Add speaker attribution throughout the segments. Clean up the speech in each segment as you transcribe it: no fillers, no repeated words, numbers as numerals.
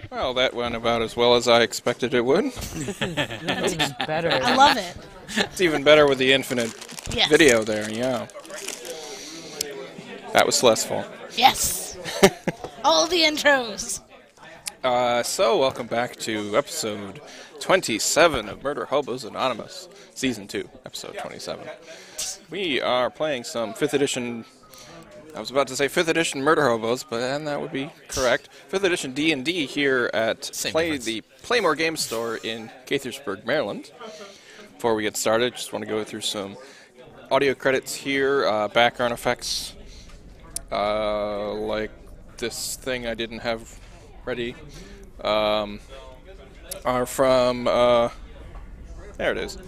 Speaker 1: Well, that went about as well as I expected it would.
Speaker 2: This is even better.
Speaker 3: I love it.
Speaker 1: It's even better with the infinite
Speaker 3: Yes.
Speaker 1: video there, yeah. That was Celeste's fault.
Speaker 3: Yes. All the intros.
Speaker 1: So, welcome back to episode 27 of Murderhobos Anonymous, Season 2, episode 27. We are playing some 5th edition... I was about to say 5th edition Murderhobos, but then that would be correct. 5th edition D&D here at the Playmore Game Store in Gaithersburg, Maryland. Before we get started, just want to go through some audio credits here, background effects, like this thing I didn't have ready, are from, there it is,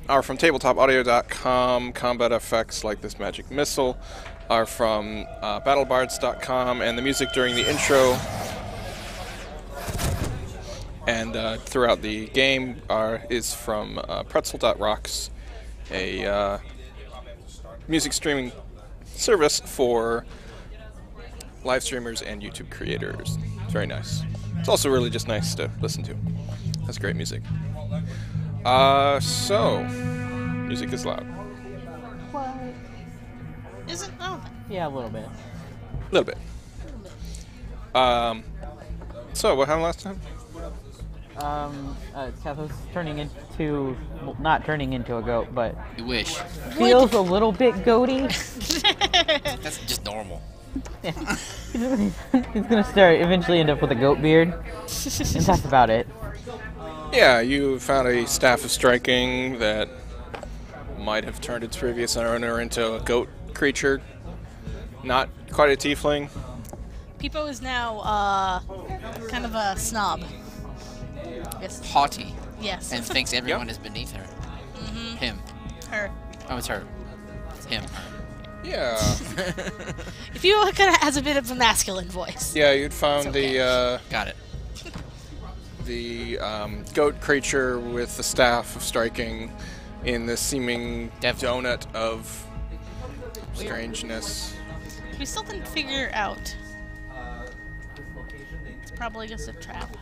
Speaker 1: are from tabletopaudio.com. Combat effects like this magic missile are from battlebards.com, and the music during the intro and throughout the game is from pretzel.rocks, a music streaming service for live streamers and YouTube creators. It's very nice. It's also really just nice to listen to. That's great music. So, music is loud.
Speaker 2: What?
Speaker 3: Is it? Oh.
Speaker 2: Yeah, a little bit.
Speaker 1: A little bit. So, what happened last time?
Speaker 2: Cathos turning into, well, not turning into a goat, but
Speaker 4: You wish.
Speaker 2: feels a little bit goaty.
Speaker 4: That's just normal.
Speaker 2: He's gonna eventually end up with a goat beard, and that's about it.
Speaker 1: Yeah, you found a staff of striking that might have turned its previous owner into a goat creature. Not quite a tiefling.
Speaker 3: Peepo is now kind of a snob. Yes.
Speaker 4: Haughty.
Speaker 3: Yes.
Speaker 4: And thinks everyone is beneath her.
Speaker 3: Mm-hmm.
Speaker 4: Him.
Speaker 3: Her.
Speaker 4: Oh, it's her. It's him.
Speaker 1: Yeah.
Speaker 3: If you kind of has a bit of a masculine voice.
Speaker 1: Yeah, you'd found
Speaker 3: It's okay.
Speaker 4: Got it.
Speaker 1: the goat creature with the staff of striking in the seeming
Speaker 4: Devil.
Speaker 1: donut of strangeness.
Speaker 3: We still didn't figure out. It's probably just a trap.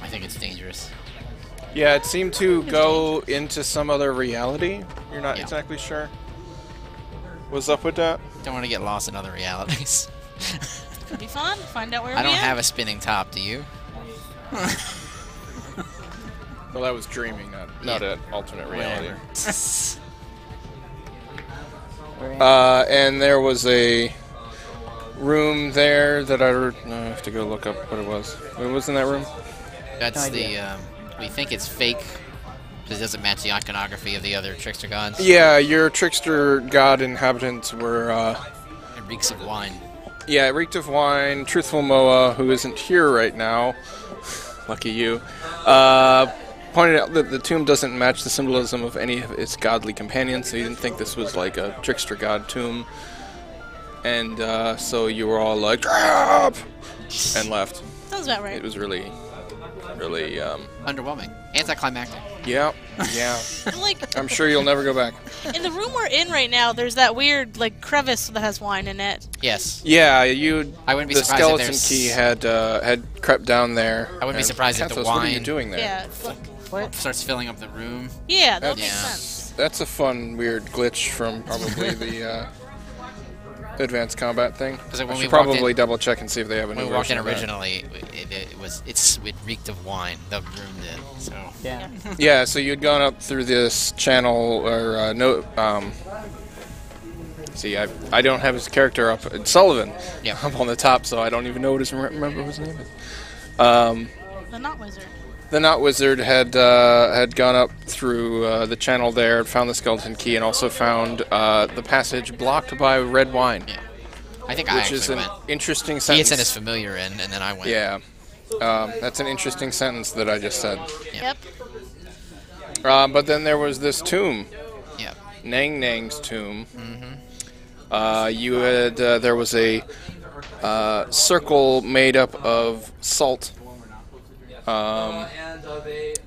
Speaker 4: I think it's dangerous.
Speaker 1: Yeah, it seemed to go into some other reality. You're not
Speaker 4: Yeah.
Speaker 1: exactly sure what's up with that.
Speaker 4: Don't want to get lost in other realities.
Speaker 3: Could be fun. Find out where
Speaker 4: I
Speaker 3: we
Speaker 4: don't
Speaker 3: end.
Speaker 4: have a spinning top, do you?
Speaker 1: Well, that was dreaming, not
Speaker 4: Yeah.
Speaker 1: an alternate reality.
Speaker 4: Whatever.
Speaker 1: And there was a room there that I have to go look up what it was. What was in that room?
Speaker 4: That's
Speaker 2: No idea.
Speaker 4: we think it's fake because it doesn't match the iconography of the other trickster gods.
Speaker 1: Yeah, your trickster god inhabitants were,
Speaker 4: It reeks of wine.
Speaker 1: yeah, it reeked of wine. Truthful Moa, who isn't here right now, lucky you, pointed out that the tomb doesn't match the symbolism of any of its godly companions, so you didn't think this was like a trickster god tomb. And so you were all like, "Drop!" and left.
Speaker 3: Sounds about right.
Speaker 1: It was really,
Speaker 4: Underwhelming. Anticlimactic.
Speaker 1: yeah.
Speaker 3: And, like,
Speaker 1: I'm sure you'll never go back.
Speaker 3: in the room we're in right now, there's that weird like crevice that has wine in it.
Speaker 4: Yes.
Speaker 1: Yeah,
Speaker 4: I wouldn't be
Speaker 1: the
Speaker 4: surprised if
Speaker 1: skeleton
Speaker 4: there's-
Speaker 1: key had crept down there.
Speaker 4: I wouldn't be
Speaker 1: and
Speaker 4: surprised if the
Speaker 1: Kathos, what are you
Speaker 4: wine-
Speaker 1: doing there?
Speaker 3: Yeah. Look.
Speaker 2: What?
Speaker 4: Starts filling up the room.
Speaker 3: Yeah, that makes
Speaker 4: Yeah.
Speaker 3: sense.
Speaker 1: That's a fun, weird glitch from probably the advanced combat thing.
Speaker 4: Because
Speaker 1: I
Speaker 4: when we
Speaker 1: should
Speaker 4: walked
Speaker 1: probably
Speaker 4: in-
Speaker 1: double check and see if they have a new
Speaker 4: When we walked in
Speaker 1: version of that.
Speaker 4: originally, it reeked of wine. The room did. So
Speaker 2: Yeah.
Speaker 1: Yeah, so you'd gone up through this channel, or see, I don't have his character up. It's Sullivan
Speaker 4: yeah.
Speaker 1: up on the top, so I don't even know what remember what his name is.
Speaker 3: The Knot Wizard.
Speaker 1: The Knot Wizard had gone up through the channel there, found the skeleton key, and also found the passage blocked by red wine,
Speaker 4: Yeah. I think I
Speaker 1: which
Speaker 4: actually
Speaker 1: is an
Speaker 4: went.
Speaker 1: interesting
Speaker 4: He
Speaker 1: sentence.
Speaker 4: had sent his familiar in, and then I went.
Speaker 1: Yeah, that's an interesting sentence that I just said.
Speaker 4: Yeah.
Speaker 3: Yep.
Speaker 1: But then there was this tomb,
Speaker 4: Yeah.
Speaker 1: Nang Nang's tomb. You had there was a circle made up of salt.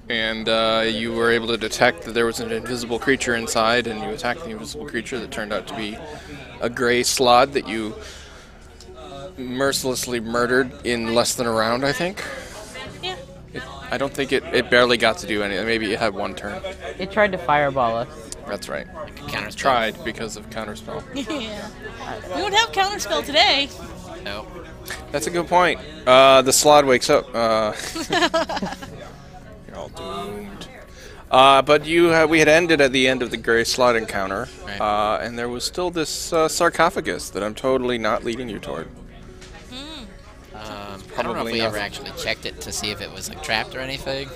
Speaker 1: And you were able to detect that there was an invisible creature inside, and you attacked the invisible creature that turned out to be a gray slod that you mercilessly murdered in less than a round, I think.
Speaker 3: Yeah.
Speaker 1: I don't think it barely got to do anything. Maybe it had one turn.
Speaker 2: It tried to fireball us.
Speaker 1: That's right.
Speaker 4: Counterspell.
Speaker 1: Tried because of counterspell.
Speaker 3: Yeah. We don't have counterspell today.
Speaker 4: No.
Speaker 1: That's a good point. The Slod wakes up. You're all doomed. But we had ended at the end of the Grey Slot encounter,
Speaker 4: Right.
Speaker 1: and there was still this sarcophagus that I'm totally not leading you toward.
Speaker 4: I don't know if we ever actually checked it to see if it was like trapped or anything.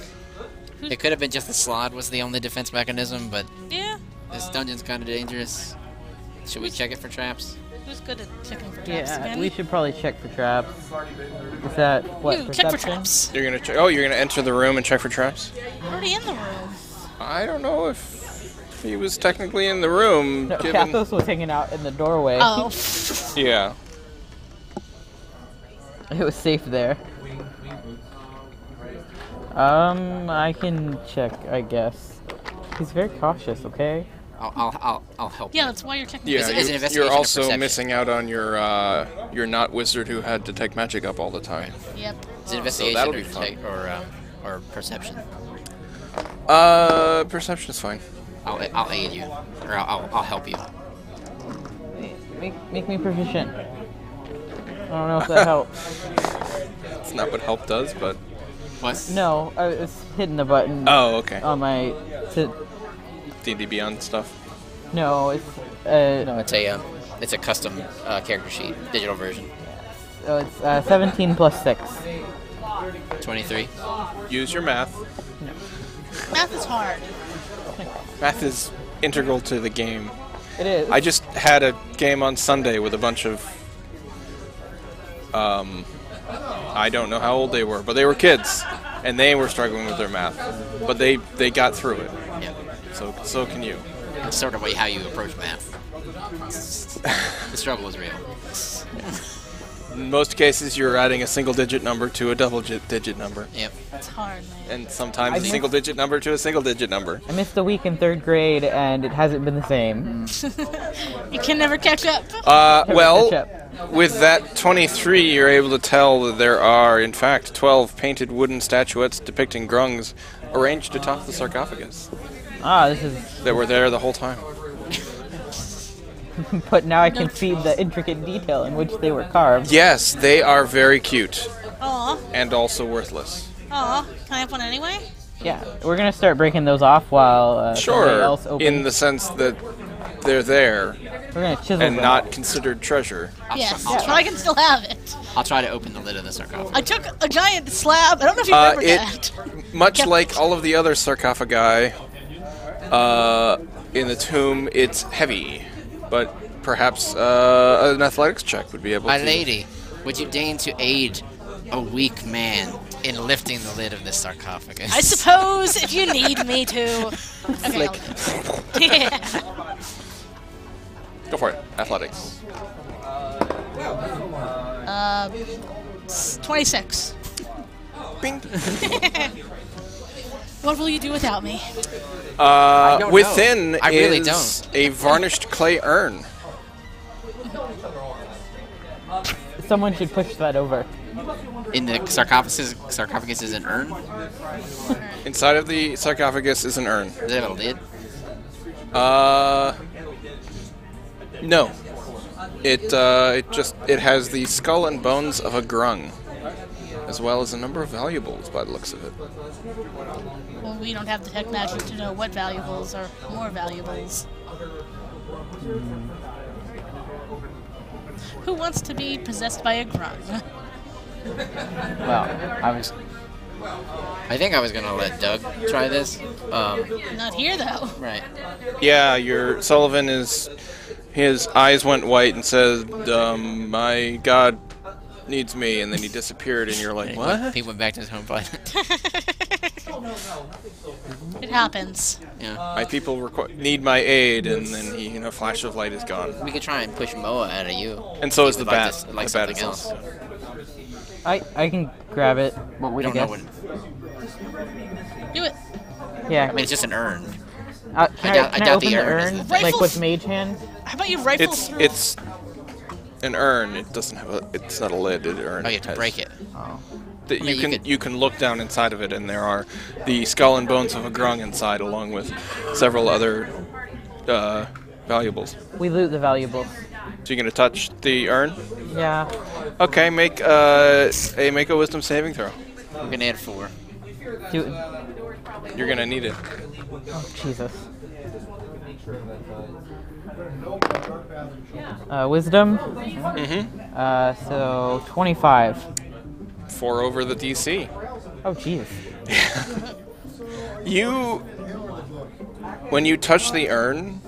Speaker 4: It could have been just the slot was the only defense mechanism, but
Speaker 3: Yeah.
Speaker 4: this dungeon's kind of dangerous. Should we check it for traps?
Speaker 3: Who's good at checking for traps
Speaker 2: Yeah,
Speaker 3: again?
Speaker 2: we should probably check for traps. Is that what?
Speaker 3: You, check for
Speaker 2: perception?
Speaker 3: traps.
Speaker 1: You're gonna check. Oh, you're gonna enter the room and check for traps.
Speaker 3: I'm already in the room.
Speaker 1: I don't know if he was technically in the room.
Speaker 2: No,
Speaker 1: given...
Speaker 2: Kathos was hanging out in the doorway.
Speaker 3: Oh.
Speaker 1: Yeah.
Speaker 2: It was safe there. I can check, I guess. He's very cautious, okay?
Speaker 4: I'll help.
Speaker 3: Yeah, that's why you're checking.
Speaker 1: Yeah,
Speaker 4: Is it
Speaker 1: you're
Speaker 4: investigation or
Speaker 1: also
Speaker 4: perception?
Speaker 1: missing out on your not wizard who had detect magic up all the time.
Speaker 3: Yep.
Speaker 4: Is it investigation
Speaker 1: that'll
Speaker 4: or,
Speaker 1: be fun.
Speaker 4: or perception?
Speaker 1: Perception is fine.
Speaker 4: I'll aid you, or I'll help you.
Speaker 2: Make me proficient. I don't know if that helps.
Speaker 1: It's not what help does, but
Speaker 4: What?
Speaker 2: No, I was hitting the button
Speaker 1: oh, okay.
Speaker 2: on my...
Speaker 1: D&D Beyond stuff.
Speaker 2: No, it's...
Speaker 4: No, it's a custom character sheet, digital version.
Speaker 2: So it's 17 plus 6.
Speaker 4: 23.
Speaker 1: Use your math.
Speaker 3: Math is hard.
Speaker 1: Math is integral to the game.
Speaker 2: It is.
Speaker 1: I just had a game on Sunday with a bunch of I don't know how old they were, but they were kids, and they were struggling with their math, but they got through it.
Speaker 4: Yeah.
Speaker 1: So can you.
Speaker 4: It's sort of how you approach math. The struggle is real.
Speaker 1: In most cases, you're adding a single-digit number to a double-digit number,
Speaker 4: Yep.
Speaker 3: It's hard, man.
Speaker 1: and sometimes a
Speaker 2: missed-
Speaker 1: single-digit number to a single-digit number.
Speaker 2: I missed a week in 3rd grade, and it hasn't been the same.
Speaker 3: You can never catch up.
Speaker 1: Well,
Speaker 2: Catch up.
Speaker 1: with that 23, you're able to tell that there are, in fact, 12 painted wooden statuettes depicting grungs arranged atop the sarcophagus
Speaker 2: Ah, this is...
Speaker 1: that were there the whole time.
Speaker 2: But now I can see the intricate detail in which they were carved.
Speaker 1: Yes, they are very cute
Speaker 3: Aw.
Speaker 1: and also worthless.
Speaker 3: Aw. Can I have one anyway?
Speaker 2: Yeah, we're gonna start breaking those off while somebody
Speaker 1: Sure,
Speaker 2: else opens.
Speaker 1: in the sense that they're there
Speaker 2: We're gonna chisel
Speaker 1: and
Speaker 2: them.
Speaker 1: not considered treasure.
Speaker 3: Yes.
Speaker 4: I'll
Speaker 3: But I can still have it.
Speaker 4: I'll try to open the lid of the sarcophagus.
Speaker 3: I took a giant slab. I don't know if you remember that.
Speaker 1: Much
Speaker 3: Yep.
Speaker 1: like all of the other sarcophagi in the tomb, it's heavy, but perhaps an athletics check would be able
Speaker 4: My
Speaker 1: to.
Speaker 4: lady, would you deign to aid a weak man in lifting the lid of this sarcophagus?
Speaker 3: I suppose if you need me to. Okay.
Speaker 1: Like-
Speaker 3: Yeah.
Speaker 1: Go for it. Athletics.
Speaker 3: 26.
Speaker 1: Bing.
Speaker 3: What will you do without me?
Speaker 4: don't
Speaker 1: Within
Speaker 4: know. I really
Speaker 1: is
Speaker 4: don't.
Speaker 1: a varnished clay urn.
Speaker 2: Someone should push that over.
Speaker 4: In the sarcophagus is an urn?
Speaker 1: Inside of the sarcophagus is an urn.
Speaker 4: Does it have a lid?
Speaker 1: No. It has the skull and bones of a grung, as well as a number of valuables by the looks of it.
Speaker 3: Well, we don't have the tech magic to know what valuables are more valuables. Who wants to be possessed by a grung?
Speaker 2: Well,
Speaker 4: I think I was gonna let Doug try this.
Speaker 3: Not here, though.
Speaker 4: Right.
Speaker 1: Yeah, Sullivan his eyes went white and said, my god needs me, and then he disappeared, and you're like, what?
Speaker 4: He went back to his home planet.
Speaker 3: It happens.
Speaker 4: Yeah.
Speaker 1: My people need my aid, and then he, flash of light is gone.
Speaker 4: We could try and push Moa out of you.
Speaker 1: And so is
Speaker 4: He
Speaker 1: the
Speaker 4: would
Speaker 1: bat.
Speaker 4: Like, like
Speaker 1: The bat
Speaker 4: something
Speaker 1: is
Speaker 4: else.
Speaker 1: also.
Speaker 2: I can grab it.
Speaker 4: Well, we
Speaker 2: I
Speaker 4: don't know
Speaker 2: guess.
Speaker 4: what.
Speaker 3: Do it.
Speaker 2: Yeah.
Speaker 4: I mean, it's just an urn.
Speaker 2: Can
Speaker 4: I doubt
Speaker 2: can
Speaker 4: the
Speaker 2: open the
Speaker 4: urn is
Speaker 2: urn
Speaker 4: the
Speaker 3: thing.
Speaker 2: like with mage hand?
Speaker 3: How about you rifle through?
Speaker 1: It's an urn. It doesn't have a. It's not a lid. Urn.
Speaker 4: Oh, you have to break it.
Speaker 2: Oh.
Speaker 1: You can look down inside of it, and there are the skull and bones of a grung inside, along with several other valuables.
Speaker 2: We loot the valuables.
Speaker 1: So you're gonna touch the urn?
Speaker 2: Yeah.
Speaker 1: Okay, make a wisdom saving throw.
Speaker 4: I'm gonna add 4.
Speaker 2: Do.
Speaker 1: You're gonna need it.
Speaker 2: Oh, Jesus. Wisdom.
Speaker 1: Mm-hmm.
Speaker 2: So 25.
Speaker 1: 4 over the DC.
Speaker 2: Oh, jeez.
Speaker 1: When you touch the urn,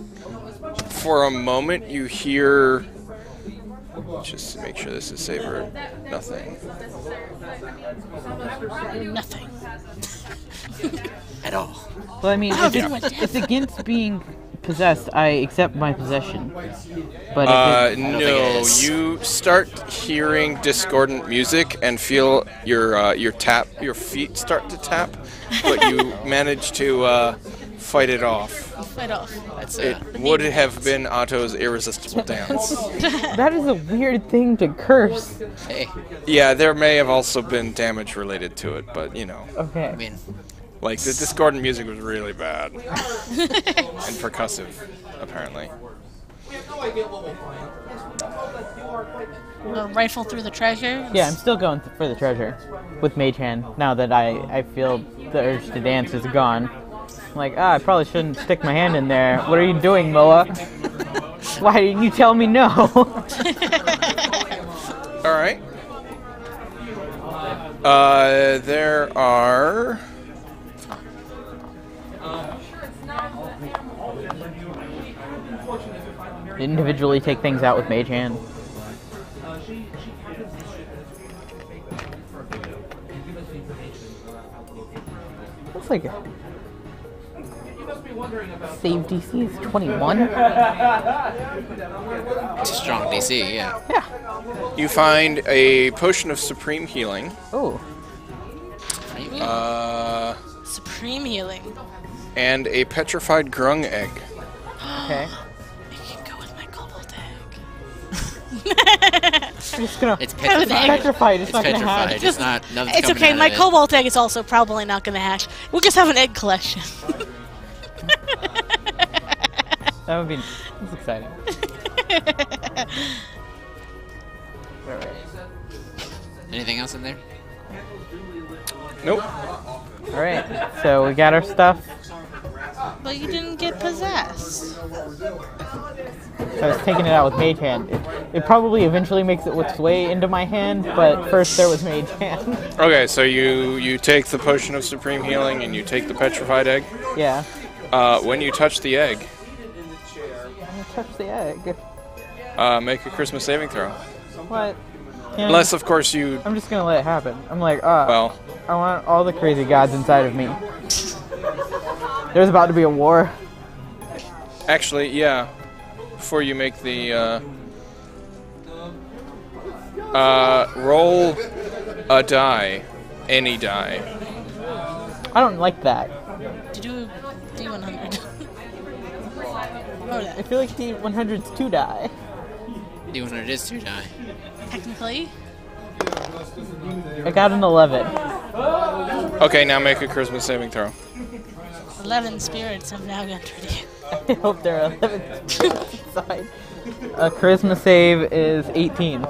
Speaker 1: for a moment you hear. Just to make sure this is saber. Nothing.
Speaker 3: Nothing.
Speaker 4: At all.
Speaker 2: Well, I mean,
Speaker 3: Oh,
Speaker 2: if
Speaker 3: did my dad-
Speaker 2: it's against being possessed, I accept my possession. But if
Speaker 4: think it
Speaker 1: No,
Speaker 4: is.
Speaker 1: you start hearing discordant music and feel your feet start to tap, but you manage to fight it off.
Speaker 3: Fight off.
Speaker 4: That's
Speaker 1: It would have been Otto's irresistible dance.
Speaker 2: that is a weird thing to curse.
Speaker 4: hey.
Speaker 1: Yeah, there may have also been damage related to it, but you know,
Speaker 2: Okay.
Speaker 4: I mean,
Speaker 1: like the discordant music was really bad and percussive, apparently.
Speaker 3: Rifle through the treasure.
Speaker 2: Yeah, I'm still going for the treasure with Mage Hand now that I feel the urge to dance is gone. I'm like, I probably shouldn't stick my hand in there. What are you doing, Moa? Why didn't you tell me no?
Speaker 1: All right. There are.
Speaker 2: Individually take things out with Mage Hand. Looks like save DC is 21.
Speaker 4: it's a strong DC, yeah.
Speaker 2: Yeah.
Speaker 1: You find a potion of supreme healing.
Speaker 2: Oh.
Speaker 3: Supreme healing.
Speaker 1: And a petrified grung egg.
Speaker 2: Okay.
Speaker 3: I can go with my cobalt egg.
Speaker 2: I'm just gonna.
Speaker 4: It's
Speaker 3: Have an egg.
Speaker 2: petrified. It's
Speaker 4: It's
Speaker 2: not gonna
Speaker 4: petrified.
Speaker 2: hatch.
Speaker 4: It's not. Nothing's
Speaker 3: It's
Speaker 4: coming
Speaker 3: okay.
Speaker 4: out
Speaker 3: My
Speaker 4: of it.
Speaker 3: cobalt egg is also probably not going to hatch. We'll just have an egg collection.
Speaker 2: That would be. That's exciting. Alright.
Speaker 4: Anything else in there?
Speaker 1: Nope.
Speaker 2: Alright. So we got our stuff.
Speaker 3: But you didn't get possessed.
Speaker 2: So I was taking it out with Mage Hand. It probably eventually makes its way into my hand, but first there was Mage Hand.
Speaker 1: Okay, so you take the potion of supreme healing and you take the petrified egg.
Speaker 2: Yeah.
Speaker 1: When you touch the egg,
Speaker 2: I'm gonna touch the egg.
Speaker 1: make a Christmas saving throw.
Speaker 2: What? Yeah,
Speaker 1: Unless, of course, you.
Speaker 2: I'm just gonna let it happen. I'm like,
Speaker 1: Well,
Speaker 2: I want all the crazy gods inside of me. There's about to be a war.
Speaker 1: actually, yeah. Before you make the roll a die, any die.
Speaker 2: I don't like that.
Speaker 3: To do D100. Oh,
Speaker 2: I
Speaker 3: that.
Speaker 2: feel like D100's 2 die.
Speaker 4: D100 is 2 die.
Speaker 3: Technically.
Speaker 2: I got an 11.
Speaker 1: Okay, now make a Christmas saving throw.
Speaker 3: 11 spirits have now entered you.
Speaker 2: I hope there are 11 inside. A charisma save is 18.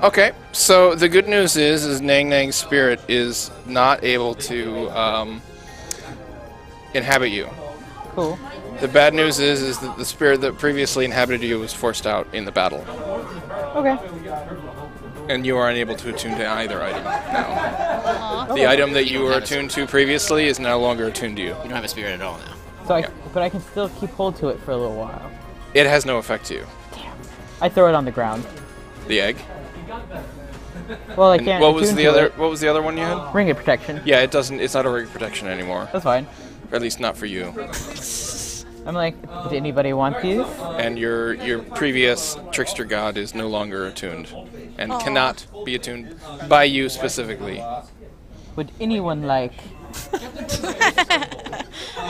Speaker 1: Okay, so the good news is Nang Nang's spirit is not able to inhabit you.
Speaker 2: Cool.
Speaker 1: The bad news is that the spirit that previously inhabited you was forced out in the battle,
Speaker 2: Okay.
Speaker 1: and you are unable to attune to either item now.
Speaker 3: Aw.
Speaker 1: The item that
Speaker 4: You
Speaker 1: you
Speaker 4: don't
Speaker 1: were
Speaker 4: have a
Speaker 1: attuned to previously is no longer attuned to you.
Speaker 4: You don't have a spirit at all now.
Speaker 2: So
Speaker 1: Yeah.
Speaker 2: but I can still keep hold to it for a little while.
Speaker 1: It has no effect to you.
Speaker 2: I throw it on the ground.
Speaker 1: The egg.
Speaker 2: Well, I
Speaker 1: And
Speaker 2: can't.
Speaker 1: what was
Speaker 2: attune
Speaker 1: the
Speaker 2: to
Speaker 1: other?
Speaker 2: it.
Speaker 1: What was the other one you had?
Speaker 2: Ring of protection.
Speaker 1: Yeah, it doesn't. It's not a ring of protection anymore.
Speaker 2: That's fine.
Speaker 1: Or at least not for you.
Speaker 2: I'm like, did anybody want these?
Speaker 1: And your previous trickster god is no longer attuned, and
Speaker 3: Aw.
Speaker 1: cannot be attuned by you specifically.
Speaker 2: Would anyone like?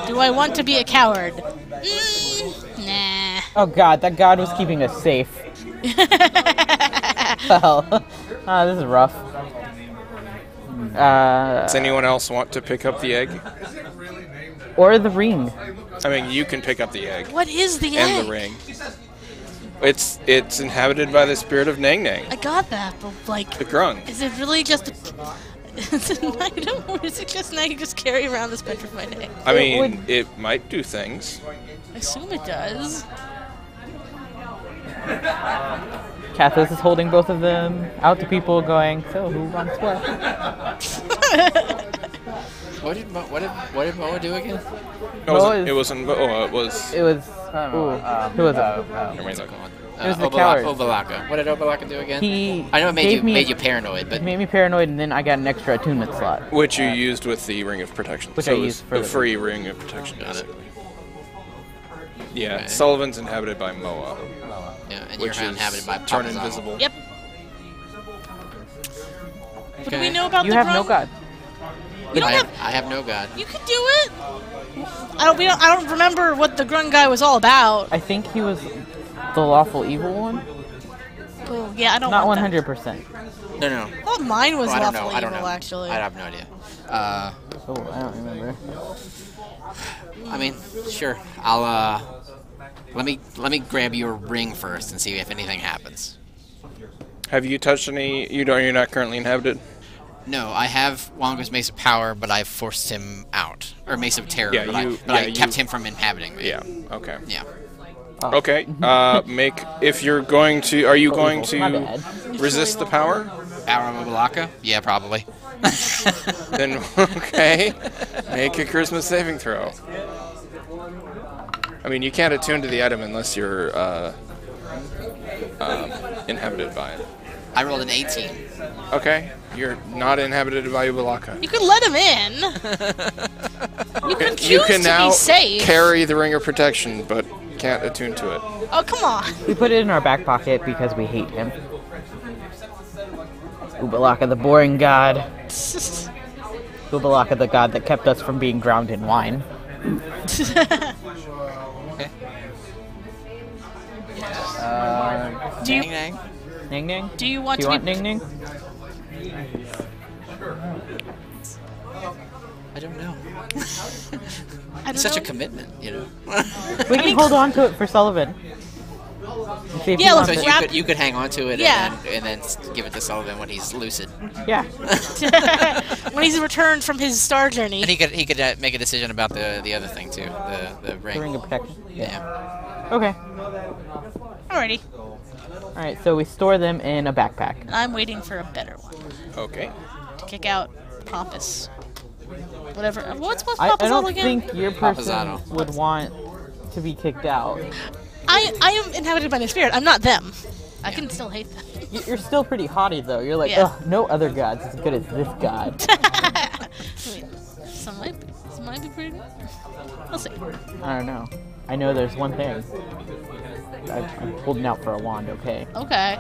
Speaker 3: Do I want to be a coward? Nah.
Speaker 2: Oh God, that god was keeping us safe. Well, this is rough.
Speaker 1: Does anyone else want to pick up the egg?
Speaker 2: Or the ring.
Speaker 1: I mean, you can pick up the egg.
Speaker 3: What is the egg?
Speaker 1: And the ring. It's inhabited by the spirit of Nang Nang.
Speaker 3: I got that, but like,
Speaker 1: The grung.
Speaker 3: is it really just? Is it an item, or is it just now you just carry around this petrified egg?
Speaker 1: I mean, it might do things.
Speaker 3: I assume it does.
Speaker 2: Kathos is holding both of them out to people, going, "So who wants what?"
Speaker 4: What did Moa do again?
Speaker 1: It wasn't. Oh, it was.
Speaker 2: It was. Ooh, who was it?
Speaker 1: Never mind, look.
Speaker 2: It was the coward.
Speaker 4: Obalaka. What did Obalaka do again?
Speaker 2: I
Speaker 4: know it made you paranoid, but
Speaker 2: it made me paranoid, and then I got an extra attunement slot.
Speaker 1: Which you used with the Ring of Protection.
Speaker 2: Which
Speaker 1: so
Speaker 2: I
Speaker 1: it was
Speaker 2: used for
Speaker 1: the
Speaker 2: the
Speaker 1: free Ring of Protection, basically. Yeah,
Speaker 4: Okay.
Speaker 1: Sullivan's inhabited by Moa,
Speaker 4: yeah, and you're
Speaker 1: which
Speaker 4: inhabited
Speaker 1: is
Speaker 4: by
Speaker 1: turn
Speaker 4: Papazano.
Speaker 1: invisible.
Speaker 3: Yep. What do we know about
Speaker 2: You
Speaker 3: the
Speaker 2: have no
Speaker 3: grung?
Speaker 2: god.
Speaker 3: You don't
Speaker 4: I have no god.
Speaker 3: You can do it. I don't remember what the grung guy was all about.
Speaker 2: I think he was the lawful evil one.
Speaker 3: Oh, yeah, I don't.
Speaker 2: Not
Speaker 3: want
Speaker 2: 100%.
Speaker 4: No.
Speaker 3: That. I thought mine was
Speaker 4: I don't
Speaker 3: lawful
Speaker 4: know. I don't
Speaker 3: evil,
Speaker 4: know.
Speaker 3: actually.
Speaker 4: I have no idea.
Speaker 2: Oh, I don't remember.
Speaker 4: I mean, sure. I'll let me grab your ring first and see if anything happens.
Speaker 1: Have you touched any? You're not currently inhabited.
Speaker 4: No, I have Wango's Mace of Power, but I forced him out, or Mace of Terror,
Speaker 1: Yeah,
Speaker 4: but I kept him from inhabiting me.
Speaker 1: Yeah. Okay.
Speaker 4: Yeah.
Speaker 1: Okay. If you're going to, are you going
Speaker 2: My
Speaker 1: to
Speaker 2: bad.
Speaker 1: resist the power?
Speaker 4: Power of Obalaka? Yeah, probably.
Speaker 1: Then okay, make a Charisma saving throw. I mean, you can't attune to the item unless you're inhabited by it.
Speaker 4: I rolled an 18.
Speaker 1: Okay, you're not inhabited by Ubalaka.
Speaker 3: You can let him in. You can choose
Speaker 1: You can
Speaker 3: to
Speaker 1: now
Speaker 3: be safe.
Speaker 1: carry the Ring of Protection, but can't attune to it.
Speaker 3: Oh, come on.
Speaker 2: We put it in our back pocket because we hate him. Ubalaka, the boring god. Ubalaka, the god that kept us from being drowned in wine.
Speaker 4: Okay.
Speaker 3: Do you
Speaker 4: Nang.
Speaker 2: Ning Ning?
Speaker 3: do you want
Speaker 2: Do you
Speaker 3: to
Speaker 2: want
Speaker 3: be?
Speaker 2: Ning Ning?
Speaker 4: I don't know.
Speaker 3: I don't
Speaker 4: It's such
Speaker 3: know.
Speaker 4: a commitment, you know.
Speaker 2: We can hold on to it for Sullivan. See if he
Speaker 3: Yeah,
Speaker 2: wants
Speaker 3: let's
Speaker 2: it.
Speaker 3: wrap-
Speaker 4: you could hang on to it
Speaker 3: Yeah.
Speaker 4: and then give it to Sullivan when he's lucid.
Speaker 2: Yeah.
Speaker 3: When he's returned from his star journey.
Speaker 4: And he could make a decision about the other thing too, the ring.
Speaker 2: The Ring of Protection.
Speaker 4: Yeah.
Speaker 2: Okay.
Speaker 3: Alrighty.
Speaker 2: Alright, so we store them in a backpack.
Speaker 3: I'm waiting for a better one
Speaker 1: Okay.
Speaker 3: to kick out Pompous. Whatever. What's
Speaker 2: I
Speaker 3: Pompous
Speaker 2: don't
Speaker 3: again?
Speaker 2: think your person
Speaker 4: Papazano.
Speaker 2: would want to be kicked out.
Speaker 3: I am inhabited by the spirit. I'm not them. I can still hate them.
Speaker 2: You're still pretty haughty, though. You're like,
Speaker 3: Yeah.
Speaker 2: ugh, no other god's as good as this god.
Speaker 3: I mean, some might be pretty good. We'll see.
Speaker 2: I don't know. I know there's one thing. I'm holding out for a wand, okay?
Speaker 3: Okay.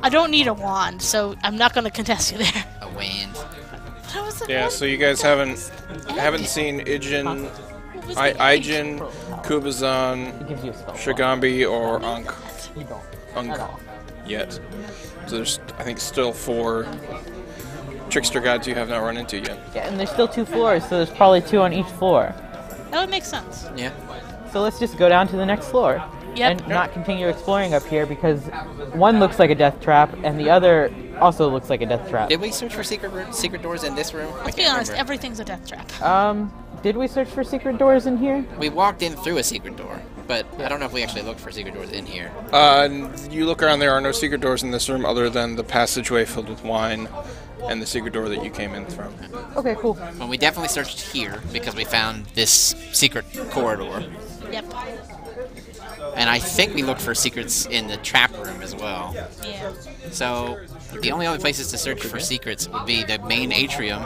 Speaker 3: I don't need a wand, so I'm not going to contest you there.
Speaker 4: A wind.
Speaker 3: What was the
Speaker 1: Yeah.
Speaker 3: one?
Speaker 1: So you guys haven't seen Ijin,
Speaker 3: What was the
Speaker 1: Ijin, Kubazan,
Speaker 2: It gives you a spell.
Speaker 1: Shigambi, or Ankh
Speaker 2: You don't.
Speaker 1: Unk
Speaker 2: At all.
Speaker 1: yet. So there's, I think, still 4 trickster gods you have not run into yet.
Speaker 2: Yeah, and there's still 2 floors, so there's probably 2 on each floor.
Speaker 3: That would make sense.
Speaker 4: Yeah.
Speaker 2: So let's just go down to the next floor.
Speaker 3: Yep.
Speaker 2: And not continue exploring up here because one looks like a death trap and the other also looks like a death trap.
Speaker 4: Did we search for secret doors in this room?
Speaker 3: Let's be honest, everything's a death trap.
Speaker 2: Did we search for secret doors in here?
Speaker 4: We walked in through a secret door, but I don't know if we actually looked for secret doors in here.
Speaker 1: You look around, there are no secret doors in this room other than the passageway filled with wine and the secret door that you came in from.
Speaker 2: Okay, cool.
Speaker 4: Well, we definitely searched here because we found this secret corridor.
Speaker 3: Yep.
Speaker 4: And I think we looked for secrets in the trap room as well.
Speaker 3: Yeah.
Speaker 4: So the only other places to search for secrets would be the main atrium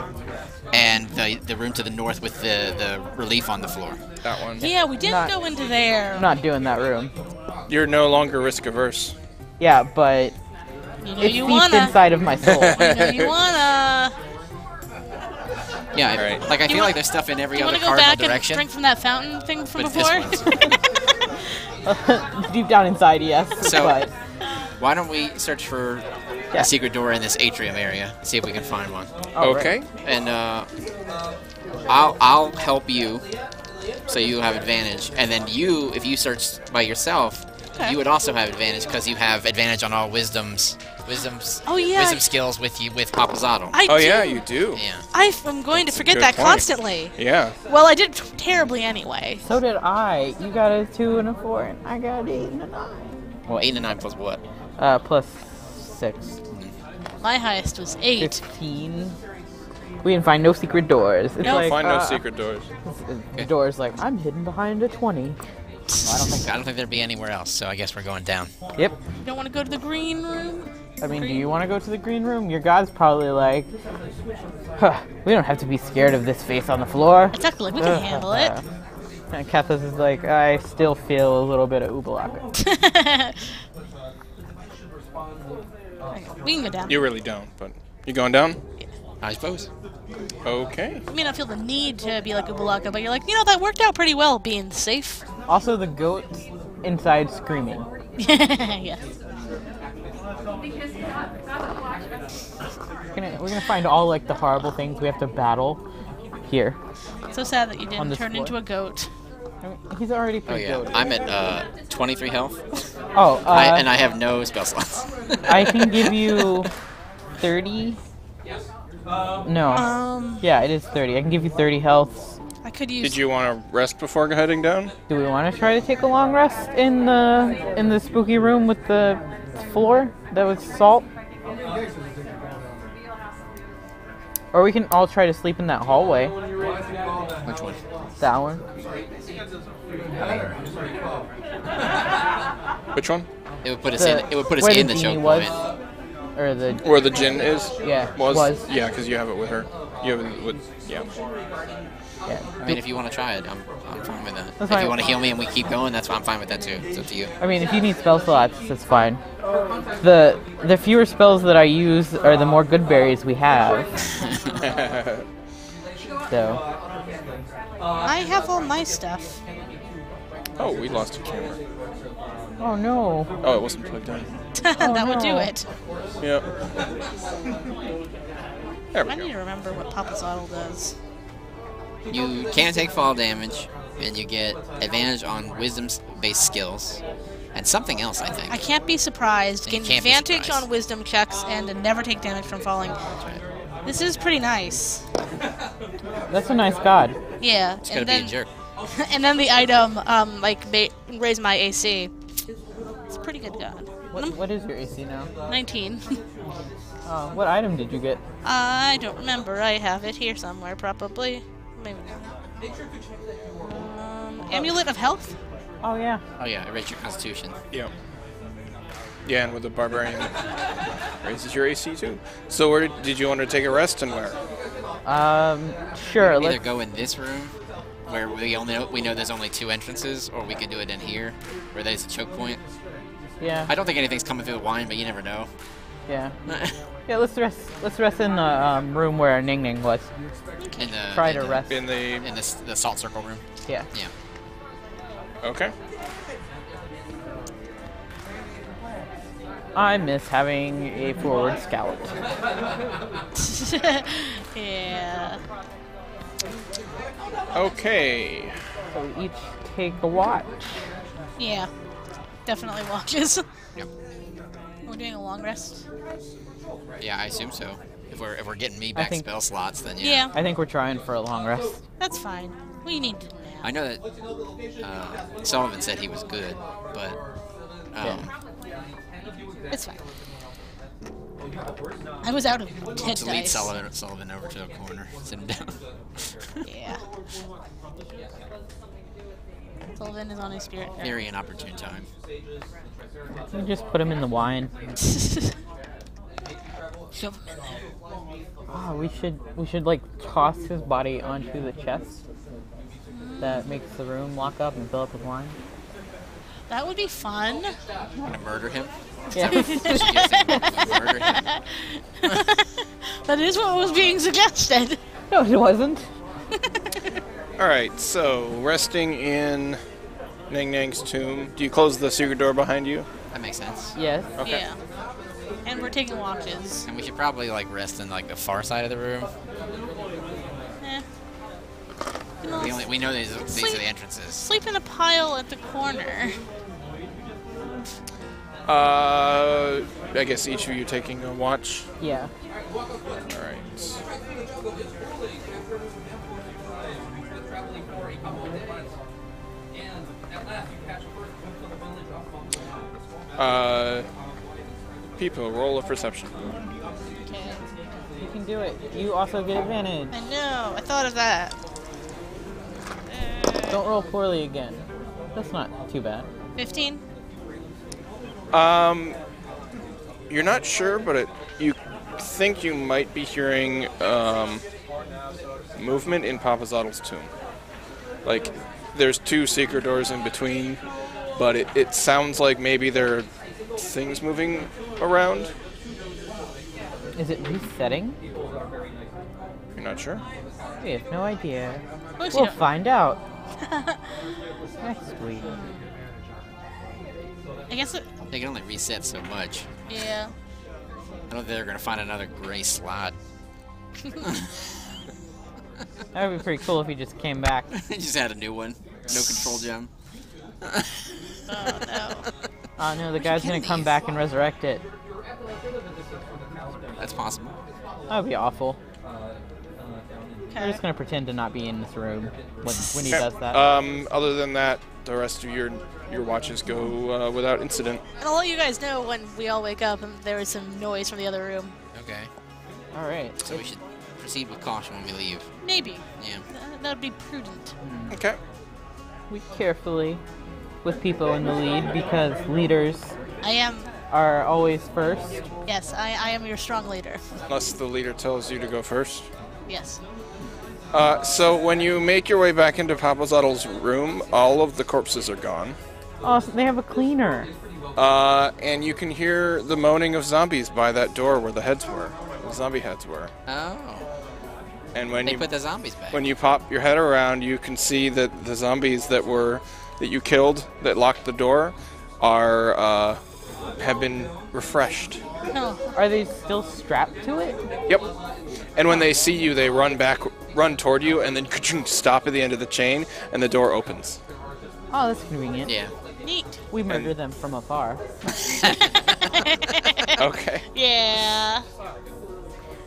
Speaker 4: and the room to the north with the relief on the floor.
Speaker 1: That one.
Speaker 3: Yeah, we didn't go into there.
Speaker 2: I'm not doing that room.
Speaker 1: You're no longer risk averse.
Speaker 2: Yeah, but
Speaker 3: You know
Speaker 2: it's
Speaker 3: you
Speaker 2: deep
Speaker 3: wanna.
Speaker 2: inside of my soul.
Speaker 3: You know you wanna.
Speaker 4: Yeah,
Speaker 1: Alright.
Speaker 4: like I
Speaker 3: You
Speaker 4: feel
Speaker 3: wanna-
Speaker 4: like there's stuff in every
Speaker 3: You
Speaker 4: other
Speaker 3: want to go
Speaker 4: cardinal
Speaker 3: back and
Speaker 4: direction.
Speaker 3: drink from that fountain thing from
Speaker 4: But
Speaker 3: before?
Speaker 4: this one's-
Speaker 2: Deep down inside, yes.
Speaker 4: So-
Speaker 2: but
Speaker 4: Why don't we search for
Speaker 2: Yeah.
Speaker 4: a secret door in this atrium area. See if we can find one.
Speaker 2: Oh,
Speaker 1: Okay.
Speaker 2: right.
Speaker 4: And I'll help you, so you have advantage. And then you, if you search by yourself, you would also have advantage because you have advantage on all wisdom skills with Papazotto.
Speaker 1: Oh yeah, you do.
Speaker 4: Yeah.
Speaker 3: I'm going to forget
Speaker 1: good
Speaker 3: that
Speaker 1: point.
Speaker 3: constantly.
Speaker 1: Yeah.
Speaker 3: Well, I did terribly anyway.
Speaker 2: So did I. You got a 2 and a 4, and I got an 8 and a 9.
Speaker 4: Well, 8 and 9 plus what?
Speaker 2: Plus 6.
Speaker 3: My highest was 8.
Speaker 2: 15. We can find no secret doors. It's
Speaker 3: No.
Speaker 2: like,
Speaker 1: Find no secret doors.
Speaker 2: The door's like, I'm hidden behind a 20.
Speaker 4: Well, I don't think there'd be anywhere else. So I guess we're going down.
Speaker 2: Yep.
Speaker 3: You don't want to go to the green room?
Speaker 2: I mean, do you want to go to the green room? Your god's probably like, huh, we don't have to be scared of this face on the floor.
Speaker 3: Exactly, we can handle it.
Speaker 2: And Kathas is like, I still feel a little bit of Ubalaka.
Speaker 3: We can go down.
Speaker 1: You really don't, but you going down?
Speaker 4: I suppose.
Speaker 1: Okay.
Speaker 3: You may not feel the need to be like Ubalaka, but you're like, that worked out pretty well, being safe.
Speaker 2: Also, the goat's inside screaming.
Speaker 3: Yes.
Speaker 2: We're gonna find all like the horrible things we have to battle here.
Speaker 3: So sad that you
Speaker 2: On
Speaker 3: didn't
Speaker 2: this
Speaker 3: turn
Speaker 2: floor.
Speaker 3: into a goat.
Speaker 2: I mean, he's already
Speaker 4: Oh
Speaker 2: pretty
Speaker 4: yeah,
Speaker 2: goated.
Speaker 4: I'm at 23 health,
Speaker 2: Oh,
Speaker 4: and I have no spell slots.
Speaker 2: I can give you 30. No. Yeah, it is 30. I can give you 30 health.
Speaker 3: I could use.
Speaker 1: Did you want to rest before heading down?
Speaker 2: Do we want to try to take a long rest in the spooky room with the floor that was salt? Or we can all try to sleep in that hallway.
Speaker 4: Which one?
Speaker 2: That one.
Speaker 1: Which one?
Speaker 4: It would put us in. It would put us
Speaker 2: where
Speaker 4: in the
Speaker 2: genie
Speaker 4: choke
Speaker 2: was,
Speaker 4: point.
Speaker 2: or the
Speaker 1: Where the djinn is?
Speaker 2: Yeah,
Speaker 1: Was?
Speaker 2: was.
Speaker 1: Yeah, because you have it with her. You have it with... Yeah.
Speaker 2: yeah.
Speaker 4: I mean, if you want to try it, I'm fine with that.
Speaker 2: That's
Speaker 4: If
Speaker 2: fine.
Speaker 4: you want to heal me and we keep going, I'm fine with that too. It's up to you.
Speaker 2: I mean, if you need spell slots, that's fine. The fewer spells that I use are the more good berries we have. So
Speaker 3: I have all my stuff.
Speaker 1: Oh, we lost a camera.
Speaker 2: oh no.
Speaker 1: Oh, it wasn't plugged in.
Speaker 3: That would do
Speaker 2: no.
Speaker 3: it.
Speaker 1: Yep. There we
Speaker 3: I need
Speaker 1: go.
Speaker 3: to remember what Papazotto does.
Speaker 4: You can take fall damage, and you get advantage on wisdom-based skills, and something else, I think.
Speaker 3: I can't be surprised.
Speaker 4: You
Speaker 3: Gain
Speaker 4: can't be
Speaker 3: advantage
Speaker 4: surprised.
Speaker 3: on wisdom checks and to never take damage from falling.
Speaker 4: That's right.
Speaker 3: This is pretty nice.
Speaker 2: That's a nice god.
Speaker 3: Yeah.
Speaker 4: It's gonna be a jerk.
Speaker 3: And then the item, raise my AC. It's a pretty good god.
Speaker 2: What is your AC now?
Speaker 3: 19.
Speaker 2: What item did you get?
Speaker 3: I don't remember. I have it here somewhere, probably. Maybe not. Amulet of Health?
Speaker 2: Oh yeah.
Speaker 4: Oh yeah, it raises your constitution.
Speaker 1: Yep. Yeah, and with the barbarian, raises your AC too. So where did you want to take a rest and where?
Speaker 2: Sure.
Speaker 4: Either
Speaker 2: Let's.
Speaker 4: go in this room, where we know there's only 2 entrances, or we can do it in here, where there's a choke point.
Speaker 2: Yeah.
Speaker 4: I don't think anything's coming through the wine, but you never know.
Speaker 2: Yeah. Yeah. Let's rest. Let's rest in the room where Ning Ning was.
Speaker 4: In the
Speaker 2: Try
Speaker 4: in
Speaker 2: to
Speaker 4: the-
Speaker 2: rest.
Speaker 1: In the...
Speaker 4: in the salt circle room.
Speaker 2: Yeah.
Speaker 4: Yeah.
Speaker 1: Okay.
Speaker 2: I miss having a forward scout.
Speaker 3: Yeah.
Speaker 1: Okay.
Speaker 2: So we each take a watch.
Speaker 3: Yeah. Definitely watches.
Speaker 4: Yep.
Speaker 3: We're doing a long rest.
Speaker 4: Yeah, I assume so. If we're getting me back
Speaker 2: think-
Speaker 4: spell slots, then yeah.
Speaker 3: Yeah,
Speaker 2: I think we're trying for a long rest.
Speaker 3: that's fine. We need to nap.
Speaker 4: I know that Sullivan said he was good, but
Speaker 3: It's fine. I was out of dead
Speaker 4: let's lead
Speaker 3: dice.
Speaker 4: Sullivan over to a corner, sit him down.
Speaker 3: Yeah. Sullivan is on his spirit.
Speaker 4: Very inopportune time.
Speaker 2: We just put him in the wine.
Speaker 3: Shove him in there.
Speaker 2: Oh, we should like toss his body onto the chest that makes the room lock up and fill up with wine.
Speaker 3: That would be fun.
Speaker 4: I'm gonna murder him.
Speaker 2: Yeah.
Speaker 4: Murder him.
Speaker 3: That is what was being suggested.
Speaker 2: No, it wasn't.
Speaker 1: Alright, so resting in Ning Nang's tomb. Do you close the secret door behind you?
Speaker 4: That makes sense.
Speaker 2: Yes.
Speaker 1: Okay.
Speaker 3: Yeah. And we're taking watches.
Speaker 4: And we should probably like rest in like the far side of the room. We know these are the entrances.
Speaker 3: Sleep in a pile at the corner.
Speaker 1: I guess each of you taking a watch.
Speaker 2: Yeah.
Speaker 1: Alright. People, roll a perception.
Speaker 3: Okay.
Speaker 2: You can do it. You also get advantage.
Speaker 3: I know. I thought of that.
Speaker 2: Don't roll poorly again. That's not too bad.
Speaker 3: 15?
Speaker 1: You're not sure, but you think you might be hearing movement in Papa Zottle's tomb. Like, there's 2 secret doors in between, but it sounds like maybe there are things moving around.
Speaker 2: Is it resetting?
Speaker 1: You're not sure?
Speaker 2: We have no idea.
Speaker 3: Course
Speaker 2: We'll
Speaker 3: you don't.
Speaker 2: find out next week.
Speaker 3: I guess it...
Speaker 4: They can only reset so much.
Speaker 3: Yeah.
Speaker 4: I don't think they're gonna find another gray slot.
Speaker 2: That would be pretty cool if he just came back.
Speaker 4: Just had a new one. No control gem.
Speaker 3: Oh, no.
Speaker 2: Oh no, the guy's gonna come back and resurrect it.
Speaker 4: That's possible.
Speaker 2: That would be awful.
Speaker 3: Okay.
Speaker 2: We're just gonna pretend to not be in this room when he does that.
Speaker 1: Other than that, the rest of your watches go without incident.
Speaker 3: And I'll let you guys know when we all wake up and there was some noise from the other room.
Speaker 4: Okay.
Speaker 2: All right.
Speaker 4: So we should proceed with caution when we leave.
Speaker 3: Maybe.
Speaker 4: Yeah.
Speaker 3: That would be prudent.
Speaker 1: Okay.
Speaker 2: We carefully with people in the lead because leaders
Speaker 3: I am...
Speaker 2: are always first.
Speaker 3: Yes, I am your strong leader.
Speaker 1: Unless the leader tells you to go first.
Speaker 3: Yes.
Speaker 1: So when you make your way back into Papa Zottle's room, all of the corpses are gone.
Speaker 2: Oh, so they have a cleaner.
Speaker 1: And you can hear the moaning of zombies by that door where the heads were. The zombie heads were.
Speaker 4: Oh.
Speaker 1: And when
Speaker 4: They
Speaker 1: you
Speaker 4: put the zombies back.
Speaker 1: when you pop your head around, you can see that the zombies that you killed that locked the door are have been refreshed.
Speaker 3: No.
Speaker 2: Are they still strapped to it?
Speaker 1: Yep. And when they see you, they run toward you, and then stop at the end of the chain, and the door opens.
Speaker 2: Oh, that's convenient.
Speaker 4: Yeah.
Speaker 3: Neat.
Speaker 2: We murder them from afar.
Speaker 1: Okay.
Speaker 3: Yeah.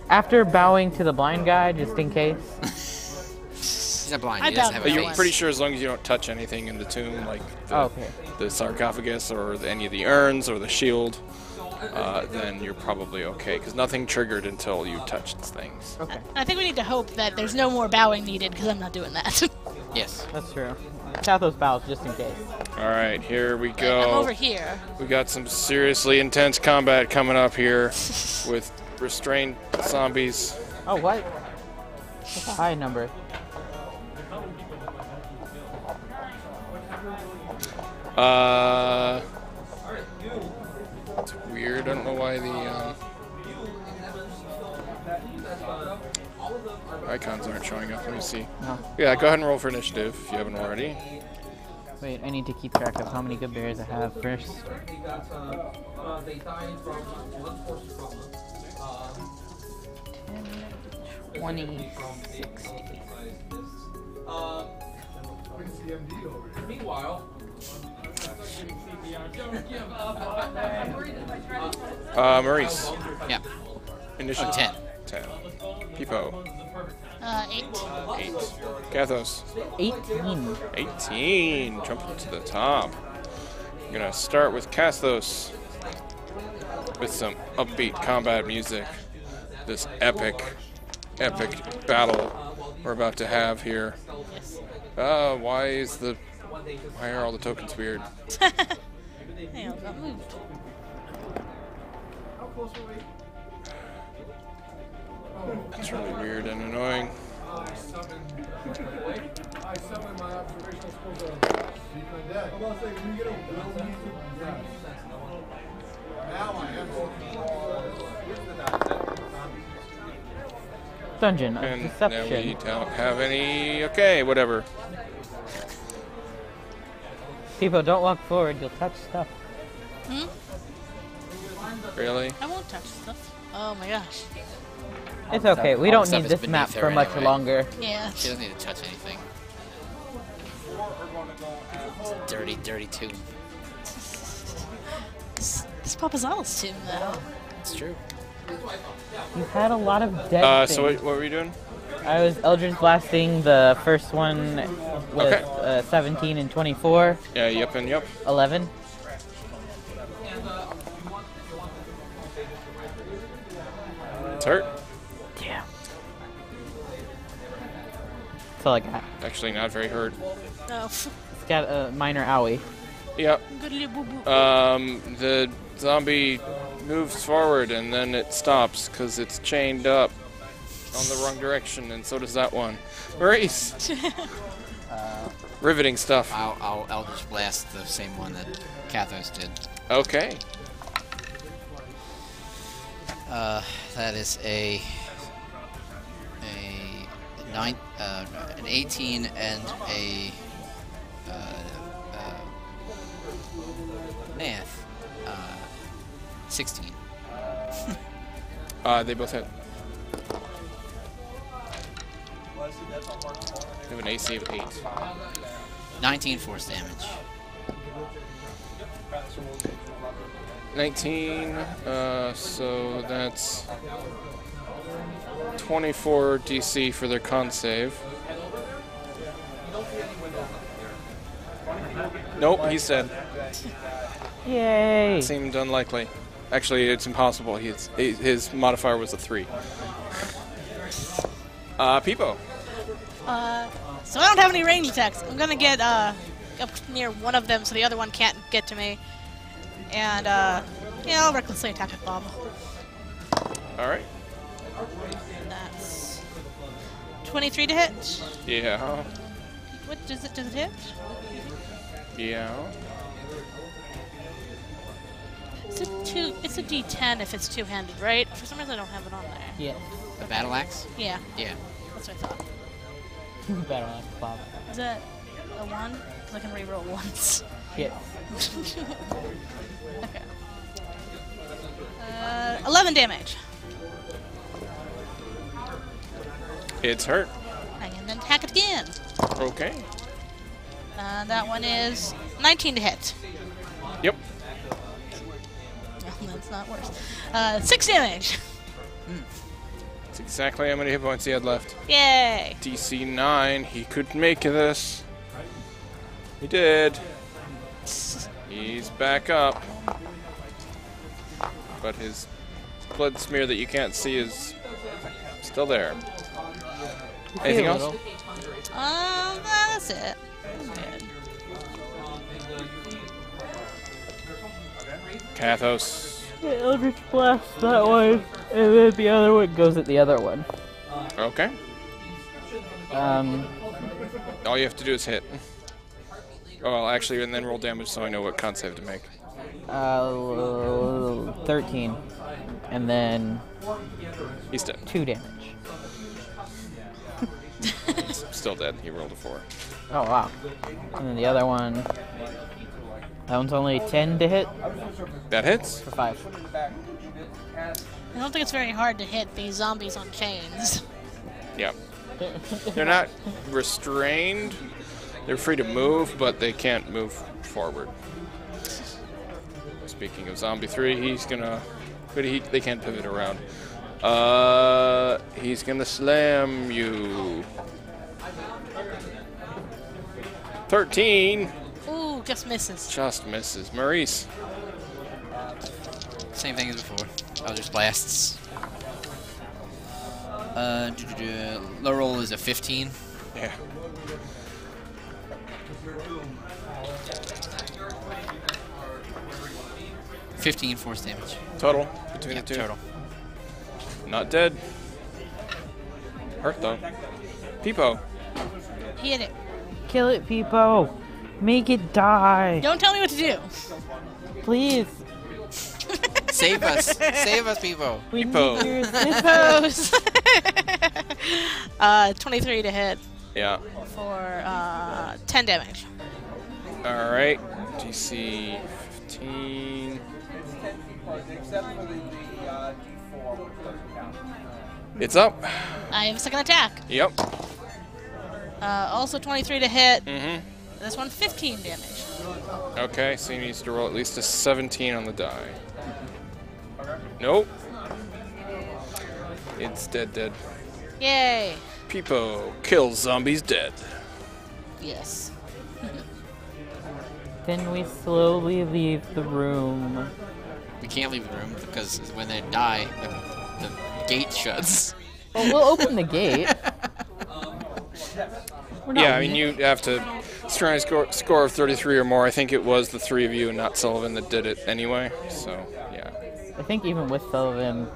Speaker 2: After bowing to the blind guy, just in case.
Speaker 4: He's not blind.
Speaker 3: I
Speaker 4: He doesn't
Speaker 3: doubt
Speaker 4: have
Speaker 3: it.
Speaker 4: a
Speaker 1: You're
Speaker 4: face.
Speaker 1: pretty sure as long as you don't touch anything in the tomb, like
Speaker 2: Okay.
Speaker 1: the sarcophagus or any of the urns or the shield, then you're probably okay, because nothing triggered until you touched things.
Speaker 2: Okay.
Speaker 3: I think we need to hope that there's no more bowing needed, because I'm not doing that.
Speaker 4: Yes.
Speaker 2: That's true. Tap those bows just in case.
Speaker 1: All right, here we
Speaker 3: I'm
Speaker 1: go.
Speaker 3: over here.
Speaker 1: We got some seriously intense combat coming up here with restrained zombies.
Speaker 2: Oh, what? That's a high number.
Speaker 1: It's weird. I don't know why the icons aren't showing up. Let me see.
Speaker 2: No.
Speaker 1: Yeah, go ahead and roll for initiative if you haven't already.
Speaker 2: Wait, I need to keep track of how many good bears I have first. 10, 20, 60.
Speaker 1: Maurice.
Speaker 4: Yeah.
Speaker 1: Initiative.
Speaker 4: 10.
Speaker 1: 10. Pipo.
Speaker 3: 8.
Speaker 1: 8. Gathos.
Speaker 2: 18.
Speaker 1: 18. Jumping to the top. I'm gonna start with Casthos with some upbeat combat music. This epic battle we're about to have here.
Speaker 3: Yes.
Speaker 1: Why are all the tokens weird?
Speaker 3: Hang on, got moved.
Speaker 1: That's really weird and annoying.
Speaker 2: Dungeon of
Speaker 1: And now
Speaker 2: Deception.
Speaker 1: we don't have any. Okay, whatever.
Speaker 2: People, don't walk forward. You'll touch stuff.
Speaker 3: Hmm?
Speaker 1: Really?
Speaker 3: I won't touch stuff. Oh my gosh.
Speaker 2: It's okay. We don't
Speaker 4: stuff
Speaker 2: need
Speaker 4: is
Speaker 2: this
Speaker 4: beneath
Speaker 2: map
Speaker 4: her
Speaker 2: for much
Speaker 4: anyway.
Speaker 2: longer.
Speaker 3: Yeah.
Speaker 4: She doesn't need to touch anything. Dirty, dirty too.
Speaker 3: It's Papazala's team, though.
Speaker 4: It's true.
Speaker 2: You've had a lot of dead
Speaker 1: So
Speaker 2: things.
Speaker 1: what were you doing?
Speaker 2: I was Eldritch Blasting the first one with
Speaker 1: Okay.
Speaker 2: 17 and 24.
Speaker 1: Yeah, yep and yep.
Speaker 2: 11.
Speaker 1: It's hurt.
Speaker 2: Damn. That's all I got.
Speaker 1: Actually, not very hurt.
Speaker 3: Oh.
Speaker 2: It's got a minor owie.
Speaker 1: Yep.
Speaker 3: Good little boo-boo.
Speaker 1: The zombie moves forward and then it stops because it's chained up on the wrong direction, and so does that one. Maurice! Riveting stuff.
Speaker 4: I'll Eldritch Blast the same one that Kathos did.
Speaker 1: Okay.
Speaker 4: That is an 18 and a math 16.
Speaker 1: They both hit. They have an AC of 8.
Speaker 4: 19 force damage.
Speaker 1: 19, so that's 24 DC for their con save. Nope, he's dead.
Speaker 2: Yay!
Speaker 1: Seemed unlikely. Actually, it's impossible. His modifier was a 3. Peepo.
Speaker 3: So I don't have any range attacks. I'm gonna get up near one of them so the other one can't get to me. And yeah, I'll recklessly attack with Bob.
Speaker 1: Alright.
Speaker 3: That's 23 to hit.
Speaker 1: Yeah.
Speaker 3: What does it hit?
Speaker 1: Yeah.
Speaker 3: It's a D10 if it's two-handed, right? For some reason I don't have it on there.
Speaker 2: Yeah.
Speaker 4: The battle axe?
Speaker 3: Yeah,
Speaker 4: Yeah.
Speaker 3: that's what I thought.
Speaker 2: Better on Bob.
Speaker 3: Is that a 1? Because I can reroll once.
Speaker 2: Yeah.
Speaker 3: Okay. 11 damage.
Speaker 1: It's hurt.
Speaker 3: And then attack it again.
Speaker 1: Okay.
Speaker 3: That one is 19 to hit.
Speaker 1: Yep.
Speaker 3: Well, that's not worse. 6 damage.
Speaker 1: That's exactly how many hit points he had left.
Speaker 3: Yay.
Speaker 1: DC 9. He could make this. He did. He's back up. But his blood smear that you can't see is still there. Anything else?
Speaker 3: That's it. Good.
Speaker 1: Kathos.
Speaker 2: Yeah, Eldritch Blast that one, and then the other one goes at the other one.
Speaker 1: Okay. All you have to do is hit. Oh, well, actually, and then roll damage so I know what con save to make.
Speaker 2: 13. And then
Speaker 1: He's dead.
Speaker 2: 2 damage.
Speaker 1: He's still dead. He rolled a 4.
Speaker 2: Oh, wow. And then the other one, that one's only 10 to hit
Speaker 1: That hits.
Speaker 2: for 5.
Speaker 3: I don't think it's very hard to hit these zombies on chains.
Speaker 1: Yeah. They're not restrained. They're free to move, but they can't move forward. Speaking of Zombie 3, he's gonna... But they can't pivot around. He's gonna slam you. 13.
Speaker 3: Ooh, just misses.
Speaker 1: Just misses. Maurice.
Speaker 4: Same thing as before. Eldritch Blasts. Low roll is a 15.
Speaker 1: Yeah.
Speaker 4: $15 force damage.
Speaker 1: Total between
Speaker 4: Yep,
Speaker 1: the two.
Speaker 4: total.
Speaker 1: Not dead. Hurt though. Peepo.
Speaker 3: Hit it.
Speaker 2: Kill it, Peepo! Make it die!
Speaker 3: Don't tell me what to do.
Speaker 2: Please!
Speaker 4: Save us! Save us, people!
Speaker 2: We
Speaker 1: Peepo.
Speaker 2: need your assistance.
Speaker 3: Pose. 23 to hit
Speaker 1: Yeah.
Speaker 3: for 10 damage.
Speaker 1: All right. DC 15. It's up.
Speaker 3: I have a second attack.
Speaker 1: Yep.
Speaker 3: Also 23 to hit.
Speaker 1: Mm-hmm.
Speaker 3: This one 15 damage.
Speaker 1: Okay, so he needs to roll at least a 17 on the die. Nope. It's dead.
Speaker 3: Yay.
Speaker 1: Peepo kills zombies dead.
Speaker 3: Yes.
Speaker 2: Then we slowly leave the room.
Speaker 4: We can't leave the room because when they die, the gate shuts.
Speaker 2: Well, we'll open the gate.
Speaker 1: Yeah, I mean, you have to try a score of 33 or more. I think it was the three of you and not Sullivan that did it anyway, so, yeah.
Speaker 2: I think even with Sullivan.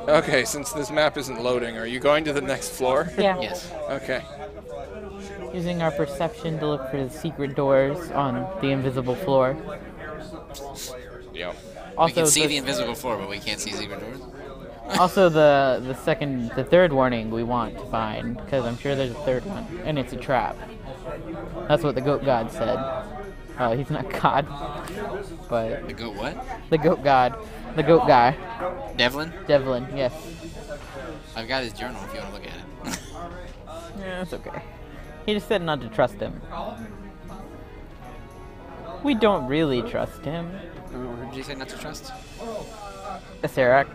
Speaker 1: Okay, since this map isn't loading, are you going to the next floor?
Speaker 2: Yeah.
Speaker 4: Yes.
Speaker 1: Okay.
Speaker 2: Using our perception to look for the secret doors on the invisible floor.
Speaker 1: Yep.
Speaker 2: Also,
Speaker 4: We can see the invisible floor, but we can't see secret doors.
Speaker 2: Also, the third warning we want to find, because I'm sure there's a third one, and it's a trap. That's what the goat god said. He's not God, but
Speaker 4: The goat what?
Speaker 2: the goat god, the goat guy,
Speaker 4: Devlin?
Speaker 2: Devlin. Yes.
Speaker 4: I've got his journal if you want to look at it.
Speaker 2: Yeah, it's okay. He just said not to trust him. We don't really trust him.
Speaker 4: Who did you say not to trust?
Speaker 2: Serac.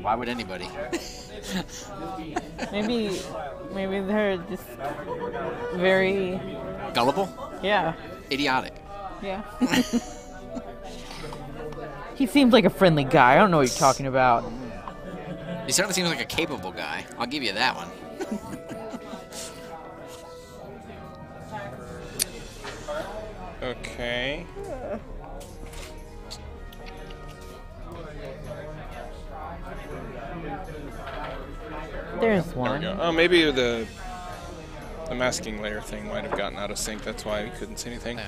Speaker 4: Why would anybody?
Speaker 2: Maybe they're just very,
Speaker 4: Gullible?
Speaker 2: yeah,
Speaker 4: Idiotic.
Speaker 2: yeah. He seems like a friendly guy. I don't know what you're talking about.
Speaker 4: He certainly seems like a capable guy. I'll give you that one.
Speaker 1: Okay.
Speaker 2: There's
Speaker 1: There we
Speaker 2: one.
Speaker 1: go. Oh, maybe the masking layer thing might have gotten out of sync. That's why we couldn't see anything.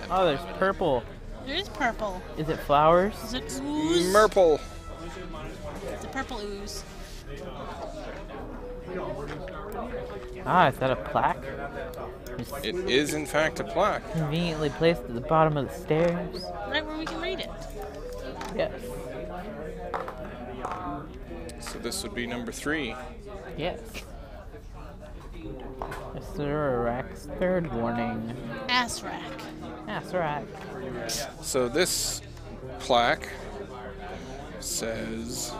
Speaker 2: Oh, there's purple.
Speaker 3: There is purple.
Speaker 2: Is it flowers?
Speaker 3: Is it ooze?
Speaker 1: Merple.
Speaker 3: It's a purple ooze.
Speaker 2: Ah, is that a plaque? Just
Speaker 1: It is, in fact, a plaque.
Speaker 2: conveniently placed at the bottom of the stairs.
Speaker 3: Right where we can read it.
Speaker 2: Yes.
Speaker 1: So this would be number 3.
Speaker 2: Yes. Serac third warning.
Speaker 3: Asrak.
Speaker 2: Serac.
Speaker 1: So this plaque says,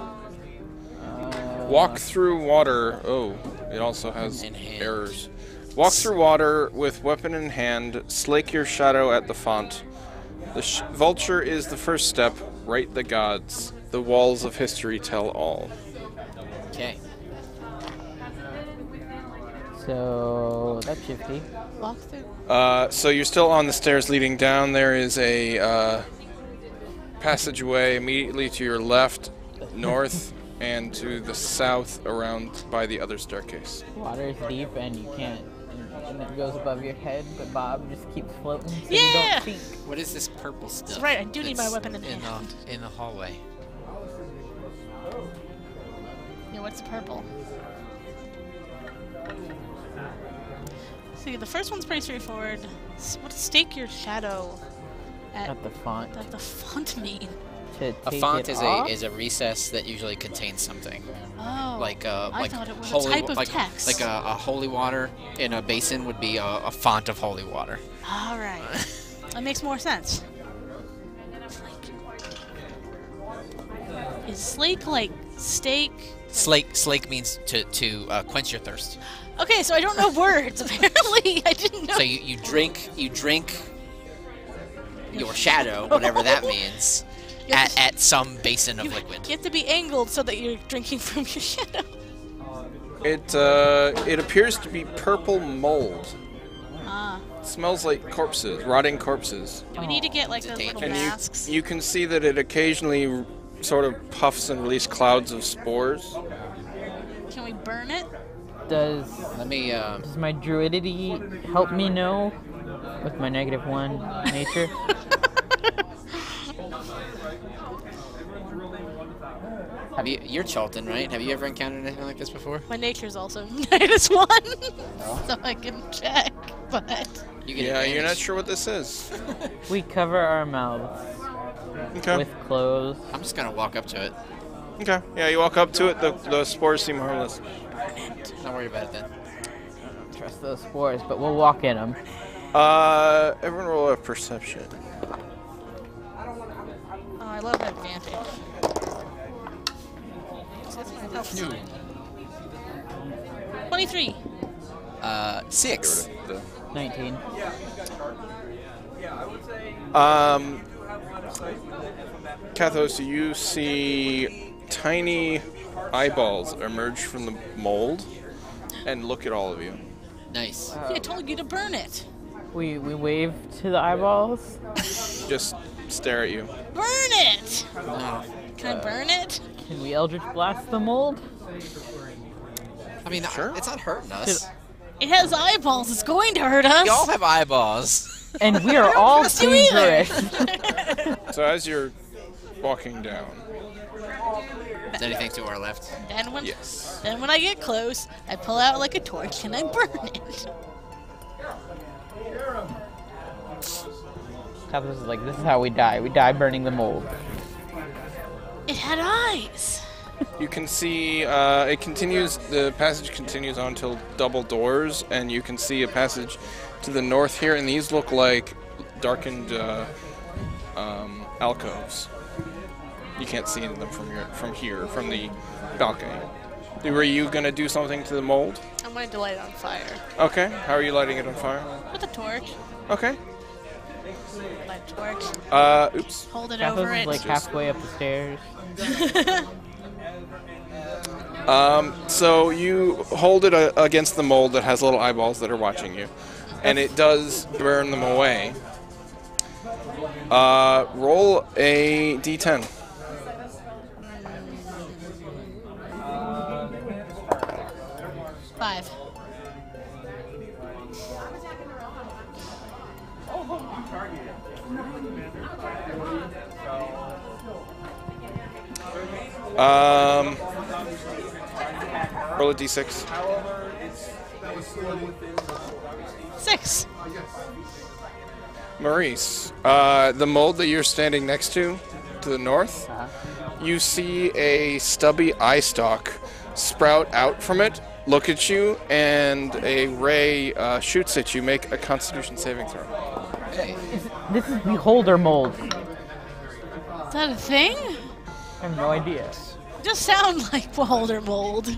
Speaker 1: walk through water. Oh, it also has
Speaker 4: In hand.
Speaker 1: errors. Walk through water with weapon in hand. Slake your shadow at the font. The vulture is the first step. Write the gods. The walls of history tell all.
Speaker 4: Okay.
Speaker 2: So that's shifty.
Speaker 3: Walk through.
Speaker 1: So you're still on the stairs leading down. There is a passageway immediately to your left, north, and to the south around by the other staircase.
Speaker 2: Water is deep and you can't, and it goes above your head, but Bob just keeps floating so you
Speaker 3: Yeah!
Speaker 2: don't sink.
Speaker 4: What is this purple stuff?
Speaker 3: Right, I do need my
Speaker 4: that's
Speaker 3: weapon in hand.
Speaker 4: In the hallway.
Speaker 3: Yeah, what's the purple? See, the first one's pretty straightforward. What does stake your shadow
Speaker 2: At the font.
Speaker 3: Like the font mean?
Speaker 2: To
Speaker 4: A
Speaker 2: take
Speaker 4: font
Speaker 2: it
Speaker 4: is
Speaker 2: off?
Speaker 4: a recess that usually contains something.
Speaker 3: Oh.
Speaker 4: Like
Speaker 3: I thought it was a
Speaker 4: holy,
Speaker 3: type of
Speaker 4: like,
Speaker 3: text.
Speaker 4: Like a holy water in a basin would be a font of holy water.
Speaker 3: All right. That makes more sense. Is slake like steak?
Speaker 4: Slake means to quench your thirst.
Speaker 3: Okay, so I don't know words. Apparently, I didn't know.
Speaker 4: So you drink your shadow, whatever that means, at some basin of liquid.
Speaker 3: You have to be angled so that you're drinking from your shadow.
Speaker 1: It appears to be purple mold.
Speaker 3: Ah.
Speaker 1: It smells like corpses, rotting corpses.
Speaker 3: Do we need to get like those little
Speaker 1: And
Speaker 3: masks?
Speaker 1: you can see that it occasionally sort of puffs and releases clouds of spores.
Speaker 3: Can we burn it?
Speaker 2: Does
Speaker 4: Let me.
Speaker 2: does my druidity help me know with my -1 nature?
Speaker 4: You're Chalton, right? Have you ever encountered anything like this before?
Speaker 3: My nature's also -1, so I can check. But
Speaker 4: You get
Speaker 1: Yeah, you're not
Speaker 4: advantage.
Speaker 1: sure what this is.
Speaker 2: We cover our mouths.
Speaker 1: Okay.
Speaker 2: with clothes.
Speaker 4: I'm just gonna walk up to it.
Speaker 1: Okay. Yeah, you walk up to it. The spores seem harmless.
Speaker 4: Don't worry about it then.
Speaker 2: Trust those spores, but we'll walk in them.
Speaker 1: Everyone roll a perception.
Speaker 3: Oh, I love advantage. That's my health. 23.
Speaker 4: 6.
Speaker 2: 19.
Speaker 1: Kathos, you see tiny eyeballs emerge from the mold and look at all of you.
Speaker 4: Nice.
Speaker 3: I told you to burn it.
Speaker 2: We wave to the eyeballs.
Speaker 1: Just stare at you.
Speaker 3: Burn it!
Speaker 4: No.
Speaker 3: Can I burn it?
Speaker 2: Can we Eldritch Blast the mold?
Speaker 4: I mean,
Speaker 1: Sure.
Speaker 4: it's not hurting us.
Speaker 3: It has eyeballs. It's going to hurt us.
Speaker 4: We all have eyeballs.
Speaker 2: And we are all
Speaker 3: trust you either.
Speaker 2: dangerous.
Speaker 1: So as you're walking down,
Speaker 4: Is there anything to our left?
Speaker 1: yes.
Speaker 3: Then when I get close, I pull out like a torch and I burn it.
Speaker 2: Tapas is like, this is how we die. We die burning the mold.
Speaker 3: It had eyes.
Speaker 1: You can see it continues. The passage continues on till double doors, and you can see a passage to the north here. And these look like darkened alcoves. You can't see into them from here, from the balcony. Were you gonna do something to the mold?
Speaker 3: I'm going to light it on fire.
Speaker 1: Okay. How are you lighting it on fire?
Speaker 3: With a torch.
Speaker 1: Okay.
Speaker 3: Light a torch.
Speaker 1: Oops.
Speaker 3: Hold it
Speaker 2: Tapas
Speaker 3: over
Speaker 2: is
Speaker 3: it.
Speaker 2: like halfway up the stairs.
Speaker 1: So you hold it against the mold that has little eyeballs that are watching you, and it does burn them away. Roll a d10.
Speaker 3: Five.
Speaker 1: Roll a d6.
Speaker 3: 6.
Speaker 1: Maurice, the mold that you're standing next to the north, you see a stubby eye stalk sprout out from it, look at you, and a ray shoots at you. Make a Constitution saving throw.
Speaker 4: Hey.
Speaker 2: This is Beholder mold.
Speaker 3: Is that a thing?
Speaker 2: I have no idea.
Speaker 3: It just sound like beholder mold.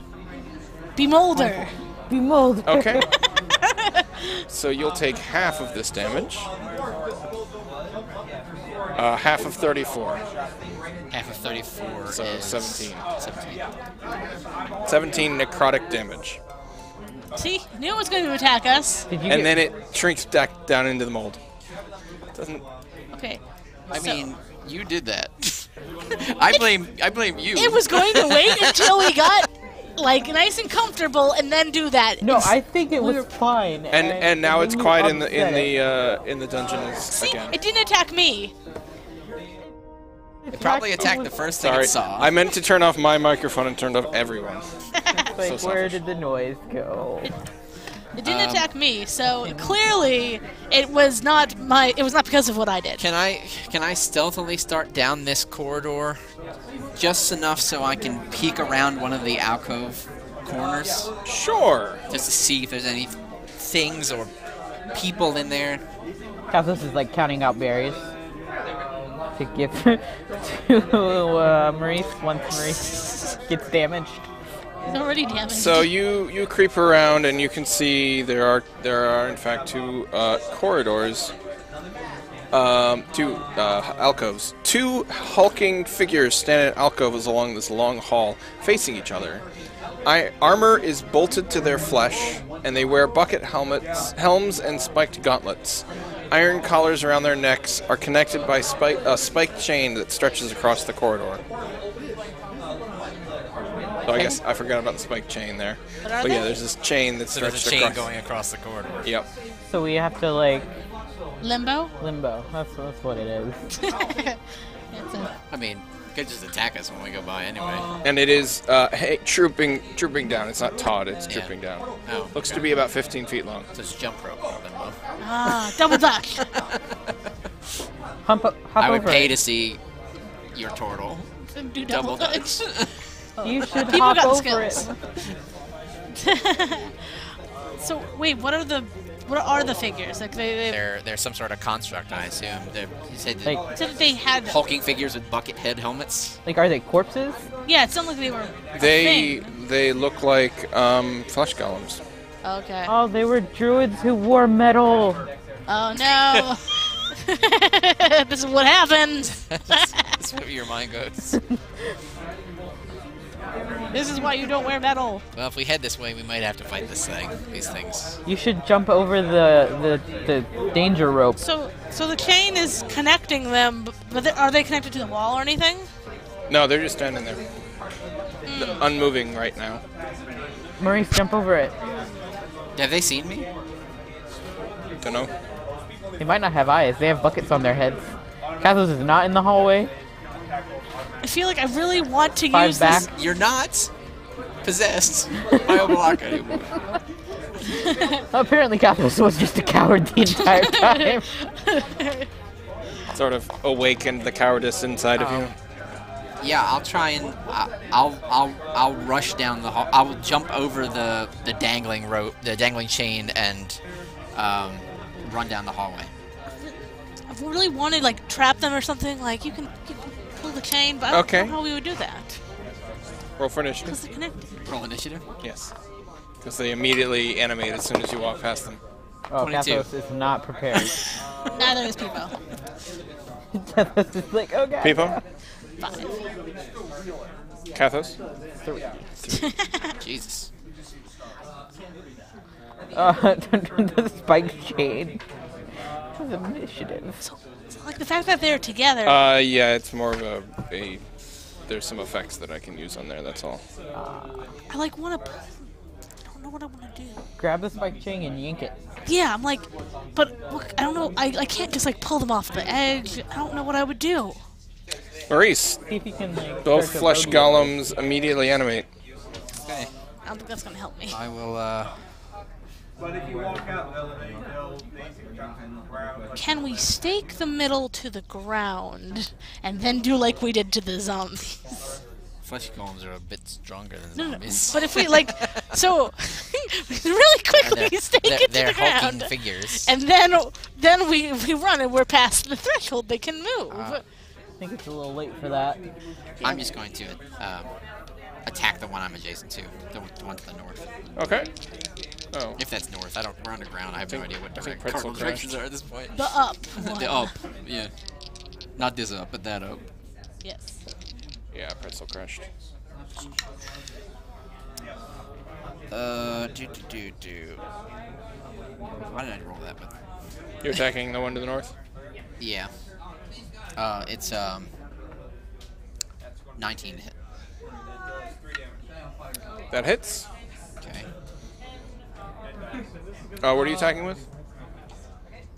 Speaker 3: Bemolder.
Speaker 2: Bemold.
Speaker 1: Okay. So you'll take half of this damage. Half of 34.
Speaker 4: Half of 34
Speaker 1: So
Speaker 4: is
Speaker 1: 17.
Speaker 4: 17.
Speaker 1: 17 necrotic damage.
Speaker 3: See? I knew it was going to attack us.
Speaker 2: Did you
Speaker 1: And
Speaker 2: get-
Speaker 1: then it shrinks back down into the mold. Doesn't.
Speaker 3: Okay.
Speaker 4: I
Speaker 3: So-
Speaker 4: mean, you did that. I blame you.
Speaker 3: It was going to wait until we got like nice and comfortable and then do that.
Speaker 2: No, I think it was fine.
Speaker 1: And now
Speaker 2: then
Speaker 1: it's
Speaker 2: you
Speaker 1: quiet in the
Speaker 2: upset it.
Speaker 1: dungeon
Speaker 3: See,
Speaker 1: again.
Speaker 3: it didn't attack me.
Speaker 4: It probably attacked the first thing
Speaker 1: Sorry,
Speaker 4: it saw.
Speaker 1: I meant to turn off my microphone and turned off everyone.
Speaker 2: Like,
Speaker 1: so
Speaker 2: where
Speaker 1: selfish.
Speaker 2: did the noise go?
Speaker 3: It didn't attack me, so clearly it was not because of what I did.
Speaker 4: Can I stealthily start down this corridor, just enough so I can peek around one of the alcove corners,
Speaker 1: Sure.
Speaker 4: just to see if there's any things or people in there?
Speaker 2: Kathos is like counting out berries to give to Maurice once Maurice gets damaged.
Speaker 3: It's already damaged.
Speaker 1: So you creep around and you can see there are in fact two corridors, two alcoves. Two hulking figures stand in alcoves along this long hall, facing each other. Armor is bolted to their flesh, and they wear bucket helms, and spiked gauntlets. Iron collars around their necks are connected by a spiked chain that stretches across the corridor. So I guess I forgot about the spiked chain there.
Speaker 3: What are
Speaker 1: But yeah,
Speaker 3: they?
Speaker 1: there's this chain that
Speaker 4: So
Speaker 1: stretches
Speaker 4: there's a chain
Speaker 1: across.
Speaker 4: going across the corridor.
Speaker 1: Yep.
Speaker 2: So we have to like
Speaker 3: Limbo.
Speaker 2: limbo. That's what it is.
Speaker 3: It's a,
Speaker 4: I mean, could just attack us when we go by anyway.
Speaker 1: And it is trooping down. It's not taut. It's
Speaker 4: Yeah.
Speaker 1: trooping down.
Speaker 4: Oh,
Speaker 1: Looks to be about 15 feet long.
Speaker 4: so it's jump rope.
Speaker 3: double duck.
Speaker 2: Hop
Speaker 4: I would
Speaker 2: over
Speaker 4: pay
Speaker 2: it.
Speaker 4: to see your turtle.
Speaker 3: Do double dutch.
Speaker 2: You should
Speaker 3: People
Speaker 2: hop
Speaker 3: got
Speaker 2: over
Speaker 3: skills.
Speaker 2: it.
Speaker 3: So wait, what are the figures? Like
Speaker 4: They're some sort of construct, I assume. You said
Speaker 2: Like-
Speaker 3: said that they had.
Speaker 4: hulking figures with bucket head helmets.
Speaker 2: Like, are they corpses?
Speaker 3: Yeah, it sounded like they were. a
Speaker 1: They
Speaker 3: thing.
Speaker 1: look like flesh golems.
Speaker 3: Okay.
Speaker 2: Oh, they were druids who wore metal.
Speaker 3: Oh no. This is what happened.
Speaker 4: That's where your mind goes.
Speaker 3: This is why you don't wear metal.
Speaker 4: Well, if we head this way, we might have to fight these things.
Speaker 2: You should jump over the danger rope.
Speaker 3: So the chain is connecting them, but are they connected to the wall or anything?
Speaker 1: No, they're just standing there. Unmoving right now.
Speaker 2: Maurice, jump over it.
Speaker 4: Have they seen me?
Speaker 1: Don't know.
Speaker 2: They might not have eyes. They have buckets on their heads. Kathos is not in the hallway.
Speaker 3: I feel like I really want to
Speaker 2: 5
Speaker 3: use
Speaker 2: back.
Speaker 3: this.
Speaker 4: You're not possessed by a block anymore.
Speaker 2: Apparently, Kathos was just a coward the entire time.
Speaker 1: Sort of awakened the cowardice inside of you.
Speaker 4: Yeah, I'll try and I'll rush down the hall. I will jump over the dangling rope, the dangling chain, and run down the hallway.
Speaker 3: I've really wanted like trap them or something. Like you can pull the chain, but I don't know how we would do that.
Speaker 1: Roll for initiative.
Speaker 3: Because they're connected.
Speaker 4: Roll initiative.
Speaker 1: Yes. Because they immediately animate as soon as you walk past them.
Speaker 2: Oh,
Speaker 4: 22.
Speaker 2: Kathos is not prepared.
Speaker 3: Neither is Peebo.
Speaker 2: Kathos is like, okay.
Speaker 1: Peepo?
Speaker 3: 5.
Speaker 1: Kathos?
Speaker 2: 3.
Speaker 4: Jesus.
Speaker 2: The spike chain. This is initiative.
Speaker 3: So like the fact that they're together.
Speaker 1: Yeah, it's more of a there's some effects that I can use on there, that's all.
Speaker 3: I like want to. I don't know what I want to do.
Speaker 2: Grab the spike chain and yank it.
Speaker 3: Yeah, I'm like, but look, I don't know. I can't just like pull them off the edge. I don't know what I would do.
Speaker 1: Maurice,
Speaker 2: See if you can, like,
Speaker 1: both
Speaker 2: start to
Speaker 1: flesh
Speaker 2: rodeo.
Speaker 1: golems immediately animate.
Speaker 4: Okay.
Speaker 3: I don't think that's gonna help me.
Speaker 4: I will.
Speaker 5: But if you walk out, they'll
Speaker 3: Can we stake the middle to the ground and then do like we did to the zombies?
Speaker 4: Flesh golems are a bit stronger than
Speaker 3: No,
Speaker 4: zombies.
Speaker 3: but if we like, so really quickly
Speaker 4: They're-
Speaker 3: stake it to
Speaker 4: they're
Speaker 3: the
Speaker 4: hulking
Speaker 3: ground,
Speaker 4: figures.
Speaker 3: and then we run and we're past the threshold. They can move.
Speaker 2: I think it's a little late for that.
Speaker 4: I'm just going to attack the one I'm adjacent to, the one to the north.
Speaker 1: Okay. Oh.
Speaker 4: If that's north, we're underground. I have no idea what
Speaker 1: think
Speaker 4: direct
Speaker 1: Pretzel
Speaker 4: cardinal directions
Speaker 1: crashed.
Speaker 4: are at this point.
Speaker 3: The up.
Speaker 4: The up, yeah. Not this up, but that up.
Speaker 3: Yes.
Speaker 1: Yeah, pretzel crashed.
Speaker 4: Why did I roll that with?
Speaker 1: You're attacking the one to the north?
Speaker 4: Yeah. It's 19 to hit.
Speaker 1: That hits.
Speaker 4: Okay.
Speaker 1: What are you attacking with?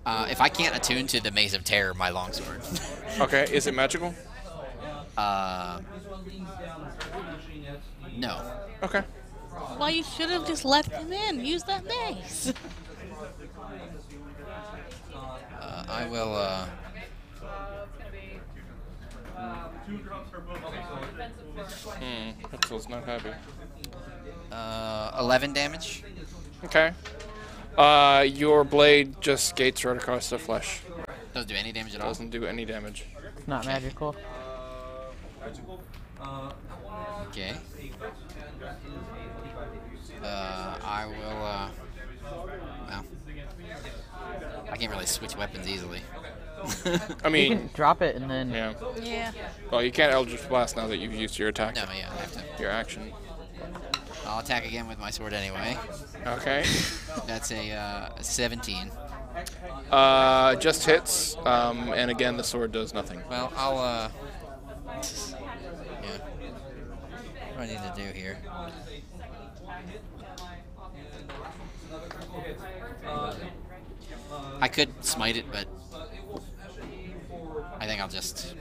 Speaker 4: If I can't attune to the Maze of Terror, my longsword.
Speaker 1: Okay, is it magical?
Speaker 4: No.
Speaker 1: Okay.
Speaker 3: Well, you should have just let him in. Use that mace.
Speaker 4: I will.
Speaker 1: Pretzel's not happy.
Speaker 4: 11 damage.
Speaker 1: Okay. Your blade just skates right across the flesh.
Speaker 4: Doesn't do any damage at all.
Speaker 1: Doesn't do any damage.
Speaker 2: It's not magical.
Speaker 4: Okay. I will. Well, I can't really switch weapons easily.
Speaker 1: I
Speaker 2: You
Speaker 1: mean,
Speaker 2: can drop it and then.
Speaker 1: yeah.
Speaker 3: Yeah.
Speaker 1: Well, you can't Eldritch Blast now that you've used your attack.
Speaker 4: No, yeah, I have to.
Speaker 1: Your action.
Speaker 4: I'll attack again with my sword anyway.
Speaker 1: Okay.
Speaker 4: That's a 17.
Speaker 1: Just hits, and again the sword does nothing.
Speaker 4: Well, I'll yeah. What do I need to do here? I could smite it, but I think I'll just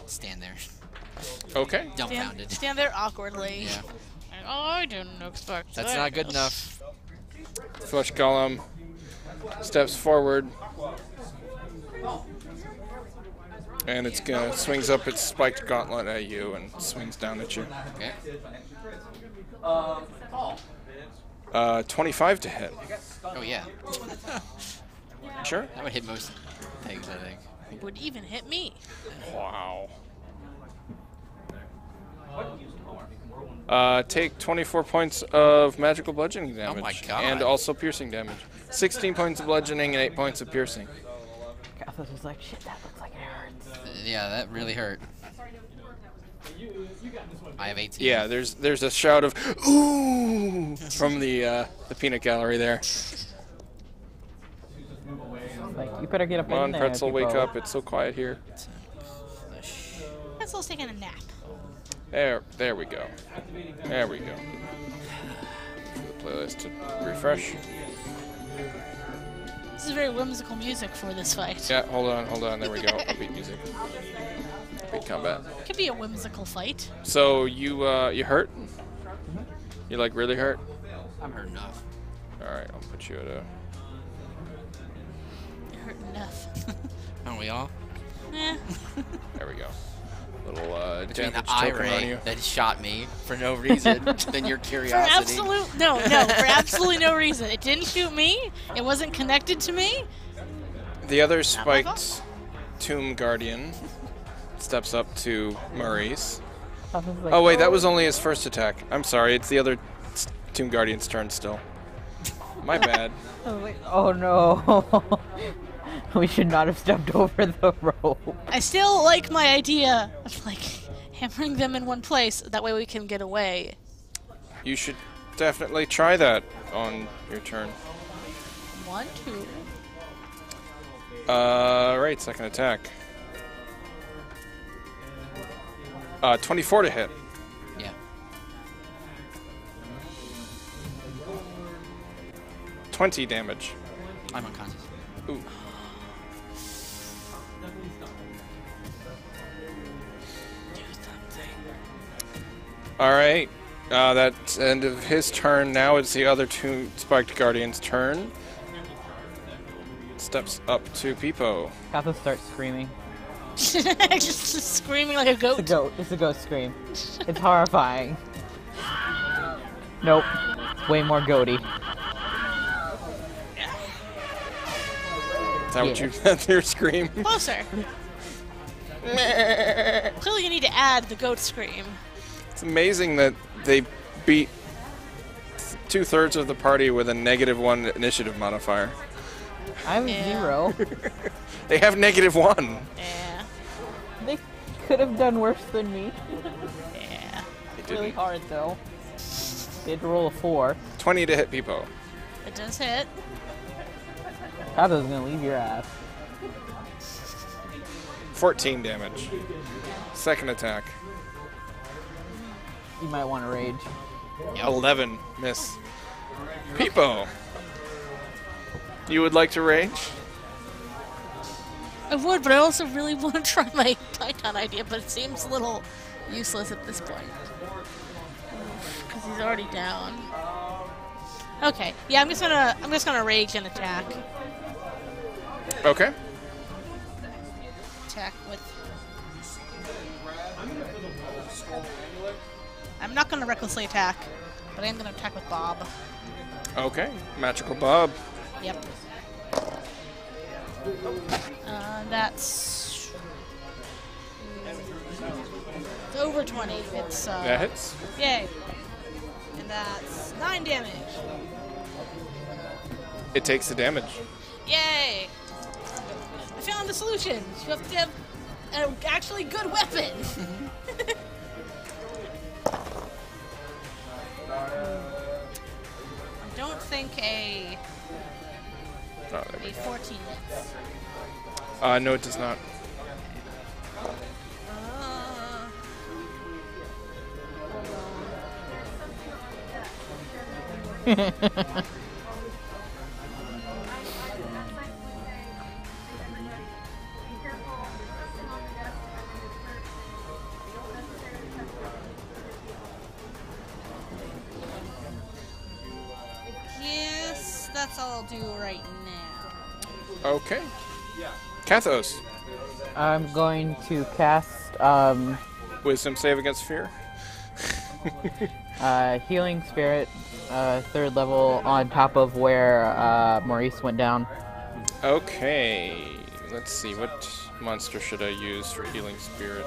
Speaker 4: stand there,
Speaker 1: Okay.
Speaker 4: dumbfounded.
Speaker 3: Stand there awkwardly.
Speaker 4: Yeah,
Speaker 3: Like, oh, I didn't expect
Speaker 4: that's
Speaker 3: that.
Speaker 4: not good enough.
Speaker 1: Flesh Golem steps forward. And it's gonna swings up its spiked gauntlet at you and swings down at you.
Speaker 4: Okay.
Speaker 1: 25 to hit.
Speaker 4: Oh yeah.
Speaker 1: Sure.
Speaker 4: That would hit most things, I think.
Speaker 3: It would even hit me.
Speaker 1: Wow. Take 24 points of magical bludgeoning damage.
Speaker 4: Oh my god.
Speaker 1: And also piercing damage. 16 points of bludgeoning and 8 points of piercing.
Speaker 2: Cathos was like, shit, that looks like it hurts.
Speaker 4: Yeah, that really hurt. I have 18.
Speaker 1: Yeah, there's a shout of ooh from the peanut gallery there.
Speaker 2: Like, you better get up
Speaker 1: Come on,
Speaker 2: in there,
Speaker 1: Pretzel, wake
Speaker 2: people.
Speaker 1: up. It's so quiet here.
Speaker 3: Pretzel's taking a nap.
Speaker 1: There we go. There we go. The playlist to refresh.
Speaker 3: This is very whimsical music for this fight.
Speaker 1: Yeah, hold on. There we go. Upbeat music. Upbeat combat.
Speaker 3: Could be a whimsical fight.
Speaker 1: So you hurt? You like really hurt?
Speaker 4: I'm hurt enough.
Speaker 1: All right, I'll put you at a.
Speaker 3: It hurt enough.
Speaker 4: Aren't we all?
Speaker 3: Eh.
Speaker 1: There we go. Little
Speaker 4: Between
Speaker 1: damage
Speaker 4: the eye
Speaker 1: token on
Speaker 4: ray
Speaker 1: you.
Speaker 4: that shot me for no reason, then your
Speaker 3: For
Speaker 4: curiosity.
Speaker 3: for absolutely no reason. It didn't shoot me. It wasn't connected to me.
Speaker 1: The other
Speaker 3: Not my
Speaker 1: spiked Tomb Guardian steps up to Maurice.
Speaker 2: Cathos was like,
Speaker 1: Oh wait, that was only his first attack. I'm sorry, it's the other Tomb Guardian's turn still. My bad.
Speaker 2: I was like, oh no. We should not have stepped over the rope.
Speaker 3: I still like my idea of like hammering them in one place. That way we can get away.
Speaker 1: You should definitely try that on your turn.
Speaker 3: 1, 2.
Speaker 1: Right, second attack. 24 to hit.
Speaker 4: Yeah.
Speaker 1: 20 damage.
Speaker 4: I'm unconscious.
Speaker 1: Ooh. Alright, that's end of his turn. Now it's the other two Spiked Guardians' turn. Steps up to Peepo.
Speaker 2: Cathos starts screaming.
Speaker 3: Just screaming like a
Speaker 2: It's a
Speaker 3: goat.
Speaker 2: goat. It's a ghost scream. It's horrifying. Nope. Way more goaty.
Speaker 1: Is that what you that's your scream?
Speaker 3: Closer. Clearly you need to add the goat scream.
Speaker 1: It's amazing that they beat 2/3 of the party with a -1 initiative modifier.
Speaker 2: I have
Speaker 3: Yeah.
Speaker 2: 0.
Speaker 1: They have -1.
Speaker 3: Yeah.
Speaker 2: They could have done worse than me.
Speaker 3: Yeah.
Speaker 2: It's really hard though. They had to roll a 4.
Speaker 1: 20 to hit Peepo.
Speaker 3: It does hit.
Speaker 2: Cathos is gonna leave your ass.
Speaker 1: 14 damage. Second attack.
Speaker 2: You might want to rage.
Speaker 1: 11. Miss. Peepo. You would like to rage?
Speaker 3: I would, but I also really want to try my Python idea, but it seems a little useless at this point. Because he's already down. Okay. Yeah, I'm just gonna rage and attack.
Speaker 1: Okay.
Speaker 3: Attack with. I'm not gonna recklessly attack, but I am gonna attack with Bob.
Speaker 1: Okay. Magical Bob.
Speaker 3: Yep. That's it's over 20. It's
Speaker 1: That hits.
Speaker 3: yay, and that's 9 damage.
Speaker 1: It takes the damage.
Speaker 3: Yay! I found the solution. You have to have an actually good weapon. I don't think a
Speaker 1: Oh, there we
Speaker 3: 14 hits.
Speaker 1: go. No, it does not.
Speaker 3: Yes, that's all I'll do right now.
Speaker 1: Okay. Kathos.
Speaker 2: I'm going to cast
Speaker 1: Wisdom save against fear.
Speaker 2: Healing Spirit, 3rd level, on top of where Maurice went down.
Speaker 1: Okay. Let's see. What monster should I use for Healing Spirit?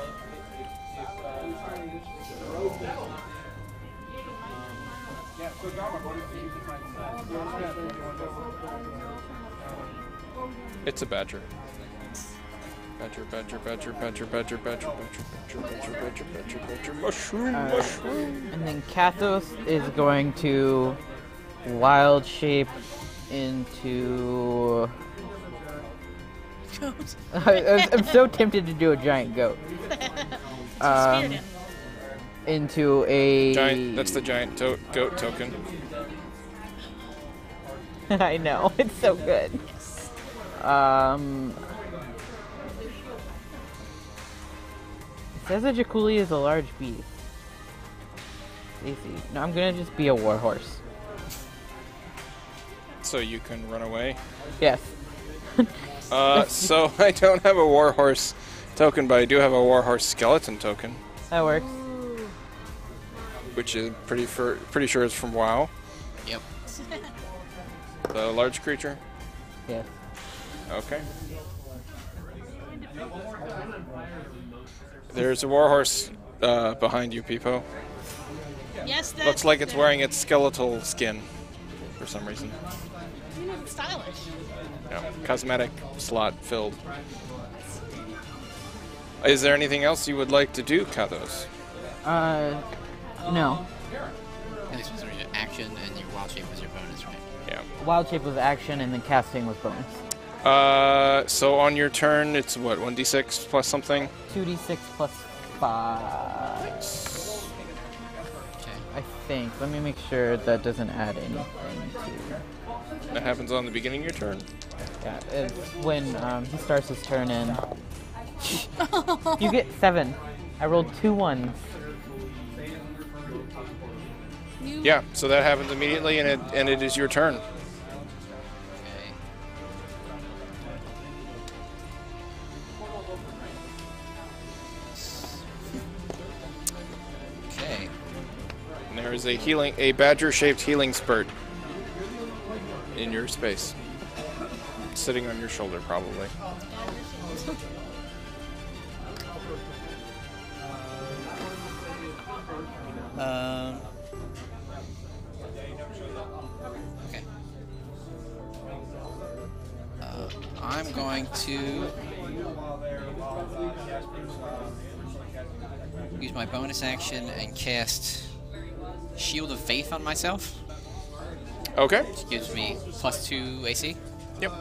Speaker 1: It's a badger. Badger, mushroom.
Speaker 2: And then Kathos is going to wild shape into...
Speaker 3: Goat.
Speaker 2: I'm so tempted to do a giant goat. Into a...
Speaker 1: Giant, that's the giant goat token.
Speaker 2: I know, it's so good. It says a Jakuli is a large beast. Easy. No, I'm gonna just be a warhorse.
Speaker 1: So you can run away?
Speaker 2: Yes.
Speaker 1: So I don't have a warhorse token, but I do have a warhorse skeleton token.
Speaker 2: That works.
Speaker 1: Which is pretty sure is from WoW.
Speaker 4: Yep.
Speaker 1: The large creature?
Speaker 2: Yes.
Speaker 1: Okay. There's a warhorse behind you, Peepo.
Speaker 3: Yes, that
Speaker 1: Looks like it's wearing its skeletal skin for some reason.
Speaker 3: stylish.
Speaker 1: Yeah, cosmetic slot filled. Is there anything else you would like to do, Kathos?
Speaker 2: No.
Speaker 4: This was your action, and your wild shape was your bonus, right?
Speaker 1: Yeah.
Speaker 2: Wild shape was action, and then casting was bonus.
Speaker 1: So on your turn, it's what, 1d6 plus something?
Speaker 2: 2d6 plus 5.
Speaker 4: Okay.
Speaker 2: I think. Let me make sure that doesn't add anything to...
Speaker 1: That happens on the beginning of your turn.
Speaker 2: Yeah, it's when he starts his turn in. You get 7. I rolled 2 1s.
Speaker 1: Yeah, so that happens immediately, and it is your turn.
Speaker 4: Okay. Okay.
Speaker 1: And there is a badger-shaped healing spurt in your space, sitting on your shoulder, probably.
Speaker 4: Okay. I'm going to use my bonus action and cast Shield of Faith on myself.
Speaker 1: Okay.
Speaker 4: Which gives me +2 AC.
Speaker 1: Yep.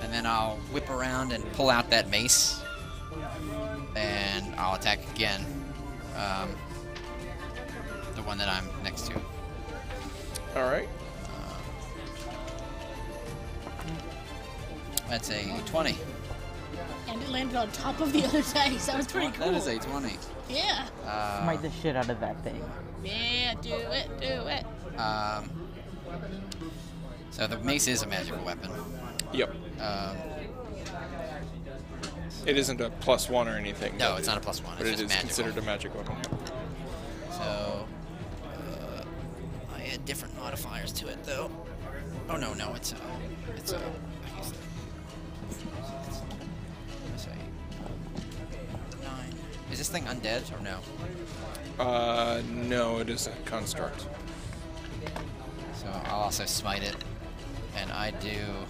Speaker 4: And then I'll whip around and pull out that mace. And I'll attack again. The one that I'm next to.
Speaker 1: All right.
Speaker 4: That's a 20.
Speaker 3: And it landed on top of the other dice. That was pretty cool.
Speaker 4: That is a 20.
Speaker 3: Yeah.
Speaker 2: Smite the shit out of that thing.
Speaker 3: Yeah, do it.
Speaker 4: So the mace is a magical weapon.
Speaker 1: Yep. It isn't a +1 or anything.
Speaker 4: No, it's not a +1.
Speaker 1: But
Speaker 4: It's
Speaker 1: it
Speaker 4: just
Speaker 1: is
Speaker 4: magical.
Speaker 1: considered a magic weapon.
Speaker 4: So I add different modifiers to it, though. Oh no, it's a. I guess it's a 9. Is this thing undead or no?
Speaker 1: No, it is a construct.
Speaker 4: So I'll also smite it, and I do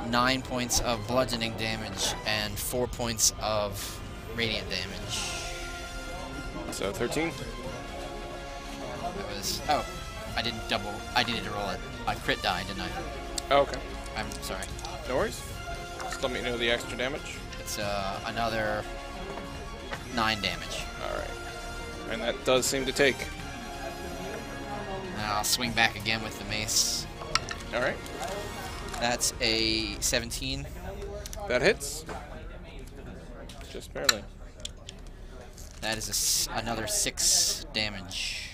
Speaker 4: 9 points of bludgeoning damage and 4 points of radiant damage.
Speaker 1: So 13.
Speaker 4: That was. Oh, I didn't double. I needed to roll a crit die, didn't I?
Speaker 1: Oh, okay.
Speaker 4: I'm sorry.
Speaker 1: No worries. Just let me know the extra damage.
Speaker 4: It's another 9 damage.
Speaker 1: All right. And that does seem to take.
Speaker 4: And I'll swing back again with the mace.
Speaker 1: All right.
Speaker 4: That's a 17.
Speaker 1: That hits. Just barely.
Speaker 4: That is another 6 damage.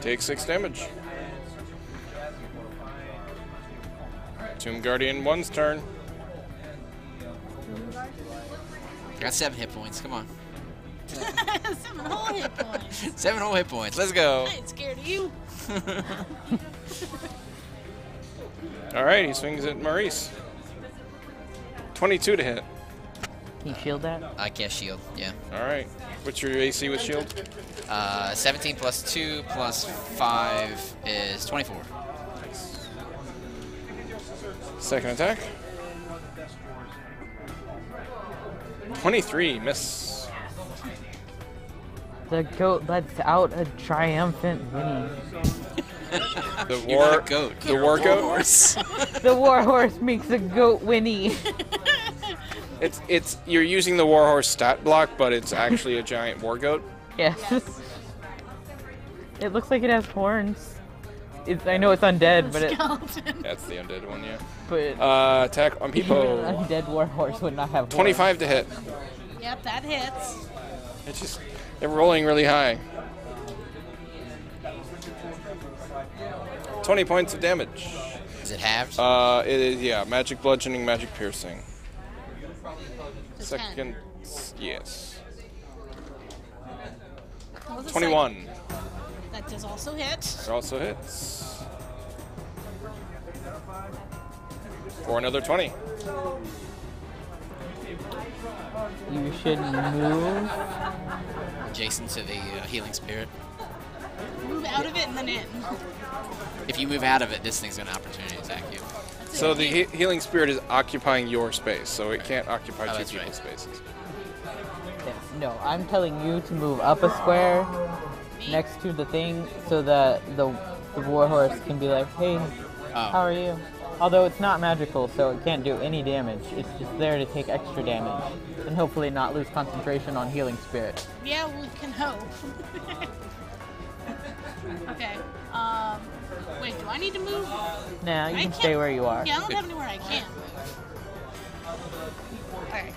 Speaker 1: Take 6 damage. Tomb Guardian 1's turn.
Speaker 4: Got 7 hit points. Come on.
Speaker 3: 7 whole hit points.
Speaker 4: 7 whole hit points. Let's go.
Speaker 3: I ain't scared of you.
Speaker 1: Alright, he swings at Maurice. 22 to hit.
Speaker 2: Can you shield that?
Speaker 4: I can't shield. Yeah.
Speaker 1: Alright. What's your AC with shield?
Speaker 4: 17 plus 2 plus 5 is 24.
Speaker 1: Second attack. 23, miss.
Speaker 2: The goat lets out a triumphant whinny.
Speaker 1: The
Speaker 4: You're not a goat.
Speaker 1: The war goat.
Speaker 4: Horse.
Speaker 2: The war horse makes a goat whinny.
Speaker 1: It's you're using the warhorse stat block, but it's actually a giant war goat.
Speaker 2: Yes. It looks like it has horns. I know it's undead, but
Speaker 3: Skeleton.
Speaker 1: That's the undead one, yeah.
Speaker 2: but
Speaker 1: Attack on
Speaker 2: even an
Speaker 1: Peepo.
Speaker 2: undead war horse would not have horns.
Speaker 1: 25 to hit.
Speaker 3: Yep, that hits.
Speaker 1: It's just they're rolling really high. 20 points of damage.
Speaker 4: Is it halved?
Speaker 1: It is, yeah, magic bludgeoning, magic piercing.
Speaker 3: Just
Speaker 1: Second, yes.
Speaker 3: What was the
Speaker 1: 21.
Speaker 3: second? That does also hit.
Speaker 1: It also hits. For another 20.
Speaker 2: You should move.
Speaker 4: Jason to the healing spirit.
Speaker 3: Move out of it and then in.
Speaker 4: If you move out of it, this thing's going to opportunity attack you.
Speaker 3: That's
Speaker 1: So
Speaker 3: it.
Speaker 1: the healing spirit is occupying your space, so it can't occupy two
Speaker 4: that's
Speaker 1: people's
Speaker 4: right.
Speaker 1: spaces.
Speaker 2: Yes, no, I'm telling you to move up a square next to the thing so that the warhorse can be like, hey, how are you? Although it's not magical, so it can't do any damage. It's just there to take extra damage and hopefully not lose concentration on healing spirit.
Speaker 3: Yeah, we can hope. Okay. Wait, do I need to move?
Speaker 2: Nah, you
Speaker 3: I
Speaker 2: can
Speaker 3: can't-
Speaker 2: stay where you are.
Speaker 3: Yeah, I don't have anywhere I can move. Alright.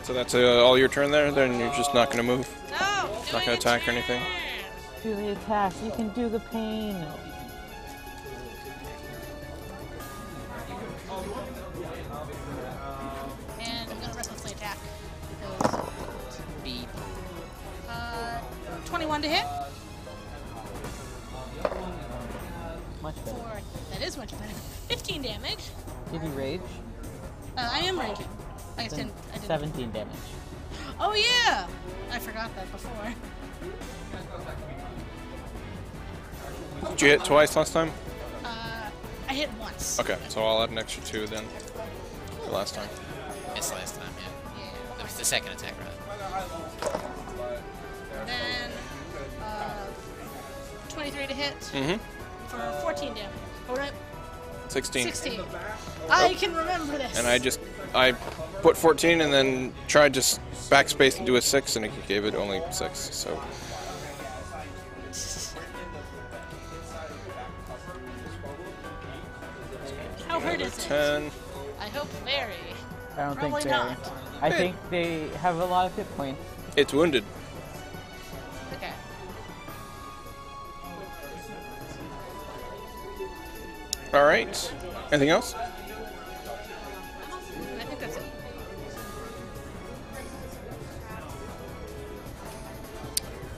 Speaker 1: So that's all your turn there? Then you're just not going to move?
Speaker 3: No!
Speaker 1: Not going to attack or anything?
Speaker 2: Do the attack. You can do the pain.
Speaker 3: And I'm gonna recklessly attack. Because,
Speaker 4: Beep.
Speaker 3: 21 to hit.
Speaker 2: Much better.
Speaker 3: That is much better. 15 damage.
Speaker 2: Did you rage?
Speaker 3: I am raging. I guess
Speaker 2: Then
Speaker 3: I didn't.
Speaker 2: 17 damage.
Speaker 3: Oh yeah! I forgot that before.
Speaker 1: Did you hit twice last time?
Speaker 3: I hit once.
Speaker 1: Okay, so I'll add an extra 2 then. For last time.
Speaker 4: Missed last time, yeah. That was the second attack, rather.
Speaker 3: And then 23 to hit
Speaker 1: Mm-hmm.
Speaker 3: for 14 damage. Oh, right.
Speaker 1: 16.
Speaker 3: 16. I can remember this.
Speaker 1: And I put 14 and then tried to backspace and do a 6, and it gave it only 6, so.
Speaker 3: How hurt is it?
Speaker 1: 10.
Speaker 3: I hope very.
Speaker 2: I don't
Speaker 3: Probably
Speaker 2: think they.
Speaker 3: not.
Speaker 2: I think they have a lot of hit points.
Speaker 1: It's wounded.
Speaker 3: Okay.
Speaker 1: Alright. Anything else?
Speaker 3: I think that's it.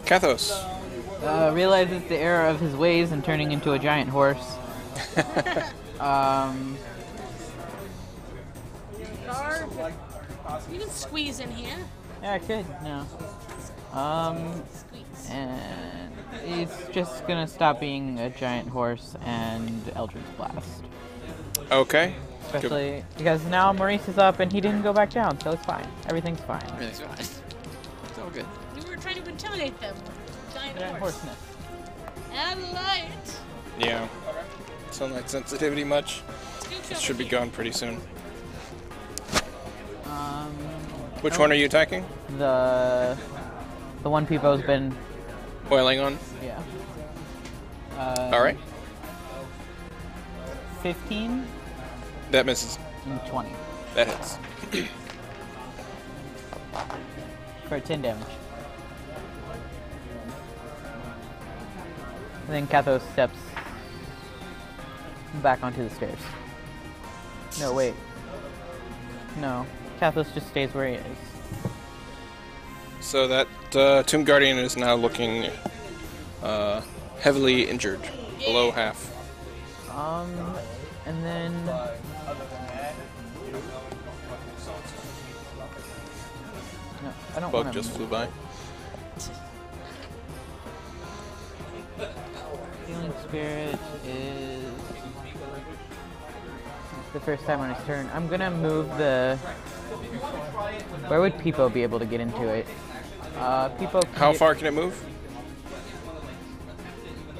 Speaker 1: Kathos.
Speaker 2: Realizes the error of his ways and turning into a giant horse.
Speaker 3: Guard. You can squeeze in here.
Speaker 2: Yeah, I could. No.
Speaker 3: Squeeze.
Speaker 2: And he's just gonna stop being a giant horse and Eldritch Blast.
Speaker 1: Okay.
Speaker 2: Especially because now Maurice is up and he didn't go back down, so it's fine. Everything's fine.
Speaker 4: Everything's fine. It's all good.
Speaker 3: You were trying to intimidate them. Giant
Speaker 2: Giant
Speaker 3: horse.
Speaker 2: horseness.
Speaker 3: And light.
Speaker 1: Yeah. Sunlight sensitivity much.
Speaker 3: Scooch
Speaker 1: It
Speaker 3: over
Speaker 1: should be
Speaker 3: here.
Speaker 1: gone pretty soon. Which
Speaker 2: Oh.
Speaker 1: one are you attacking?
Speaker 2: The one Peepo's been,
Speaker 1: Boiling on?
Speaker 2: yeah.
Speaker 1: Alright.
Speaker 2: 15
Speaker 1: That misses.
Speaker 2: and 20
Speaker 1: That hits.
Speaker 2: for 10 damage. And then Kathos steps back onto the stairs. No, wait. No. Kathos just stays where he is.
Speaker 1: So that Tomb Guardian is now looking heavily injured, below half.
Speaker 2: And then... No, I don't want
Speaker 1: Bug
Speaker 2: to...
Speaker 1: just flew by.
Speaker 2: Healing Spirit is... It's the first time on his turn. I'm gonna move the... Where would Peepo be able to get into it? Peepo...
Speaker 1: How far can it move?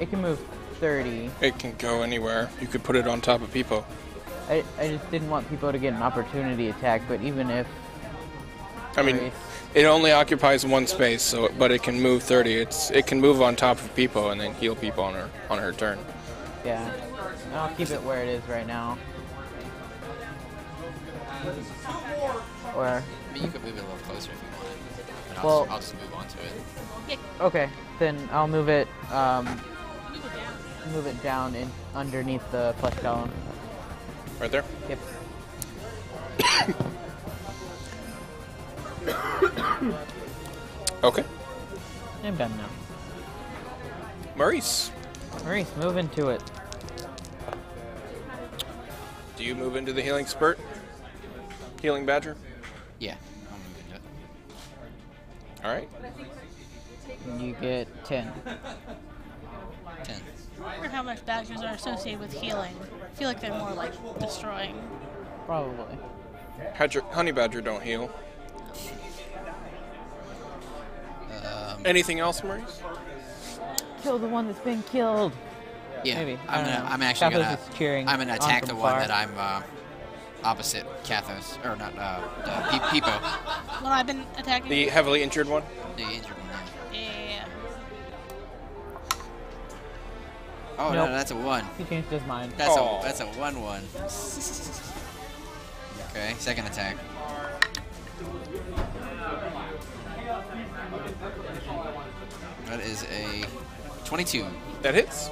Speaker 2: It can move 30.
Speaker 1: It can go anywhere. You could put it on top of Peepo.
Speaker 2: I just didn't want Peepo to get an opportunity attack, but even if...
Speaker 1: I mean, it only occupies one space, so but it can move 30. It can move on top of Peepo and then heal Peepo on her turn.
Speaker 2: Yeah. I'll keep it where it is right now. Or...
Speaker 4: I mean, you could move it a little closer if you wanted. And
Speaker 2: Well-
Speaker 4: I'll just move on to it.
Speaker 2: Okay, then I'll move it down in underneath the flesh column.
Speaker 1: Right there?
Speaker 2: Yep.
Speaker 1: Okay.
Speaker 2: I'm done now.
Speaker 1: Maurice,
Speaker 2: Maurice, move into it.
Speaker 1: do you move into the healing spurt? Healing badger?
Speaker 4: Yeah, I'll move into it.
Speaker 1: Alright.
Speaker 2: You get 10.
Speaker 4: 10.
Speaker 3: I wonder how much badgers are associated with healing. I feel like they're more like destroying.
Speaker 2: Probably.
Speaker 1: Honey badger don't heal. Anything else, Maurice?
Speaker 2: Kill the one that's been killed.
Speaker 4: Yeah,
Speaker 2: Maybe. I don't know.
Speaker 4: I'm actually
Speaker 2: Kathos
Speaker 4: gonna.
Speaker 2: is cheering
Speaker 4: I'm gonna
Speaker 2: on
Speaker 4: attack
Speaker 2: from
Speaker 4: the one
Speaker 2: far.
Speaker 4: that I'm opposite Kathos, or not Peepo,
Speaker 3: Well, I've been attacking.
Speaker 1: The heavily injured one?
Speaker 4: the injured one. Yeah.
Speaker 3: Yeah.
Speaker 4: Oh
Speaker 2: Nope.
Speaker 4: no, that's a 1.
Speaker 2: He changed his mind.
Speaker 4: That's
Speaker 1: Aw.
Speaker 4: a 1/1. Okay, second attack. That is a 22.
Speaker 1: That hits.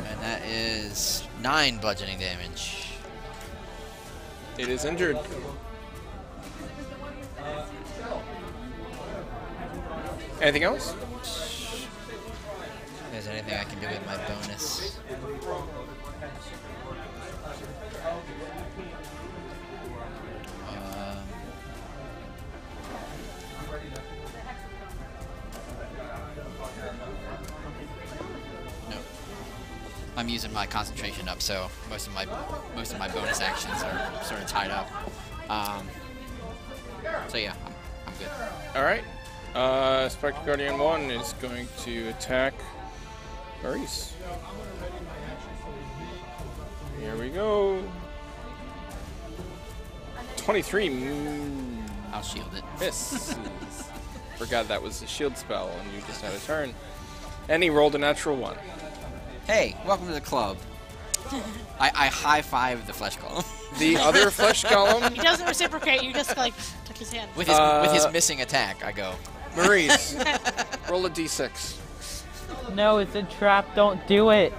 Speaker 4: And that is 9 bludgeoning damage.
Speaker 1: It is injured. Anything else?
Speaker 4: If there's anything I can do with my bonus. Nope. I'm using my concentration up, so most of my bonus actions are sort of tied up. So yeah, I'm good.
Speaker 1: Alright. Spectre Guardian 1 is going to attack Maurice. Here we go. 23.
Speaker 4: I'll shield it.
Speaker 1: Miss. Forgot that was a shield spell and you just had a turn. And he rolled a natural 1.
Speaker 4: Hey, welcome to the club. I high-five the flesh golem.
Speaker 1: The other flesh golem,
Speaker 3: He doesn't reciprocate. You just like took his hand.
Speaker 4: with his missing attack, I go.
Speaker 1: Maurice, roll a d6.
Speaker 2: No, it's a trap. Don't do it.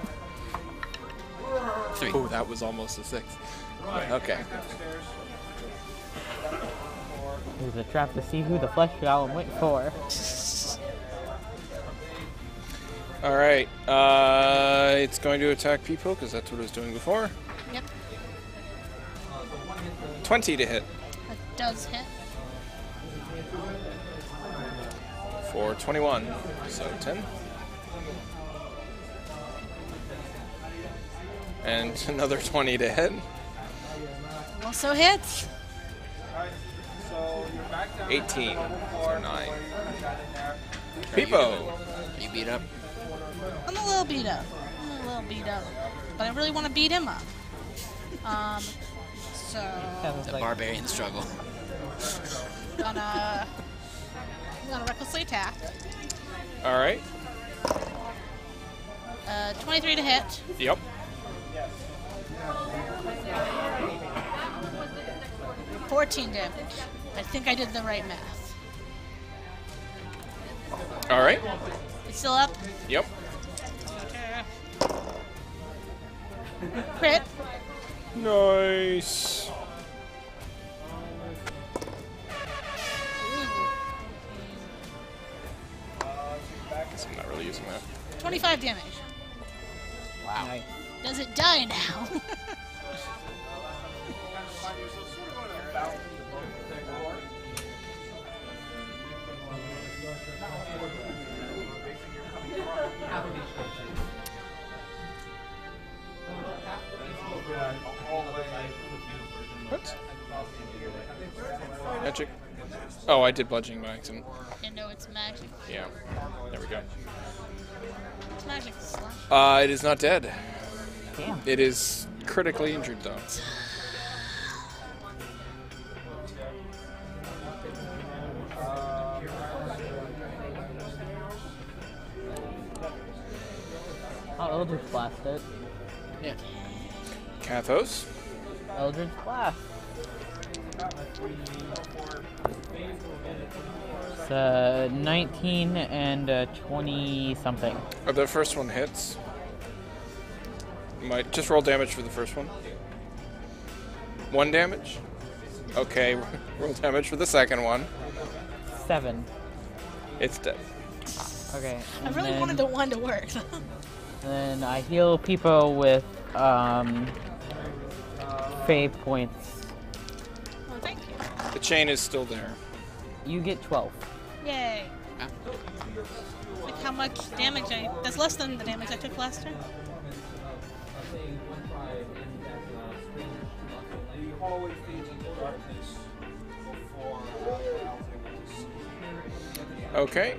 Speaker 4: 3.
Speaker 1: Oh, that was almost a 6. Okay.
Speaker 2: It was a trap to see who the flesh golem went for.
Speaker 1: Alright. It's going to attack people because that's what it was doing before.
Speaker 3: Yep.
Speaker 1: 20 to hit.
Speaker 3: That does hit.
Speaker 1: For 21. So 10. And another 20 to hit.
Speaker 3: Also hits.
Speaker 1: 18. So 9. Peepo.
Speaker 4: Are you beat up?
Speaker 3: I'm a little beat up. But I really want to beat him up. So
Speaker 2: Kathos
Speaker 4: The
Speaker 2: like,
Speaker 4: barbarian struggle.
Speaker 3: I'm gonna recklessly attack.
Speaker 1: Alright.
Speaker 3: 23 to hit.
Speaker 1: Yep.
Speaker 3: 14 damage. I think I did the right math.
Speaker 1: All right.
Speaker 3: It's still up.
Speaker 1: Yep.
Speaker 3: Crit.
Speaker 1: Nice. Guess I'm not really using that.
Speaker 3: 25 damage.
Speaker 4: Wow.
Speaker 2: Nice.
Speaker 3: Does it die now?
Speaker 1: What? Magic. Oh, I did bludgeoning by accident.
Speaker 3: Yeah, no, it's magic.
Speaker 1: Yeah. There we go.
Speaker 3: It's magic. Slash.
Speaker 1: It is not dead.
Speaker 2: Damn.
Speaker 1: It is critically injured, though.
Speaker 2: I'll Eldritch Blast it.
Speaker 4: Yeah.
Speaker 1: Kathos.
Speaker 2: Eldritch Blast. It's 19 and 20 something.
Speaker 1: The first one hits. Might just roll damage for the first one. 1 damage. Okay, roll damage for the second one.
Speaker 2: 7.
Speaker 1: It's dead.
Speaker 2: Okay.
Speaker 3: I
Speaker 2: and
Speaker 3: really
Speaker 2: then-
Speaker 3: wanted the one to work.
Speaker 2: And then I heal people with fate points.
Speaker 3: Oh, thank you.
Speaker 1: The chain is still there.
Speaker 2: You get 12.
Speaker 3: Yay. Like how much damage that's less than the damage I took last turn.
Speaker 5: The hallway fades into darkness before
Speaker 1: Okay.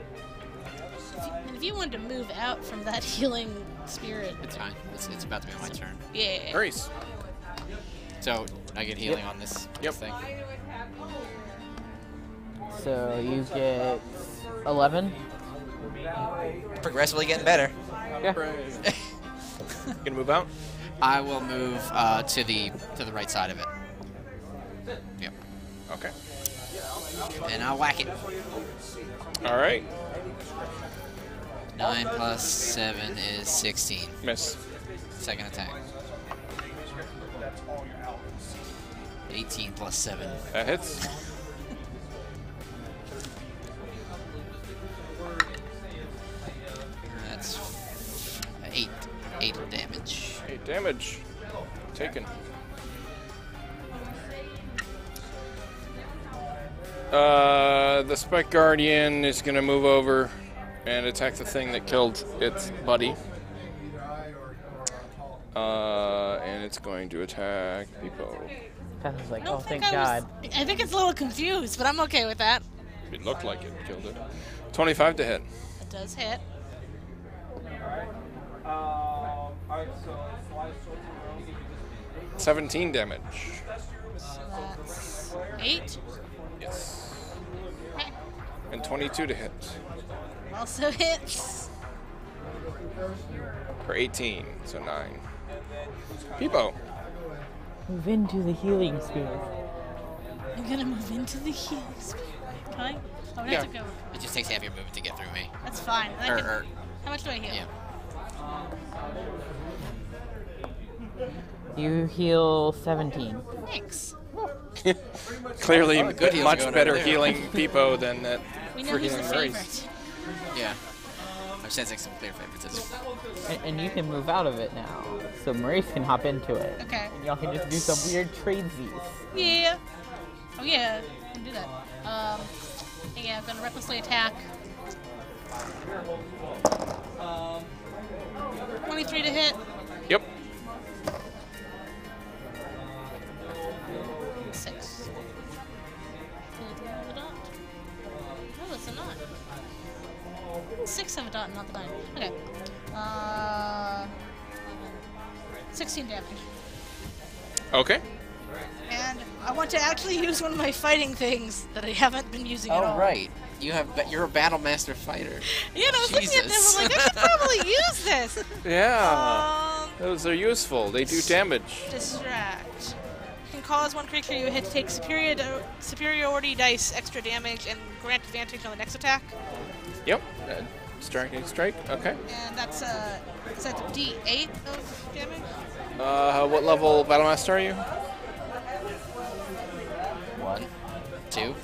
Speaker 3: And if you wanted to move out from that healing spirit.
Speaker 4: It's fine. It's about to be my turn.
Speaker 3: Yeah.
Speaker 1: Maurice.
Speaker 4: So I get healing on this
Speaker 1: Yep.
Speaker 4: thing.
Speaker 2: So you get 11.
Speaker 4: Progressively getting better.
Speaker 2: Yeah.
Speaker 1: Gonna move out?
Speaker 4: I will move to the right side of it. Yep.
Speaker 1: Okay.
Speaker 4: And I'll whack it.
Speaker 1: All right.
Speaker 4: 9 plus 7 is 16.
Speaker 1: Miss.
Speaker 4: Second attack. 18 plus 7.
Speaker 1: That hits.
Speaker 4: That's 8. 8 damage.
Speaker 1: 8 damage. Taken. The Spec Guardian is gonna move over and attack the thing that killed its buddy. And it's going to attack people.
Speaker 2: Tessa's like,
Speaker 3: I don't
Speaker 2: oh,
Speaker 3: think
Speaker 2: thank God.
Speaker 3: I think it's a little confused, but I'm okay with that.
Speaker 1: It looked like it killed it. 25 to hit.
Speaker 3: It does hit.
Speaker 5: Alright, so
Speaker 1: 17 damage.
Speaker 3: So that's 8.
Speaker 1: Yes.
Speaker 3: Okay.
Speaker 1: And 22 to hit.
Speaker 3: Also hits.
Speaker 1: For 18, so 9. Peepo.
Speaker 2: Move into the healing spirit.
Speaker 3: I'm gonna move into the healing spirit. Can I? Oh, I
Speaker 1: Yeah.
Speaker 3: have to go.
Speaker 4: It just takes half your movement to get through me.
Speaker 3: That's fine. I can-
Speaker 4: Or
Speaker 3: how much do I heal?
Speaker 4: yeah.
Speaker 2: You heal 17.
Speaker 3: Thanks.
Speaker 1: Clearly
Speaker 4: good heals
Speaker 1: much
Speaker 4: going
Speaker 1: better
Speaker 4: over there.
Speaker 1: healing Peepo than that
Speaker 3: We know
Speaker 1: for
Speaker 3: who's the
Speaker 1: healing Maurice.
Speaker 3: favorite.
Speaker 4: Yeah. I'm sensing some clear favoritism.
Speaker 2: And you can move out of it now. So Maurice can hop into it.
Speaker 3: Okay.
Speaker 2: Y'all can just do some weird tradesies.
Speaker 3: Yeah. Oh yeah, I can do that. Yeah, I'm gonna recklessly attack. 23 to hit.
Speaker 1: Yep.
Speaker 3: 6. No, that's a not. 6 of a dot, not the 9. Okay. 16 damage.
Speaker 1: Okay.
Speaker 3: And I want to actually use one of my fighting things that I haven't been using at all.
Speaker 4: Oh right. You're a battle master fighter.
Speaker 3: Yeah, and I was looking at them,
Speaker 4: Jesus.
Speaker 3: I'm like, I should probably use this.
Speaker 1: Yeah. Those are useful. They do damage.
Speaker 3: Distract. can cause one creature you hit to take superiority dice extra damage and grant advantage on the next attack.
Speaker 1: Yep. Strike. Okay.
Speaker 3: And that's a D8 of damage.
Speaker 1: What level Battlemaster are you?
Speaker 4: 1, 2.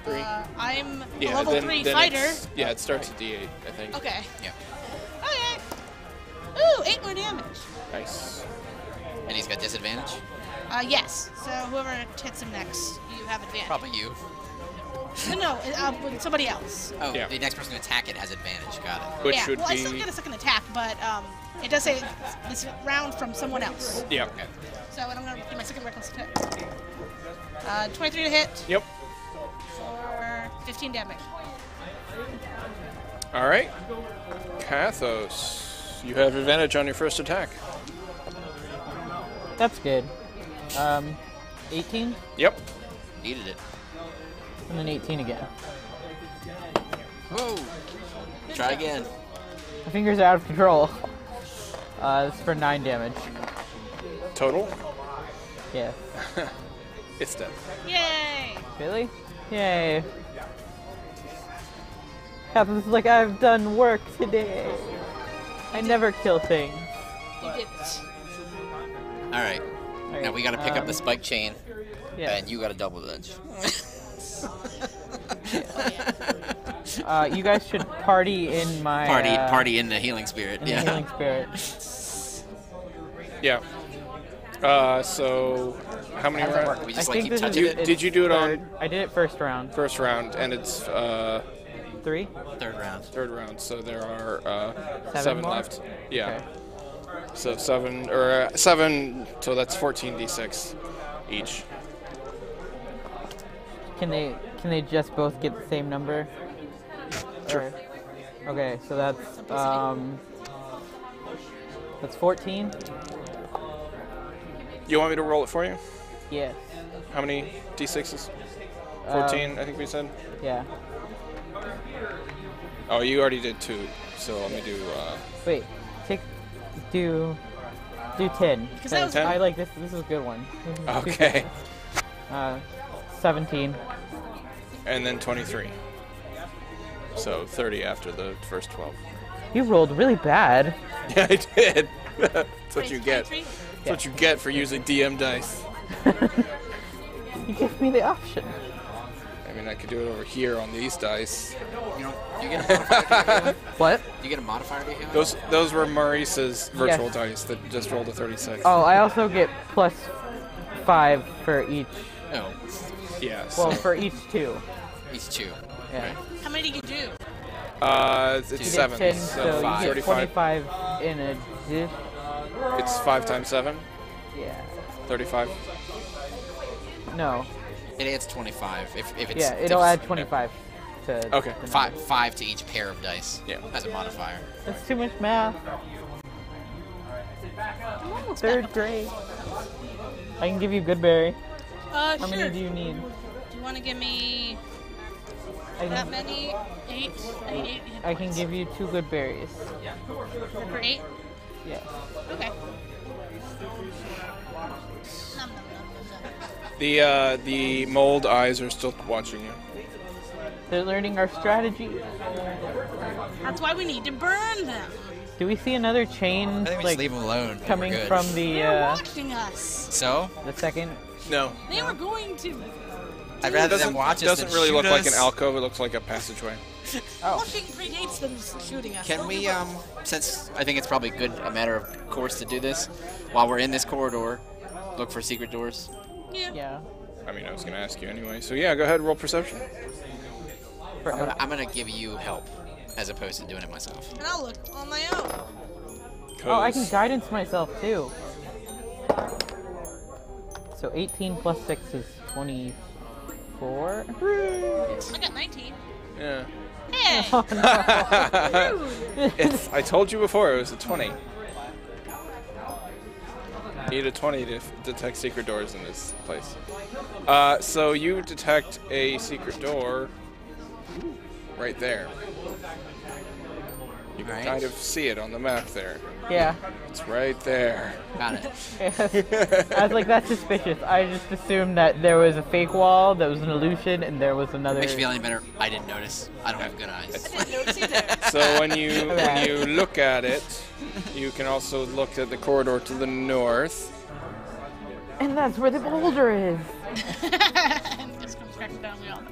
Speaker 1: 3.
Speaker 3: I'm a level 3 fighter.
Speaker 1: Yeah, it starts at D8, I think.
Speaker 3: Okay.
Speaker 4: Yeah.
Speaker 3: Okay. Ooh, 8 more damage.
Speaker 1: Nice.
Speaker 4: And he's got disadvantage?
Speaker 3: Yes. So whoever hits him next, you have advantage.
Speaker 4: Probably you.
Speaker 3: No, with somebody else.
Speaker 4: Oh,
Speaker 1: Yeah.
Speaker 4: the next person to attack it has advantage. Got it.
Speaker 1: Which
Speaker 3: yeah,
Speaker 1: should
Speaker 3: well,
Speaker 1: be...
Speaker 3: I still get a second attack, but it does say this round from someone else.
Speaker 1: Yeah.
Speaker 4: Okay.
Speaker 3: So and I'm going to do my second reckless attack. 23 to hit
Speaker 1: Yep.
Speaker 3: for 15 damage.
Speaker 1: All right. Kathos, you have advantage on your first attack.
Speaker 2: That's good. 18,
Speaker 1: Yep.
Speaker 4: Needed it.
Speaker 2: and then 18 again.
Speaker 4: Whoa! Try again.
Speaker 2: My fingers are out of control. This is for 9 damage.
Speaker 1: Total?
Speaker 2: Yeah.
Speaker 1: It's dead.
Speaker 3: Yay!
Speaker 2: Really? Yay. Happens like I've done work today. I never kill things.
Speaker 3: You didn't.
Speaker 4: Alright.
Speaker 2: Alright,
Speaker 4: Now we gotta pick up the spike chain,
Speaker 2: Yeah.
Speaker 4: and you gotta double dodge.
Speaker 2: You guys should party in my
Speaker 4: Party in the healing spirit.
Speaker 2: in
Speaker 4: Yeah.
Speaker 2: the healing spirit.
Speaker 1: Yeah. So, how many rounds?
Speaker 4: We
Speaker 2: I
Speaker 4: just like
Speaker 2: think
Speaker 4: keep
Speaker 2: this
Speaker 4: touching
Speaker 2: is,
Speaker 4: it.
Speaker 1: Did you do it on-
Speaker 2: third. I did it first round.
Speaker 1: First round, and it's
Speaker 2: 3.
Speaker 4: Third round.
Speaker 1: third round, so there are
Speaker 2: 7
Speaker 1: 7
Speaker 2: more?
Speaker 1: left. Yeah.
Speaker 2: Okay.
Speaker 1: So 7, so that's 14d6 each.
Speaker 2: Can they just both get the same number?
Speaker 1: Sure.
Speaker 2: Or- okay, so that's 14.
Speaker 1: You want me to roll it for you?
Speaker 2: Yes.
Speaker 1: How many d6s? 14, I think we said.
Speaker 2: Yeah.
Speaker 1: Oh, you already did 2, so let me do...
Speaker 2: Wait. Do 10.
Speaker 3: Because that was
Speaker 1: 10?
Speaker 2: I like this. This is a good one. This is
Speaker 1: Okay.
Speaker 2: 17.
Speaker 1: And then 23. So 30 after the first 12.
Speaker 2: You rolled really bad.
Speaker 1: Yeah, I did. That's what you get.
Speaker 3: 23?
Speaker 1: That's what you get for using DM dice.
Speaker 2: You gave me the option.
Speaker 1: I mean, I could do it over here on these dice.
Speaker 4: You know, you get a modifier.
Speaker 2: What?
Speaker 4: You get a modifier to heal?
Speaker 1: Those were Maurice's virtual
Speaker 2: Yes.
Speaker 1: dice that just rolled a 36.
Speaker 2: Oh, I also get plus 5 for each.
Speaker 4: Oh,
Speaker 1: Yeah.
Speaker 2: Well,
Speaker 1: So,
Speaker 2: for each 2.
Speaker 4: each 2.
Speaker 2: Yeah.
Speaker 3: How many did you do?
Speaker 1: it's
Speaker 2: You get
Speaker 1: 7.
Speaker 2: 10,
Speaker 1: So
Speaker 2: so you get
Speaker 1: 35.
Speaker 2: 25 in addition.
Speaker 1: It's 5 times 7.
Speaker 2: Yeah.
Speaker 1: 35.
Speaker 2: No.
Speaker 4: It adds 25 if it's.
Speaker 2: Yeah, it'll add 25 to.
Speaker 1: Okay.
Speaker 2: the
Speaker 4: Five,
Speaker 2: number.
Speaker 4: 5 to each pair of dice.
Speaker 1: Yeah.
Speaker 4: As a modifier.
Speaker 2: That's too much math. Third grade. I can give you Goodberry. How
Speaker 3: Sure.
Speaker 2: many do you need?
Speaker 3: Do you want to give me
Speaker 2: I
Speaker 3: that
Speaker 2: can,
Speaker 3: many? 8? I need 8 hit
Speaker 2: I can
Speaker 3: points.
Speaker 2: give you 2 good berries.
Speaker 3: For 8?
Speaker 2: Yeah.
Speaker 3: Okay. Nom, nom, nom, nom.
Speaker 1: The mold eyes are still watching you.
Speaker 2: They're learning our strategy.
Speaker 3: That's why we need to burn them.
Speaker 2: Do we see another chain
Speaker 4: I think we
Speaker 2: like
Speaker 4: just leave them alone.
Speaker 2: coming
Speaker 4: We're good.
Speaker 2: from the
Speaker 3: They're watching us.
Speaker 4: So?
Speaker 2: the second?
Speaker 1: No.
Speaker 3: They were going to.
Speaker 4: I'd
Speaker 1: It
Speaker 4: rather
Speaker 1: doesn't,
Speaker 4: them watch us
Speaker 1: doesn't
Speaker 4: than
Speaker 1: really
Speaker 4: shoot
Speaker 1: look like an
Speaker 4: us.
Speaker 1: alcove. It looks like a passageway.
Speaker 2: Oh.
Speaker 3: Watching predates them shooting us.
Speaker 4: Can
Speaker 3: They'll
Speaker 4: we,
Speaker 3: do both.
Speaker 4: since I think it's probably a matter of course to do this, while we're in this corridor, look for secret doors?
Speaker 3: Yeah.
Speaker 2: Yeah.
Speaker 1: I mean, I was going to ask you anyway. So yeah, go ahead, roll perception.
Speaker 4: I'm gonna give you help, as opposed to doing it myself.
Speaker 3: And I'll look on my own.
Speaker 2: Oh, I can
Speaker 1: 'Cause-
Speaker 2: guidance myself too. So 18 plus 6 is 24.
Speaker 3: I got 19.
Speaker 1: Yeah.
Speaker 3: Hey!
Speaker 1: I told you before, it was a 20. Need a 20 to detect secret doors in this place. So you detect a secret door right there. You can
Speaker 4: Right.
Speaker 1: kind of see it on the map there.
Speaker 2: Yeah.
Speaker 1: It's right there.
Speaker 4: Got it.
Speaker 2: I was like, that's suspicious. I just assumed that there was a fake wall, that was an illusion, and there was another.
Speaker 4: Makes you feel any better. I didn't notice. I don't have good eyes.
Speaker 3: I didn't notice either.
Speaker 1: So when you look at it, you can also look at the corridor to the north.
Speaker 2: And that's where the boulder is.
Speaker 3: Just comes crashing down. We all die.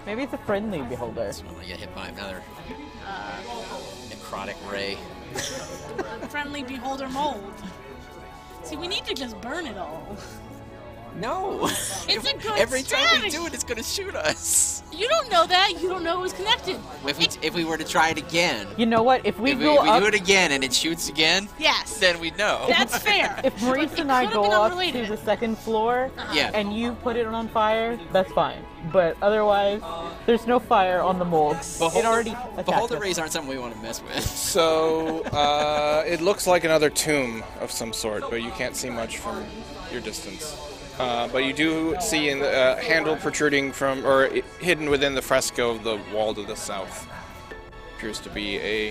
Speaker 2: Maybe it's a friendly beholder.
Speaker 4: That's when I get hit by another necrotic ray.
Speaker 3: Friendly beholder mold. See, we need to just burn it all.
Speaker 4: No.
Speaker 3: It's a good
Speaker 4: Every time we
Speaker 3: strategy.
Speaker 4: do it, it's going to shoot us.
Speaker 3: You don't know that. You don't know it was connected.
Speaker 4: If we were to try it again,
Speaker 2: You know what? If we
Speaker 4: if
Speaker 2: go
Speaker 4: we
Speaker 2: up,
Speaker 4: do it again and it shoots again,
Speaker 3: Yes.
Speaker 4: then we'd know.
Speaker 3: That's fair.
Speaker 2: if Maurice
Speaker 3: But
Speaker 2: and
Speaker 3: it
Speaker 2: I
Speaker 3: could've
Speaker 2: go
Speaker 3: been
Speaker 2: up to
Speaker 3: unrelated.
Speaker 2: the second floor,
Speaker 4: Yeah.
Speaker 2: and you put it on fire, that's fine. But otherwise, there's no fire on the mold. It already attacked
Speaker 4: Beholder
Speaker 2: us.
Speaker 4: rays aren't something we want to mess with.
Speaker 1: So it looks like another tomb of some sort, but you can't see much from your distance. But you do see a handle protruding from, or hidden within the fresco of the wall to the south. Appears to be a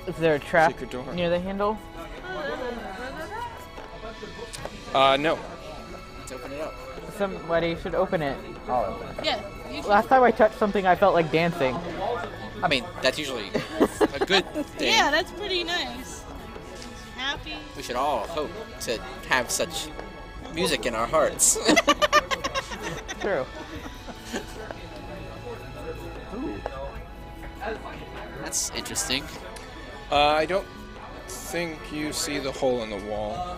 Speaker 2: Is there a trap
Speaker 1: secret door.
Speaker 2: near the handle?
Speaker 1: No.
Speaker 4: Let's open it up.
Speaker 2: Somebody should open it. I'll open it.
Speaker 3: Yeah. You should-
Speaker 2: Last time I touched something, I felt like dancing.
Speaker 4: I mean, that's usually a good thing.
Speaker 3: Yeah, that's pretty nice. Happy.
Speaker 4: We should all hope to have such music in our hearts.
Speaker 2: True.
Speaker 4: That's interesting.
Speaker 1: I don't think you see the hole in the wall.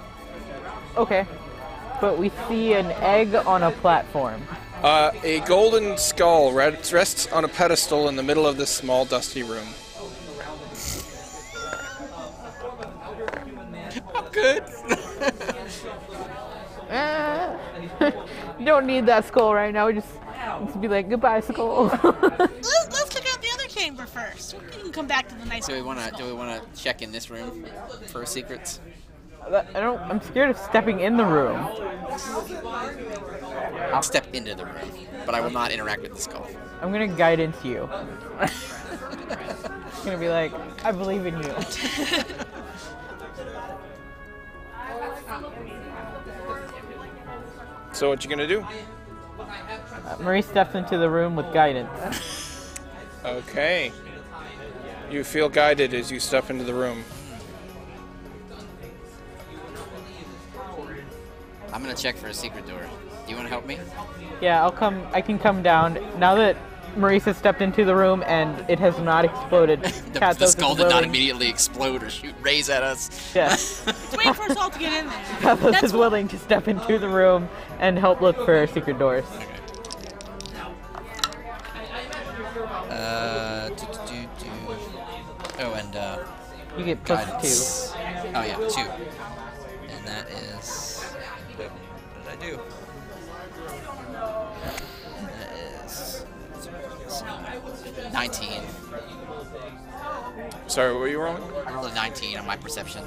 Speaker 2: Okay. But we see an egg on a platform.
Speaker 1: A golden skull rests on a pedestal in the middle of this small, dusty room.
Speaker 4: I'm good.
Speaker 2: You don't need that skull right now. Just be like, goodbye, skull.
Speaker 3: Let's check out the other chamber first. We can come back to the nice.
Speaker 4: Do we want to check in this room for secrets?
Speaker 2: I'm scared of stepping in the room.
Speaker 4: I'll step into the room, but I will not interact with the skull.
Speaker 2: I'm gonna guidance you. I'm gonna be like, I believe in you.
Speaker 1: So what you gonna do?
Speaker 2: Marie steps into the room with guidance.
Speaker 1: Okay. You feel guided as you step into the room.
Speaker 4: I'm gonna check for a secret door. Do you want to help me?
Speaker 2: Yeah, I'll come. I can come down now that Maurice has stepped into the room and it has not exploded.
Speaker 4: The
Speaker 2: Kathos
Speaker 4: skull
Speaker 2: is
Speaker 4: did not
Speaker 2: willing-
Speaker 4: immediately explode or shoot rays at us.
Speaker 2: Yeah,
Speaker 3: Let's wait for us all to get in there.
Speaker 2: Kathos
Speaker 3: That's
Speaker 2: is willing to step into the room and help look for secret doors.
Speaker 4: Oh, and
Speaker 2: You get plus
Speaker 4: guidance. Oh yeah, 2. And that is. What did I do? That is 19.
Speaker 1: Sorry, what were you rolling?
Speaker 4: I rolled a 19 on my perception.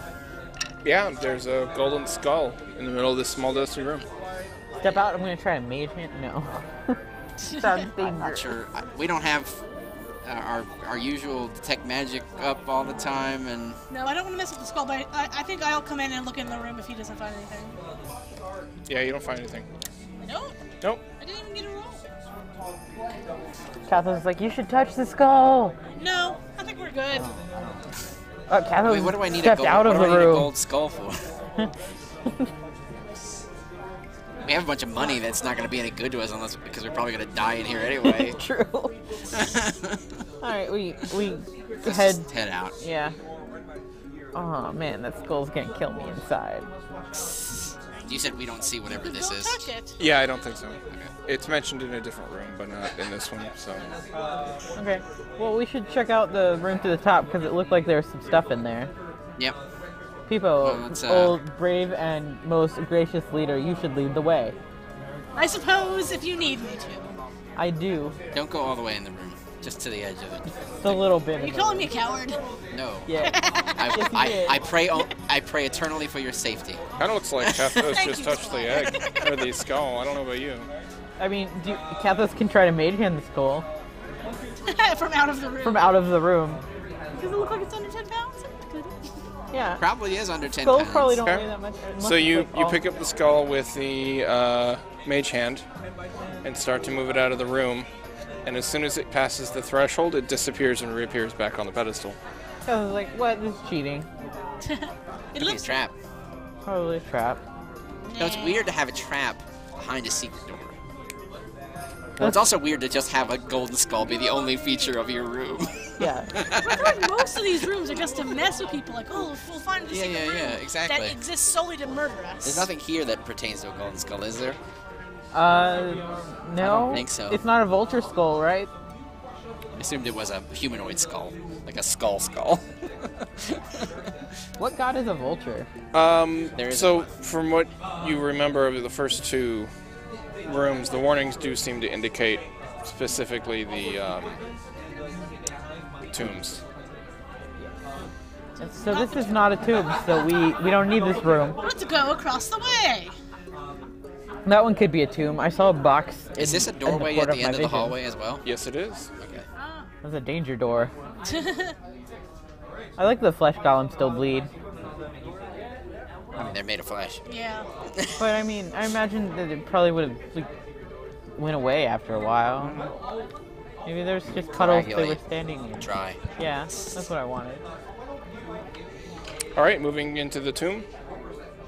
Speaker 1: Yeah, there's a golden skull in the middle of this small, dusty room.
Speaker 2: two. Step out. I'm gonna try a mage hand. No. Sounds
Speaker 4: I'm not
Speaker 2: dangerous.
Speaker 4: sure. We don't have our usual detect magic up all the time, and
Speaker 3: No, I don't want to mess with the skull, but I think I'll come in and look in the room if he doesn't find anything.
Speaker 1: Yeah, you don't find anything.
Speaker 3: Nope.
Speaker 1: Nope.
Speaker 3: I didn't even get a roll.
Speaker 2: Kathos is like, you should touch the skull.
Speaker 3: No, I think we're good.
Speaker 2: Kathos
Speaker 4: wait, what do I need a
Speaker 2: stepped
Speaker 4: gold?
Speaker 2: out
Speaker 4: What
Speaker 2: of
Speaker 4: do I
Speaker 2: the
Speaker 4: need a
Speaker 2: room.
Speaker 4: gold skull for? We have a bunch of money that's not going to be any good to us unless because we're probably going to die in here anyway.
Speaker 2: True. All right, we
Speaker 4: Let's
Speaker 2: head.
Speaker 4: just head out.
Speaker 2: Yeah. Oh man, that skull's gonna kill me inside.
Speaker 4: You said we don't see whatever this
Speaker 3: Don't
Speaker 4: is.
Speaker 3: touch it.
Speaker 1: Yeah, I don't think so. It's mentioned in a different room, but not in this one, so...
Speaker 2: Okay. Well, we should check out the room to the top because it looked like there was some stuff in there.
Speaker 4: Yep.
Speaker 2: People,
Speaker 4: let's,
Speaker 2: old, brave, and most gracious leader, you should lead the way.
Speaker 3: I suppose if you need me to.
Speaker 2: I do.
Speaker 4: Don't go all the way in the room. Just to the edge of it.
Speaker 2: Just a little bit.
Speaker 3: Are you
Speaker 2: of
Speaker 3: calling
Speaker 2: it.
Speaker 3: me a coward?
Speaker 4: No.
Speaker 2: Yeah. Yes, you did.
Speaker 4: I pray eternally for your safety.
Speaker 1: Kind of looks like Kathos
Speaker 3: Thank
Speaker 1: just
Speaker 3: you
Speaker 1: touched
Speaker 3: so
Speaker 1: the egg, or the skull. I don't know about you.
Speaker 2: I mean, Kathos can try to mage hand the skull
Speaker 3: From out of the room.
Speaker 2: from out of the room.
Speaker 3: Does it look like it's under 10 pounds? Good.
Speaker 2: Yeah.
Speaker 4: Probably is under 10
Speaker 2: Skulls
Speaker 4: pounds.
Speaker 2: probably don't
Speaker 1: Okay.
Speaker 2: weigh that much. unless
Speaker 1: So
Speaker 2: it's,
Speaker 1: you
Speaker 2: like, all-
Speaker 1: pick up the skull with the mage hand and start to move it out of the room. And as soon as it passes the threshold, it disappears and reappears back on the pedestal.
Speaker 2: I was like, what? This is cheating.
Speaker 3: It
Speaker 4: Could be a
Speaker 3: looks
Speaker 4: trap.
Speaker 2: Probably a trap.
Speaker 4: No, it's weird to have a trap behind a secret door. Well, it's also weird to just have a golden skull be the only feature of your room.
Speaker 2: Yeah.
Speaker 3: I feel like most of these rooms are just to mess with people. Like, oh, we'll find this secret room
Speaker 4: exactly.
Speaker 3: that exists solely to murder us.
Speaker 4: There's nothing here that pertains to a golden skull, is there?
Speaker 2: No.
Speaker 4: I don't think so.
Speaker 2: It's not a vulture skull, right?
Speaker 4: I assumed it was a humanoid skull, like a skull.
Speaker 2: What god is a vulture?
Speaker 1: So from what you remember of the first two rooms, the warnings do seem to indicate specifically the tombs.
Speaker 2: So this is not a tomb, so we don't need this room.
Speaker 3: Let's go across the way.
Speaker 2: That one could be a tomb. I saw a box.
Speaker 4: Is this a
Speaker 2: in
Speaker 4: doorway
Speaker 2: port
Speaker 4: at the
Speaker 2: my
Speaker 4: end of the
Speaker 2: vision.
Speaker 4: hallway as well?
Speaker 1: Yes, it is.
Speaker 4: Okay.
Speaker 2: That's a danger door. I like the flesh golems still bleed.
Speaker 4: I mean, they're made of flesh.
Speaker 3: Yeah.
Speaker 2: But I mean, I imagine that it probably would have like, went away after a while. Maybe there's just puddles they were
Speaker 4: Coagulate.
Speaker 2: standing in.
Speaker 4: Dry.
Speaker 2: Yeah, that's what I wanted.
Speaker 1: All right, moving into the tomb.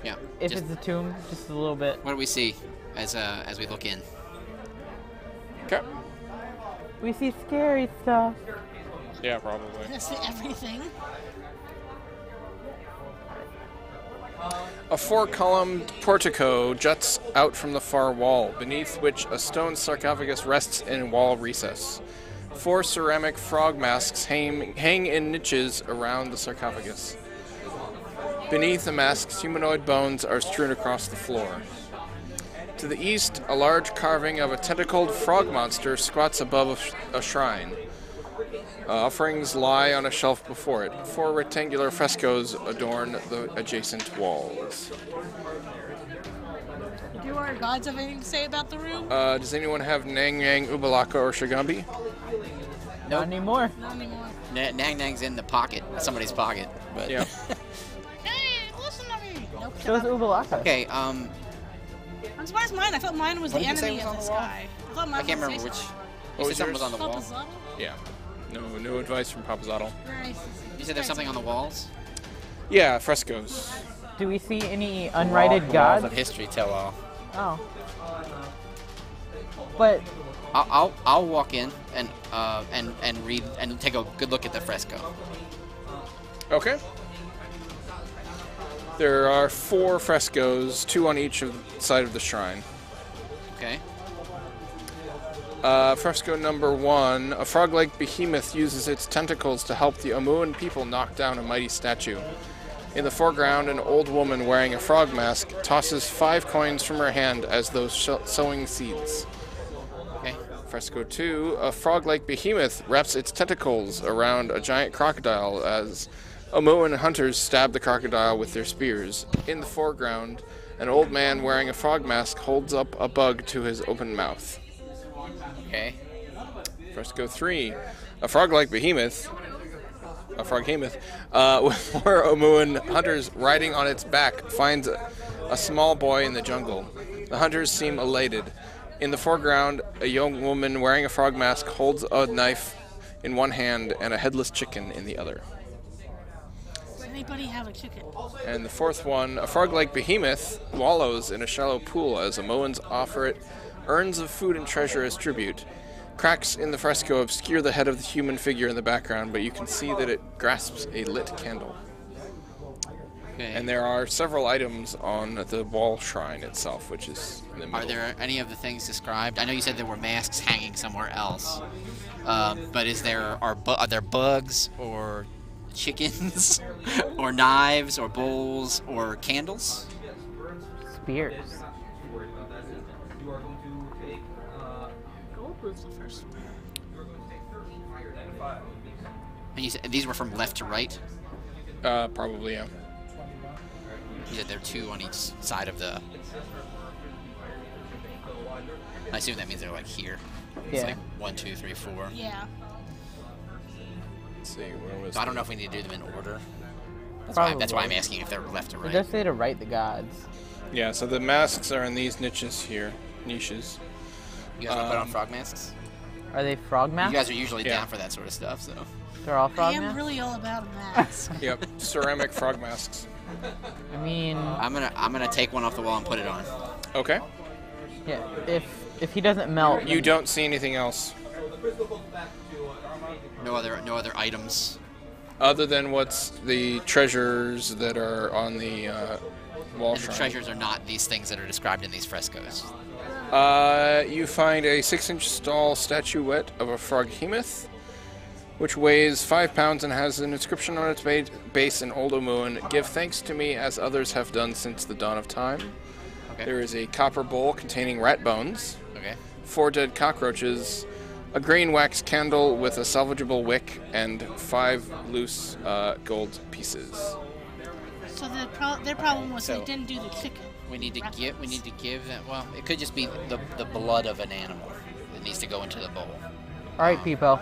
Speaker 4: Yeah.
Speaker 2: If
Speaker 4: Just-
Speaker 2: it's a tomb, just a little bit.
Speaker 4: what do we see as we look in?
Speaker 1: Okay.
Speaker 2: We see scary stuff.
Speaker 1: Yeah, probably.
Speaker 3: That's everything.
Speaker 1: A four-columned portico juts out from the far wall, beneath which a stone sarcophagus rests in wall recess. 4 ceramic frog masks hang in niches around the sarcophagus. Beneath the masks, humanoid bones are strewn across the floor. To the east, a large carving of a tentacled frog monster squats above a shrine. Offerings lie on a shelf before it. 4 rectangular frescoes adorn the adjacent walls.
Speaker 3: Do our gods have anything to say about the room?
Speaker 1: Does anyone have Nang Yang, Ubalaka, or Shigambi?
Speaker 2: Not anymore.
Speaker 3: Not anymore.
Speaker 4: Nang Nang's in the pocket, somebody's pocket. But
Speaker 1: Yeah.
Speaker 3: Hey, listen to me. Nope.
Speaker 2: So is Ubalaka.
Speaker 4: Okay.
Speaker 3: I'm surprised mine. I thought mine was
Speaker 4: What
Speaker 3: the
Speaker 4: did you say
Speaker 3: enemy
Speaker 4: was
Speaker 3: of
Speaker 4: on
Speaker 3: this
Speaker 4: the wall?
Speaker 3: guy. I thought mine
Speaker 4: I can't
Speaker 3: was
Speaker 4: remember which.
Speaker 3: Jason.
Speaker 4: You
Speaker 1: was
Speaker 4: said something was
Speaker 1: yours?
Speaker 4: on the wall.
Speaker 3: Papazotto?
Speaker 1: Yeah. No advice from Papazotto.
Speaker 3: Nice.
Speaker 4: You said there's something on the walls.
Speaker 1: Yeah, frescoes.
Speaker 2: Do we see any unrighted
Speaker 4: Walls
Speaker 2: gods?
Speaker 4: of history tell all.
Speaker 2: Oh. But
Speaker 4: I'll walk in and read and take a good look at the fresco.
Speaker 1: Okay. There are 4 frescoes, 2 on each side of the shrine.
Speaker 4: Okay.
Speaker 1: Fresco number 1, a frog-like behemoth uses its tentacles to help the Omuan people knock down a mighty statue. In the foreground, an old woman wearing a frog mask tosses 5 coins from her hand as though sowing seeds.
Speaker 4: Okay.
Speaker 1: Fresco 2, a frog-like behemoth wraps its tentacles around a giant crocodile as Omuan hunters stab the crocodile with their spears. In the foreground, an old man wearing a frog mask holds up a bug to his open mouth.
Speaker 4: Okay.
Speaker 1: Fresco 3, a frog-like behemoth, with 4 Omuan hunters riding on its back, finds a small boy in the jungle. The hunters seem elated. In the foreground, a young woman wearing a frog mask holds a knife in one hand and a headless chicken in the other.
Speaker 3: Does anybody have a chicken?
Speaker 1: And the 4th one, a frog-like behemoth wallows in a shallow pool as Omuans offer it urns of food and treasure as tribute. Cracks in the fresco obscure the head of the human figure in the background, but you can see that it grasps a lit candle.
Speaker 4: Okay.
Speaker 1: And there are several items on the wall shrine itself, which is in the middle.
Speaker 4: Are there any of the things described? I know you said there were masks hanging somewhere else, but are there bugs or chickens or knives or bowls or candles?
Speaker 2: spears.
Speaker 3: Gold was the first one.
Speaker 4: And you said these were from left to right?
Speaker 1: Probably, yeah.
Speaker 4: You said there are 2 on each side of the... I assume that means they're like here. It's
Speaker 2: Yeah.
Speaker 4: like 1, 2, 3, 4.
Speaker 3: Yeah.
Speaker 1: Let's see, where was
Speaker 4: So I don't know if we need to do them in order. That's
Speaker 2: Probably.
Speaker 4: why I'm asking if they're left or
Speaker 2: It
Speaker 4: right.
Speaker 2: does say to write the gods.
Speaker 1: Yeah, so the masks are in these niches here. Niches.
Speaker 4: You guys want to put on frog masks?
Speaker 2: Are they frog masks?
Speaker 4: You guys are usually
Speaker 1: Yeah.
Speaker 4: down for that sort of stuff, so.
Speaker 2: They're all
Speaker 3: I
Speaker 2: frog
Speaker 3: am
Speaker 2: masks?
Speaker 3: really all about a mask.
Speaker 1: Yep, ceramic frog masks.
Speaker 2: I mean,
Speaker 4: I'm gonna take one off the wall and put it on.
Speaker 1: Okay.
Speaker 2: yeah, if he doesn't melt...
Speaker 1: You don't see anything else
Speaker 4: No other items.
Speaker 1: other than what's the treasures that are on the wall
Speaker 4: And the
Speaker 1: shrine.
Speaker 4: treasures are not these things that are described in these frescoes.
Speaker 1: You find a 6-inch tall statuette of a froghemoth, which weighs 5 pounds and has an inscription on its base in Old Omuan, "Give thanks to me as others have done since the dawn of time."
Speaker 4: Okay.
Speaker 1: There is a copper bowl containing rat bones,
Speaker 4: Okay.
Speaker 1: 4 dead cockroaches, a green wax candle with a salvageable wick, and 5 loose gold pieces.
Speaker 3: So their problem was
Speaker 4: So-
Speaker 3: they didn't do the chicken.
Speaker 4: We need to give that. Well, it could just be the blood of an animal that needs to go into the bowl.
Speaker 2: Alright, people.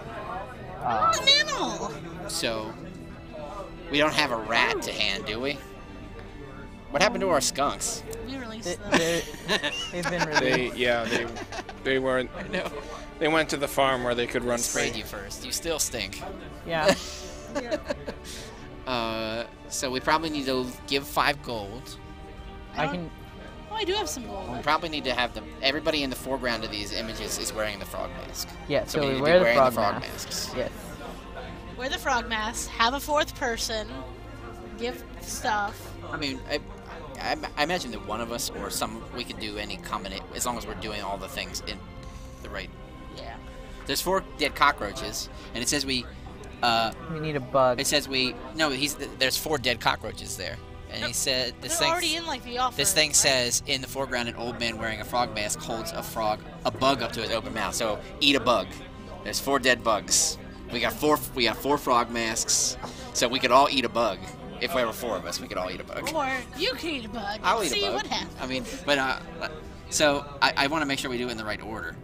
Speaker 3: An animal!
Speaker 4: So we don't have a rat to hand, do we? What happened to our skunks?
Speaker 3: We released them.
Speaker 2: They've been released.
Speaker 1: They weren't.
Speaker 4: No.
Speaker 1: They went to the farm where they could run
Speaker 4: Sprayed
Speaker 1: free.
Speaker 4: you first. You still stink.
Speaker 2: Yeah.
Speaker 4: So we probably need to give 5 gold.
Speaker 2: I can...
Speaker 3: Oh, I do have some gold.
Speaker 4: We probably need to have them. Everybody in the foreground of these images is wearing the frog mask.
Speaker 2: Yeah,
Speaker 4: So
Speaker 2: so
Speaker 4: we
Speaker 2: we
Speaker 4: need to
Speaker 2: wear
Speaker 4: be
Speaker 2: the
Speaker 4: wearing
Speaker 2: frog,
Speaker 4: the frog
Speaker 2: masks.
Speaker 4: masks.
Speaker 2: Yes.
Speaker 3: Wear the frog mask, have a 4th person, give stuff.
Speaker 4: I mean, I imagine that one of us or we could do any combination as long as we're doing all the things in the right.
Speaker 3: Yeah.
Speaker 4: There's 4 dead cockroaches, and it says we.
Speaker 2: We need a bug.
Speaker 4: It says we. No, there's 4 dead cockroaches there, and he said
Speaker 3: They're already in like the offer.
Speaker 4: This thing
Speaker 3: right?
Speaker 4: says in the foreground, an old man wearing a frog mask holds a bug up to his open mouth. So eat a bug. There's 4 dead bugs. We got 4 frog masks, so we could all eat a bug. If there were 4 of us, we could all eat a bug.
Speaker 3: Or you can eat a bug.
Speaker 4: I'll eat
Speaker 3: See
Speaker 4: a bug.
Speaker 3: what happens.
Speaker 4: I mean, but so I want to make sure we do it in the right order.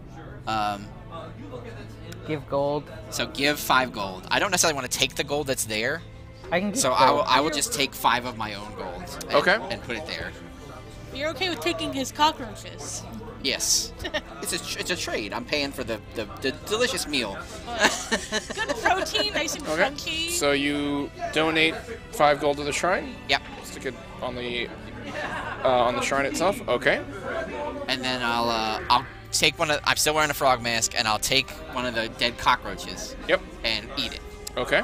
Speaker 2: Give gold.
Speaker 4: So give 5 gold. I don't necessarily want to take the gold that's there.
Speaker 2: I can give
Speaker 4: So
Speaker 2: gold.
Speaker 4: I will just take 5 of my own gold. And put it there.
Speaker 3: You're okay with taking his cockroaches.
Speaker 4: Yes. It's a trade. I'm paying for the delicious meal.
Speaker 3: Good protein, nice and crunchy.
Speaker 1: So you donate 5 gold to the shrine.
Speaker 4: Yep.
Speaker 1: Stick it on the shrine itself. Okay.
Speaker 4: And then I'll take one of. I'm still wearing a frog mask, and I'll take one of the dead cockroaches.
Speaker 1: Yep.
Speaker 4: And eat it.
Speaker 1: Okay.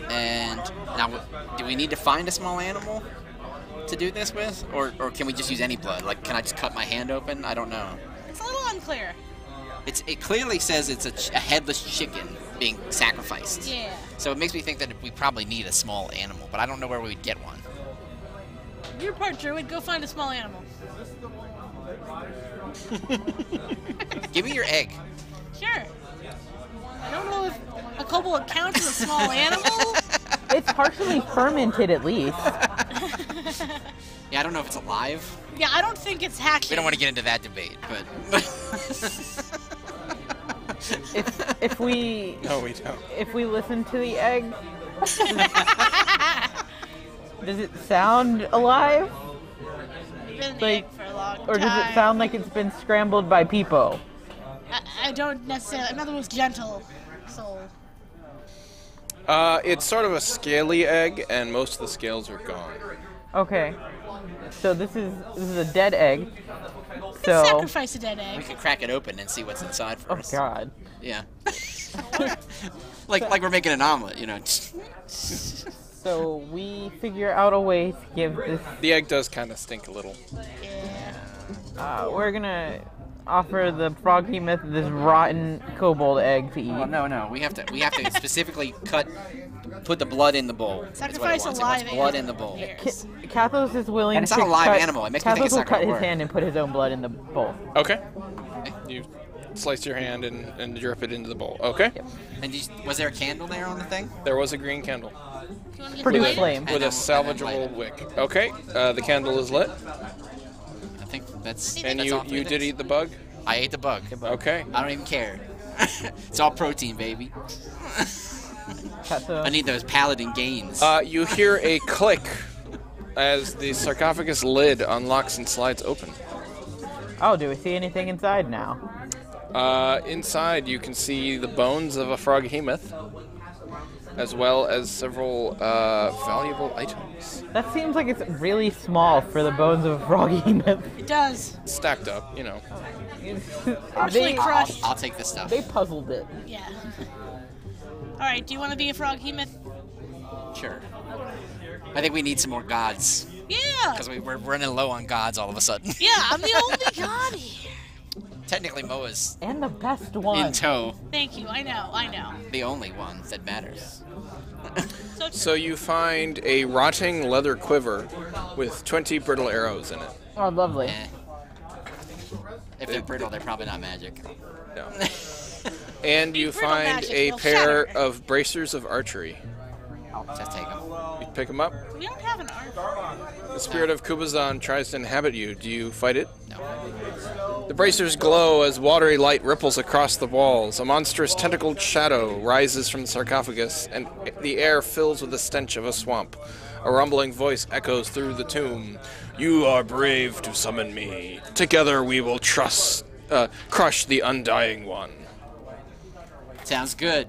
Speaker 4: And now, do we need to find a small animal to do this with, or can we just use any blood? Like, can I just cut my hand open? I don't know.
Speaker 3: It's a little unclear.
Speaker 4: It clearly says it's a headless chicken being sacrificed.
Speaker 3: Yeah.
Speaker 4: So it makes me think that we probably need a small animal, but I don't know where we would get one.
Speaker 3: You're part druid. Go find a small animal.
Speaker 4: Give me your egg.
Speaker 3: Sure. I don't know if a kobold counts as a small animal.
Speaker 2: It's partially fermented, at least.
Speaker 4: Yeah, I don't know if it's alive.
Speaker 3: Yeah, I don't think it's hacking.
Speaker 4: We don't want to get into that debate, but
Speaker 2: If we
Speaker 1: No, we don't.
Speaker 2: if we listen to the egg, does it sound alive,
Speaker 3: It's been in the
Speaker 2: like-
Speaker 3: egg for a long time.
Speaker 2: or does it sound like it's been scrambled by people?
Speaker 3: I don't necessarily. In other words, gentle soul.
Speaker 1: It's sort of a scaly egg, and most of the scales are gone.
Speaker 2: Okay, so this is a dead egg. So,
Speaker 3: Sacrifice a dead
Speaker 4: we
Speaker 3: egg.
Speaker 4: can crack it open and see what's inside
Speaker 2: oh
Speaker 4: first.
Speaker 2: god.
Speaker 4: Yeah. like we're making an omelet, you know.
Speaker 2: So we figure out a way to give this.
Speaker 1: The egg does kind of stink a little.
Speaker 3: Yeah.
Speaker 2: We're gonna offer the frog behemoth this rotten kobold egg to eat.
Speaker 4: Well, no. We have to specifically put the blood in the bowl.
Speaker 3: Sacrifice
Speaker 4: That's
Speaker 3: a
Speaker 4: what it wants.
Speaker 3: live
Speaker 4: It wants blood in
Speaker 3: animal.
Speaker 4: the bowl.
Speaker 3: Yes.
Speaker 2: Kathos is willing
Speaker 4: And it's
Speaker 2: to
Speaker 4: not a live
Speaker 2: cut,
Speaker 4: animal. It makes me think
Speaker 2: Kathos
Speaker 4: it's
Speaker 2: will
Speaker 4: not
Speaker 2: cut
Speaker 4: gonna
Speaker 2: his
Speaker 4: work.
Speaker 2: hand and put his own blood in the bowl.
Speaker 1: Okay. You slice your hand and drip it into the bowl. Okay.
Speaker 4: And was there a candle there on the thing?
Speaker 1: There was a green candle
Speaker 3: Do you wanna get
Speaker 2: Produce
Speaker 3: the lighter?
Speaker 2: flame.
Speaker 1: with a
Speaker 4: And then light
Speaker 1: salvageable
Speaker 4: it.
Speaker 1: wick. Okay. The candle is lit,
Speaker 4: I think that's.
Speaker 1: and
Speaker 4: that's all three
Speaker 1: you did
Speaker 4: things.
Speaker 1: eat the bug.
Speaker 4: I ate the bug.
Speaker 1: Okay.
Speaker 4: I don't even care. It's all protein, baby. I need those paladin gains.
Speaker 1: You hear a click as the sarcophagus lid unlocks and slides open.
Speaker 2: Oh, do we see anything inside now?
Speaker 1: Inside, you can see the bones of a froghemoth, as well as several valuable items.
Speaker 2: That seems like it's really small for the bones of a froghemoth.
Speaker 3: It does.
Speaker 1: Stacked up, you know.
Speaker 3: Partially crushed.
Speaker 4: I'll take this stuff.
Speaker 2: They puzzled it.
Speaker 3: Yeah. Alright, do you want to be a froghemoth?
Speaker 4: Sure. I think we need some more gods.
Speaker 3: Yeah!
Speaker 4: Because we're running low on gods all of a sudden.
Speaker 3: Yeah, I'm the only god here.
Speaker 4: Technically, Moa's
Speaker 2: And the best one.
Speaker 4: in tow.
Speaker 3: Thank you, I know.
Speaker 4: The only one that matters.
Speaker 1: So you find a rotting leather quiver with 20 brittle arrows in it.
Speaker 2: Oh, lovely.
Speaker 4: Eh. If they're brittle, they're probably not magic.
Speaker 1: No. And you
Speaker 3: Brittle
Speaker 1: find
Speaker 3: magic,
Speaker 1: a
Speaker 3: they'll
Speaker 1: pair
Speaker 3: shatter.
Speaker 1: of bracers of archery.
Speaker 4: Just take them.
Speaker 1: You pick them up.
Speaker 3: We don't have an arm.
Speaker 1: The spirit of Kubazan tries to inhabit you. Do you fight it?
Speaker 4: No.
Speaker 1: The bracers glow as watery light ripples across the walls. A monstrous tentacled shadow rises from the sarcophagus, and the air fills with the stench of a swamp. A rumbling voice echoes through the tomb. You are brave to summon me. Together we will crush the Undying One.
Speaker 4: Sounds good.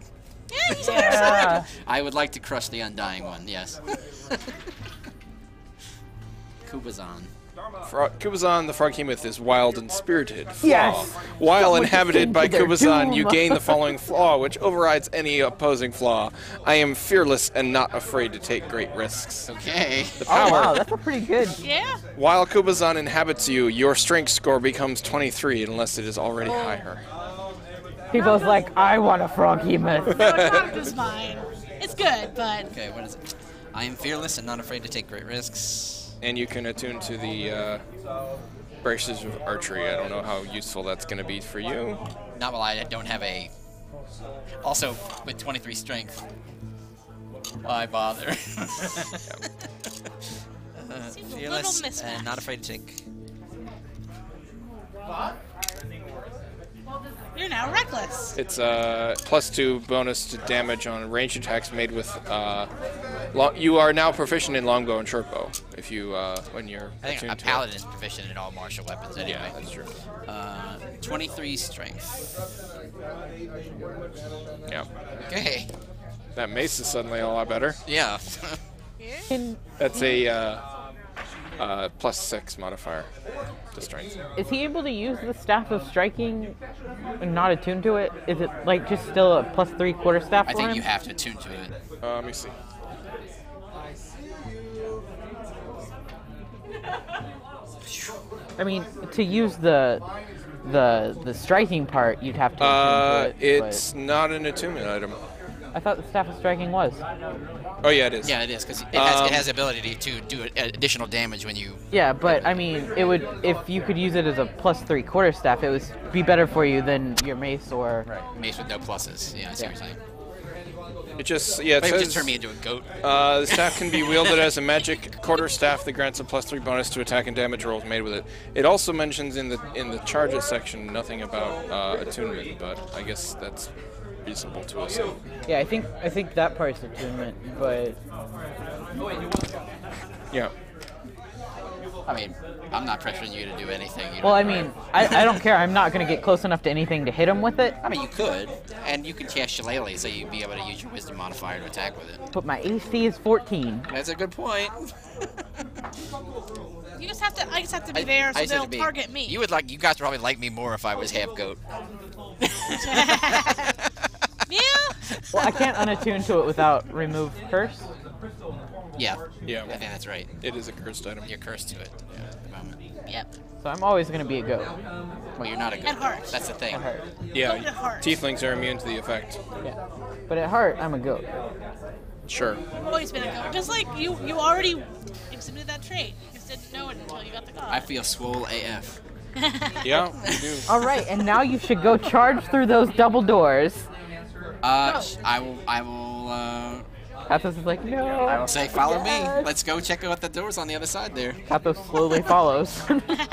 Speaker 3: Yeah, he's excited.
Speaker 4: I would like to crush the Undying One, yes. Kubazan.
Speaker 1: Kubazan the Froghemoth is wild and spirited. Flaw.
Speaker 2: Yes!
Speaker 1: While
Speaker 2: Someone
Speaker 1: inhabited by
Speaker 2: came to their
Speaker 1: Kubazan, you
Speaker 2: doom.
Speaker 1: gain the following flaw, which overrides any opposing flaw. I am fearless and not afraid to take great risks.
Speaker 4: Okay.
Speaker 1: The
Speaker 2: Oh,
Speaker 1: power.
Speaker 2: wow, that's a pretty good.
Speaker 3: Yeah?
Speaker 1: While Kubazan inhabits you, your strength score becomes 23 unless it is already higher.
Speaker 2: People's like, I want a froghemoth.
Speaker 3: No, it's not just mine. It's good, but...
Speaker 4: Okay, what is it? I am fearless and not afraid to take great risks.
Speaker 1: And you can attune to the bracers of archery. I don't know how useful that's going to be for you.
Speaker 4: Not while I don't have a... Also, with 23 strength. Why bother?
Speaker 3: Seems a little
Speaker 4: Fearless
Speaker 3: mismatched.
Speaker 4: and not afraid to take...
Speaker 3: You're now reckless.
Speaker 1: It's +2 bonus to damage on ranged attacks made with. You are now proficient in longbow and shortbow. If you when you're.
Speaker 4: I think
Speaker 1: attuned
Speaker 4: a
Speaker 1: to
Speaker 4: paladin is proficient in all martial weapons
Speaker 1: it.
Speaker 4: anyway.
Speaker 1: Yeah, that's true.
Speaker 4: 23 strength.
Speaker 1: Yeah,
Speaker 4: Okay.
Speaker 1: that mace is suddenly a lot better.
Speaker 4: Yeah.
Speaker 2: Can-
Speaker 1: That's a +6 modifier to strength.
Speaker 2: Is he able to use the staff of striking and not attuned to it? Is it like just still a +3 quarterstaff
Speaker 4: I
Speaker 2: for
Speaker 4: think
Speaker 2: him?
Speaker 4: you have to attune to it.
Speaker 1: Let me see.
Speaker 2: I mean, to use the striking part, you'd have to attune to it.
Speaker 1: It's not an attunement item.
Speaker 2: but I thought the staff of striking was.
Speaker 1: Oh yeah, it is.
Speaker 4: Yeah, it is, because it has the ability to do additional damage when you...
Speaker 2: Yeah, but I mean, it would if you could use it as a +3 quarterstaff, it would be better for you than your mace or.
Speaker 4: Mace with no pluses. Yeah, I see what you're saying.
Speaker 1: It just
Speaker 4: But it would
Speaker 1: says
Speaker 4: just turn me into a goat.
Speaker 1: the staff can be wielded as a magic quarterstaff that grants a +3 bonus to attack and damage rolls made with it. It also mentions in the charges section nothing about attunement, but I guess that's reasonable to assume.
Speaker 2: Yeah, I think that part's attunement, but
Speaker 1: Yeah.
Speaker 4: I mean, I'm not pressuring you to do anything. You
Speaker 2: well, I
Speaker 4: don't-
Speaker 2: mean, I don't care. I'm not gonna get close enough to anything to hit him with it.
Speaker 4: I mean, you could, and you can cast Shillelagh, so you'd be able to use your Wisdom modifier to attack with it.
Speaker 2: But my AC is 14.
Speaker 4: That's a good point.
Speaker 3: You just have to. I just have to be there, so
Speaker 4: just have
Speaker 3: they'll
Speaker 4: to be-
Speaker 3: target me.
Speaker 4: You guys would probably like me more if I was half goat.
Speaker 3: Yeah.
Speaker 2: Well, I can't unattune to it without remove curse.
Speaker 4: Yeah.
Speaker 1: Yeah.
Speaker 4: I think that's right.
Speaker 1: It is a cursed item.
Speaker 4: You're cursed to it at the moment.
Speaker 3: Yep.
Speaker 2: So I'm always gonna be a goat.
Speaker 4: Well, you're not a goat.
Speaker 3: At heart.
Speaker 4: That's the thing.
Speaker 2: At heart.
Speaker 1: Yeah.
Speaker 3: Goat at heart.
Speaker 1: Tieflings are immune to the effect.
Speaker 2: Yeah. But at heart, I'm a goat.
Speaker 1: Sure.
Speaker 3: I've always been a goat. Just like you already exhibited that trait. You just didn't know it until you got the god.
Speaker 4: I feel swole AF.
Speaker 1: Yeah, you do.
Speaker 2: All right, and now you should go charge through those double doors.
Speaker 4: I will,
Speaker 2: Kathos is like, no.
Speaker 4: I will say, follow me.
Speaker 2: Yes.
Speaker 4: Let's go check out the doors on the other side there.
Speaker 2: Kathos slowly follows.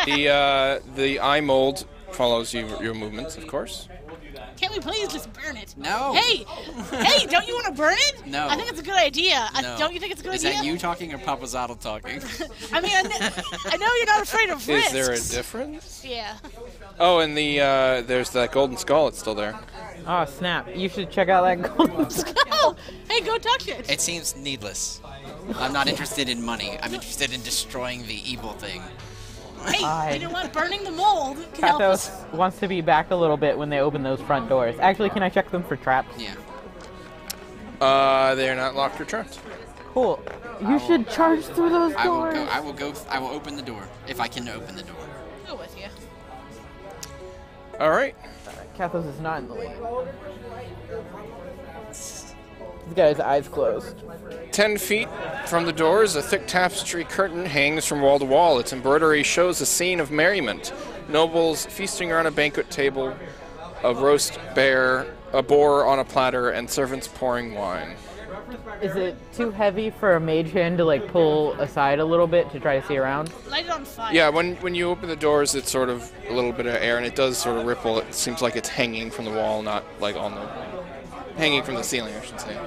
Speaker 1: The eye mold follows your movements, of course.
Speaker 3: Can't we please just burn it?
Speaker 4: No.
Speaker 3: Hey, don't you want to burn it?
Speaker 4: No.
Speaker 3: I think it's a good idea.
Speaker 4: No.
Speaker 3: Don't you think it's a good
Speaker 4: Is
Speaker 3: idea?
Speaker 4: that you talking or Papazotto talking?
Speaker 3: I mean, I know you're not afraid of risks.
Speaker 1: Is there a difference?
Speaker 3: Yeah.
Speaker 1: Oh, and there's that golden skull. It's still there.
Speaker 2: Oh, snap. You should check out that golden skull.
Speaker 3: Oh, hey, go touch it.
Speaker 4: It seems needless. I'm not interested in money. I'm interested in destroying the evil thing.
Speaker 3: Hey, you know what? Burning the mold can help
Speaker 2: Kathos
Speaker 3: us.
Speaker 2: wants to be back a little bit when they open those front doors. Actually, can I check them for traps?
Speaker 4: Yeah.
Speaker 1: They're not locked or trapped.
Speaker 2: Cool. You should charge through those doors.
Speaker 4: I will open the door if I can open the door.
Speaker 3: Go with you.
Speaker 1: All right.
Speaker 2: Kathos is not in the lead. This guy's eyes closed.
Speaker 1: 10 feet from the doors, a thick tapestry curtain hangs from wall to wall. Its embroidery shows a scene of merriment. Nobles feasting around a banquet table, a roast bear, a boar on a platter, and servants pouring wine.
Speaker 2: Is it too heavy for a mage hand to like pull aside a little bit to try to see around?
Speaker 3: Light it on fire.
Speaker 1: Yeah, when you open the doors, it's sort of a little bit of air, and it does sort of ripple. It seems like it's hanging from the wall, not like on the... hanging from the ceiling, I should say.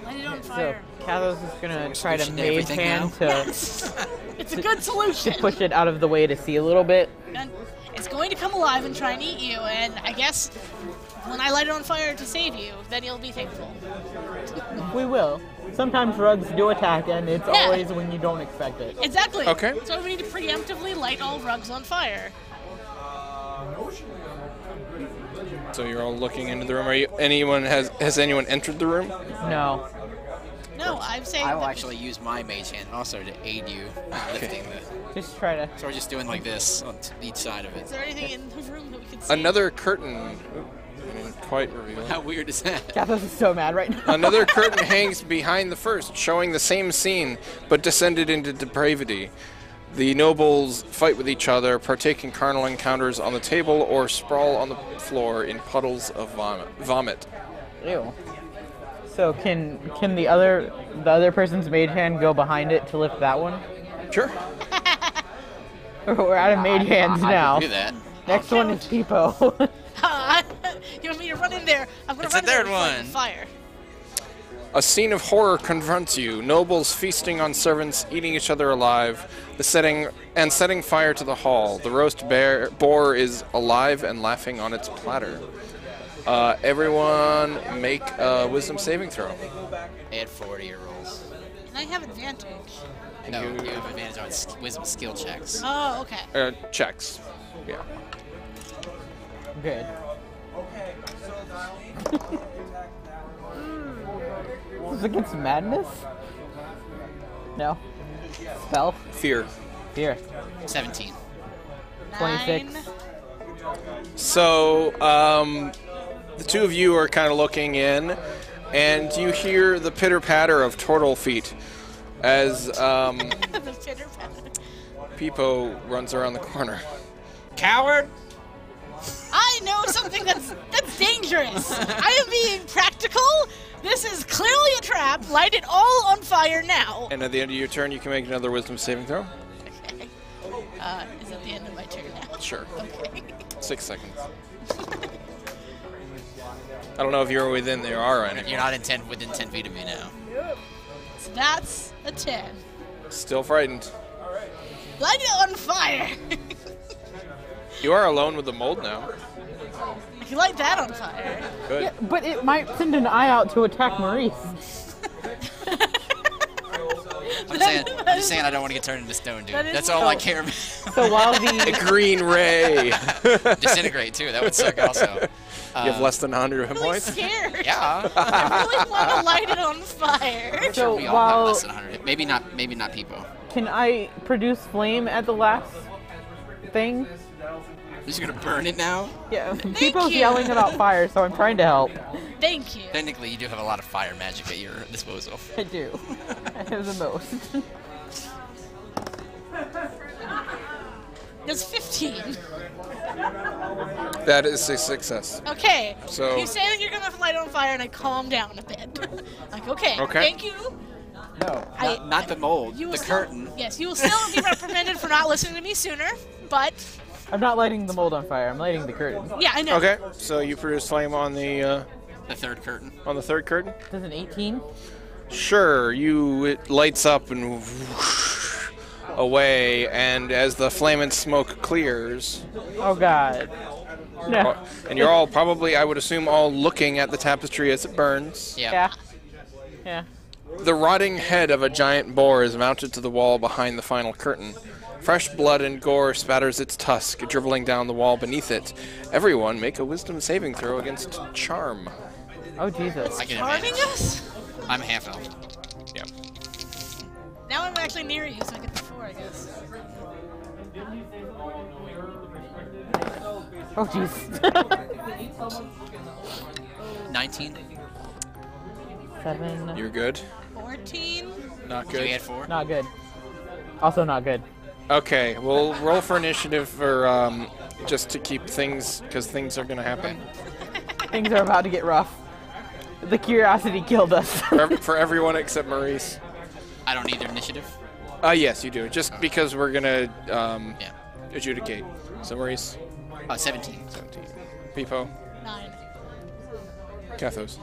Speaker 3: Light it on
Speaker 2: So
Speaker 3: fire.
Speaker 2: Kathos is gonna try to
Speaker 4: solution to
Speaker 2: mage
Speaker 4: everything
Speaker 2: hand
Speaker 4: now?
Speaker 2: to
Speaker 3: It's a good solution.
Speaker 2: push it out of the way to see a little bit.
Speaker 3: And it's going to come alive and try and eat you, and I guess when I light it on fire to save you, then you'll be thankful.
Speaker 2: We will. Sometimes rugs do attack, and it's
Speaker 3: Yeah.
Speaker 2: always when you don't expect it.
Speaker 3: Exactly.
Speaker 1: Okay.
Speaker 3: So we need to preemptively light all rugs on fire.
Speaker 1: So you're all looking into the room. Has anyone entered the room?
Speaker 2: No.
Speaker 3: No, I'm saying
Speaker 4: I will
Speaker 3: that
Speaker 4: actually use my mage hand also to aid you in lifting the...
Speaker 2: Just try to.
Speaker 4: So we're just doing like this on each side of
Speaker 3: Is
Speaker 4: it.
Speaker 3: there anything in the room that we can see?
Speaker 1: Another curtain. Ooh, I didn't quite reveal.
Speaker 4: How weird is that?
Speaker 2: Kathos is so mad right now.
Speaker 1: Another curtain hangs behind the first, showing the same scene, but descended into depravity. The nobles fight with each other, partake in carnal encounters on the table, or sprawl on the floor in puddles of vomit.
Speaker 2: Ew. So can the other person's mage hand go behind it to lift that one?
Speaker 1: Sure.
Speaker 2: We're out of mage hands
Speaker 4: I
Speaker 2: now.
Speaker 4: can do that.
Speaker 2: Next one is Peepo.
Speaker 3: You want me to run in there? I'm gonna
Speaker 4: It's
Speaker 3: run
Speaker 4: the third
Speaker 3: in there and light
Speaker 4: one.
Speaker 3: the fire.
Speaker 1: A scene of horror confronts you. Nobles feasting on servants, eating each other alive, setting fire to the hall. The roast boar is alive and laughing on its platter. Everyone make a wisdom saving throw.
Speaker 4: Add 40 your rolls.
Speaker 3: And I have advantage.
Speaker 4: No, you have advantage on wisdom skill checks.
Speaker 3: Oh, okay.
Speaker 1: Checks. Yeah.
Speaker 2: Good. Is this against madness? No. Spell?
Speaker 1: Fear.
Speaker 2: Here.
Speaker 4: 17.
Speaker 2: 26.
Speaker 3: 9.
Speaker 1: So, the two of you are kind of looking in, and you hear the pitter-patter of turtle feet as
Speaker 3: The pitter-patter.
Speaker 1: Peepo runs around the corner.
Speaker 4: Coward!
Speaker 3: I know something that's dangerous. I am being practical. This is clearly a trap. Light it all on fire now.
Speaker 1: And at the end of your turn, you can make another wisdom saving throw.
Speaker 3: Okay. Is it the end of my turn now?
Speaker 1: Sure.
Speaker 3: Okay.
Speaker 1: 6 seconds. I don't know if you're within there or anymore.
Speaker 4: You're not within 10 feet of me now.
Speaker 3: So that's a 10.
Speaker 1: Still frightened.
Speaker 3: Light it on fire.
Speaker 1: You are alone with the mold now.
Speaker 3: I can light that on fire.
Speaker 1: Good.
Speaker 2: Yeah, but it might send an eye out to attack Maurice.
Speaker 4: I'm just saying I don't want to get turned into stone, dude.
Speaker 3: That is
Speaker 4: That's all I care about.
Speaker 2: So while the
Speaker 1: A green ray.
Speaker 4: Disintegrate, too. That would suck also.
Speaker 1: You have less than 100 hit
Speaker 3: I'm really
Speaker 1: points?
Speaker 3: scared.
Speaker 4: Yeah.
Speaker 3: I really want to light it on fire.
Speaker 2: so
Speaker 4: We all have
Speaker 2: while
Speaker 4: less than 100. Maybe not people.
Speaker 2: can I produce flame at the last thing?
Speaker 4: You're just gonna burn it now?
Speaker 2: Yeah, Peepo's
Speaker 3: you.
Speaker 2: yelling about fire, so I'm trying to help.
Speaker 3: Thank you.
Speaker 4: Technically, you do have a lot of fire magic at your disposal.
Speaker 2: I do. I have the most.
Speaker 3: That's 15.
Speaker 1: That is a success.
Speaker 3: Okay.
Speaker 1: So-
Speaker 3: You say that you're gonna light it on fire, and I calm down a bit. Like, okay.
Speaker 1: Okay.
Speaker 3: Thank you.
Speaker 2: No.
Speaker 4: Not the mold,
Speaker 3: You will
Speaker 4: the
Speaker 3: still-
Speaker 4: curtain.
Speaker 3: Yes, you will still be reprimanded for not listening to me sooner, but
Speaker 2: I'm not lighting the mold on fire. I'm lighting the curtain.
Speaker 3: Yeah, I know.
Speaker 1: Okay, so you produce flame on the
Speaker 4: third curtain.
Speaker 1: on the third curtain.
Speaker 2: Does an 18?
Speaker 1: Sure, it lights up and whoosh away, and as the flame and smoke clears,
Speaker 2: Oh God. No.
Speaker 1: and you're all probably, I would assume, all looking at the tapestry as it burns.
Speaker 4: Yeah.
Speaker 2: Yeah. Yeah.
Speaker 1: The rotting head of a giant boar is mounted to the wall behind the final curtain. Fresh blood and gore spatters its tusk, dribbling down the wall beneath it. Everyone make a wisdom saving throw against charm.
Speaker 2: Oh Jesus.
Speaker 4: I can
Speaker 3: Charming
Speaker 4: advantage.
Speaker 3: us?
Speaker 4: I'm a half elf.
Speaker 1: Yeah.
Speaker 3: Now I'm actually near you, so I get the 4, I guess.
Speaker 2: Oh jeez.
Speaker 4: 19.
Speaker 2: 7.
Speaker 1: You're good.
Speaker 3: 14.
Speaker 1: Not
Speaker 4: Did you
Speaker 1: good.
Speaker 4: add 4?
Speaker 2: Not good. Also not good.
Speaker 1: Okay, we'll roll for initiative for just to keep things, because things are gonna happen.
Speaker 2: Things are about to get rough. The curiosity killed us.
Speaker 1: For everyone except Maurice.
Speaker 4: I don't need their initiative.
Speaker 1: Yes, you do. Just because we're gonna
Speaker 4: Yeah.
Speaker 1: adjudicate. So Maurice,
Speaker 4: 17.
Speaker 1: 17. Peepo,
Speaker 3: 9.
Speaker 1: Kathos,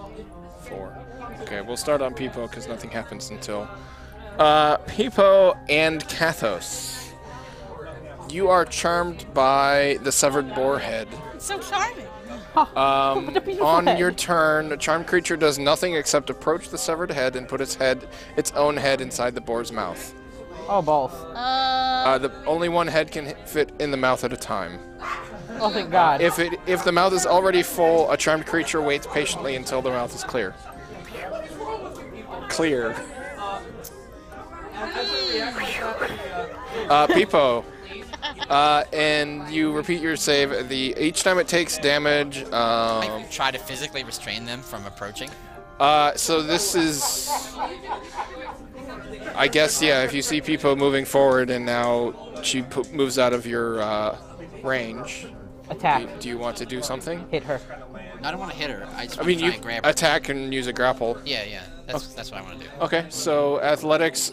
Speaker 1: 4. Okay, we'll start on Peepo because nothing happens until Peepo and Kathos. You are charmed by the severed boar head.
Speaker 3: It's so charming.
Speaker 2: What a beautiful
Speaker 1: On
Speaker 2: head.
Speaker 1: your turn, a charmed creature does nothing except approach the severed head and put its own head inside the boar's mouth.
Speaker 2: Oh balls.
Speaker 1: The only one head can fit in the mouth at a time.
Speaker 2: Oh thank God.
Speaker 1: If the mouth is already full, a charmed creature waits patiently until the mouth is clear. Clear. Peepo. And you repeat your save. Each time it takes damage.
Speaker 4: I try to physically restrain them from approaching.
Speaker 1: So this is, I guess, yeah. If you see Peepo moving forward and now she moves out of your range,
Speaker 2: Attack.
Speaker 1: do you want to do something?
Speaker 2: Hit her.
Speaker 4: I don't want to hit her. I just
Speaker 1: I
Speaker 4: want
Speaker 1: mean,
Speaker 4: to try
Speaker 1: you
Speaker 4: and grab her.
Speaker 1: attack and use a grapple.
Speaker 4: Yeah, yeah. That's what I want to do.
Speaker 1: Okay, so athletics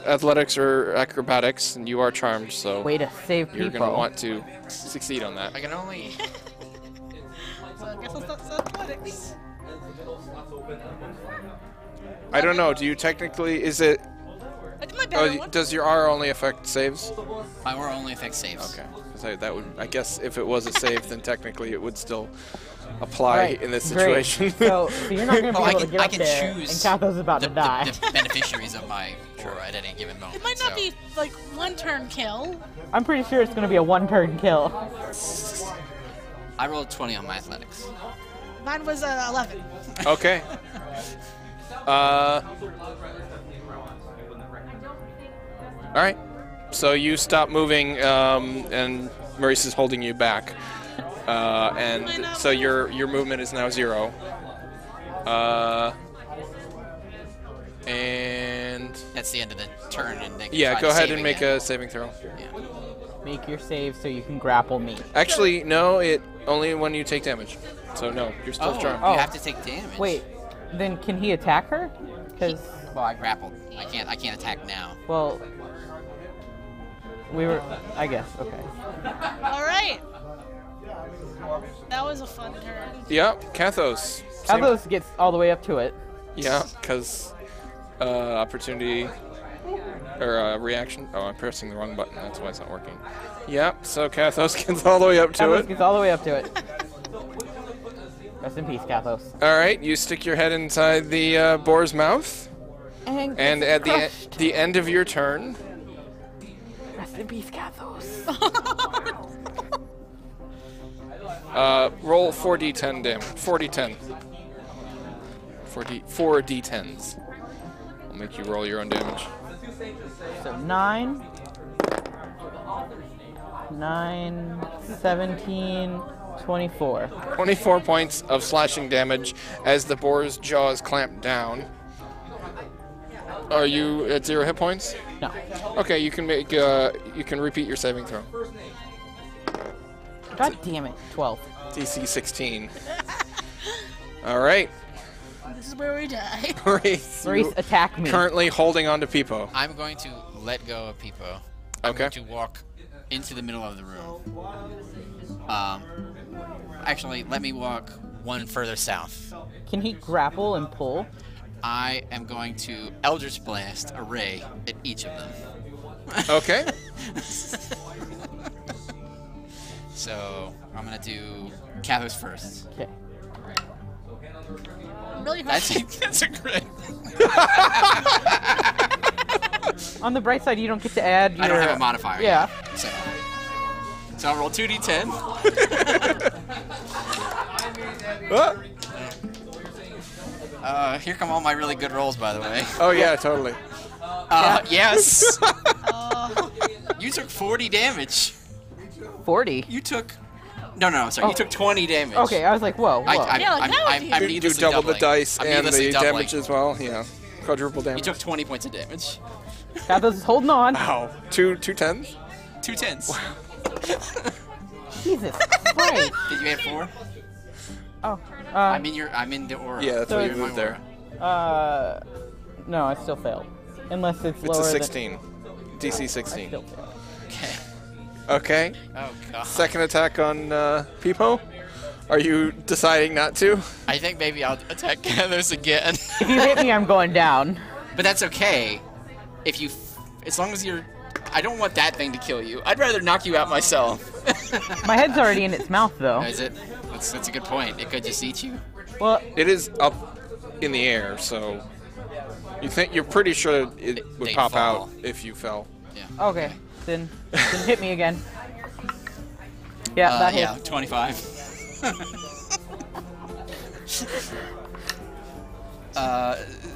Speaker 1: or acrobatics, and you are charmed, so
Speaker 2: Way to save
Speaker 1: you're
Speaker 2: people.
Speaker 1: gonna want to succeed on that.
Speaker 4: I can only.
Speaker 3: So I guess I'll start athletics.
Speaker 1: I don't know. Do you technically? Is it?
Speaker 3: I did my better one.
Speaker 1: Does your R only affect saves?
Speaker 4: My aura only affects saves.
Speaker 1: Okay, 'cause that would. I guess if it was a save, then technically it would still apply
Speaker 2: Right,
Speaker 1: in this
Speaker 2: great.
Speaker 1: situation.
Speaker 2: So you're not going to be
Speaker 4: Oh,
Speaker 2: able to get
Speaker 4: I
Speaker 2: up
Speaker 4: can
Speaker 2: there,
Speaker 4: choose
Speaker 2: and Katho's about to die.
Speaker 4: The beneficiaries of my aura at any given moment.
Speaker 3: It might not
Speaker 4: so.
Speaker 3: be like one turn kill.
Speaker 2: I'm pretty sure it's going to be a one-turn kill.
Speaker 4: I rolled 20 on my athletics.
Speaker 3: Mine was 11.
Speaker 1: Okay. All right. So you stop moving, and Maurice is holding you back, and so your movement is now 0. And
Speaker 4: That's the end of the turn, and they can
Speaker 1: yeah,
Speaker 4: try
Speaker 1: go
Speaker 4: to
Speaker 1: ahead
Speaker 4: save
Speaker 1: and make
Speaker 4: again.
Speaker 1: a saving throw.
Speaker 4: Yeah.
Speaker 2: Make your save so you can grapple me.
Speaker 1: Actually, no, it only when you take damage. So no, you're still
Speaker 4: Oh,
Speaker 1: charmed.
Speaker 2: Oh.
Speaker 4: you have to take damage.
Speaker 2: Wait, then can he attack her? Because,
Speaker 4: Well, I grappled. I can't attack now.
Speaker 2: well, we were, I guess, okay.
Speaker 3: Alright. That was a fun turn.
Speaker 1: Yeah, Kathos. Same-
Speaker 2: Kathos gets all the way up to it.
Speaker 1: Yeah, because opportunity or reaction. Oh, I'm pressing the wrong button. That's why it's not working. Yep. So Kathos gets all the way up to
Speaker 2: Kathos
Speaker 1: it.
Speaker 2: gets all the way up to it. Rest in peace, Kathos.
Speaker 1: All right. You stick your head inside the boar's mouth, and at the end of your turn,
Speaker 2: Rest in peace, Kathos.
Speaker 1: roll 4d10 damage. 4d10. 4d10s. I'll make you roll your own damage.
Speaker 2: So 9, 17, 24.
Speaker 1: 24 points of slashing damage as the boar's jaws clamp down. Are you at 0 hit points?
Speaker 2: No.
Speaker 1: Okay, you can make you can repeat your saving throw.
Speaker 2: God damn it. 12.
Speaker 1: DC 16. All right,
Speaker 3: This is where we die.
Speaker 1: Maurice.
Speaker 2: Maurice,
Speaker 1: you
Speaker 2: attack me.
Speaker 1: currently holding on to Peepo.
Speaker 4: I'm going to let go of Peepo. I'm
Speaker 1: Okay.
Speaker 4: going to walk into the middle of the room. Actually, let me walk one further south.
Speaker 2: Can he grapple and pull?
Speaker 4: I am going to Eldritch Blast a ray at each of them.
Speaker 1: Okay.
Speaker 4: So I'm gonna do Kathos first.
Speaker 2: Okay.
Speaker 3: Really hard.
Speaker 4: That's a crit.
Speaker 2: On the bright side, you don't get to add your...
Speaker 4: I don't have a modifier.
Speaker 2: Yeah.
Speaker 4: Yet, so I'll roll 2d10. Here come all my really good rolls, by the way.
Speaker 1: Oh yeah, totally.
Speaker 4: Yes. You took 40 damage.
Speaker 2: 40?
Speaker 4: You took... No, sorry.
Speaker 2: Oh.
Speaker 4: You took 20 damage.
Speaker 2: Okay, I was like, whoa, whoa.
Speaker 4: I'm
Speaker 1: You
Speaker 4: needlessly
Speaker 1: double the
Speaker 4: doubling.
Speaker 1: dice
Speaker 4: I'm
Speaker 1: and
Speaker 4: needlessly
Speaker 1: the
Speaker 4: doubling.
Speaker 1: damage as well. Yeah, quadruple
Speaker 4: You
Speaker 1: damage.
Speaker 4: took 20 points of damage.
Speaker 2: Kathos is holding on.
Speaker 1: Wow, two tens.
Speaker 4: 2 10s.
Speaker 2: Jesus Christ.
Speaker 4: Did you add 4?
Speaker 2: Oh,
Speaker 4: I'm in the aura.
Speaker 1: Yeah, that's
Speaker 2: So
Speaker 1: what you
Speaker 2: it's-
Speaker 1: moved there.
Speaker 2: no, I still failed. Unless it's
Speaker 1: It's
Speaker 2: lower
Speaker 1: a
Speaker 2: than...
Speaker 1: 16. DC
Speaker 2: I
Speaker 1: 16.
Speaker 2: still failed.
Speaker 4: Okay.
Speaker 1: Okay.
Speaker 4: Oh god.
Speaker 1: Second attack on Peepo. Are you deciding not to?
Speaker 4: I think maybe I'll attack Kathos again.
Speaker 2: If you hit me, I'm going down.
Speaker 4: But that's okay. If you, as long as you're, I don't want that thing to kill you. I'd rather knock you out myself.
Speaker 2: My head's already in its mouth, though.
Speaker 4: Is it? That's a good point. It could just eat you.
Speaker 2: Well,
Speaker 1: It is up in the air, so you're pretty sure it would
Speaker 4: They'd
Speaker 1: pop
Speaker 4: fall.
Speaker 1: out if you fell.
Speaker 4: Yeah.
Speaker 2: okay. Then hit me again. Yeah, that
Speaker 4: Yeah,
Speaker 2: hits.
Speaker 4: 25.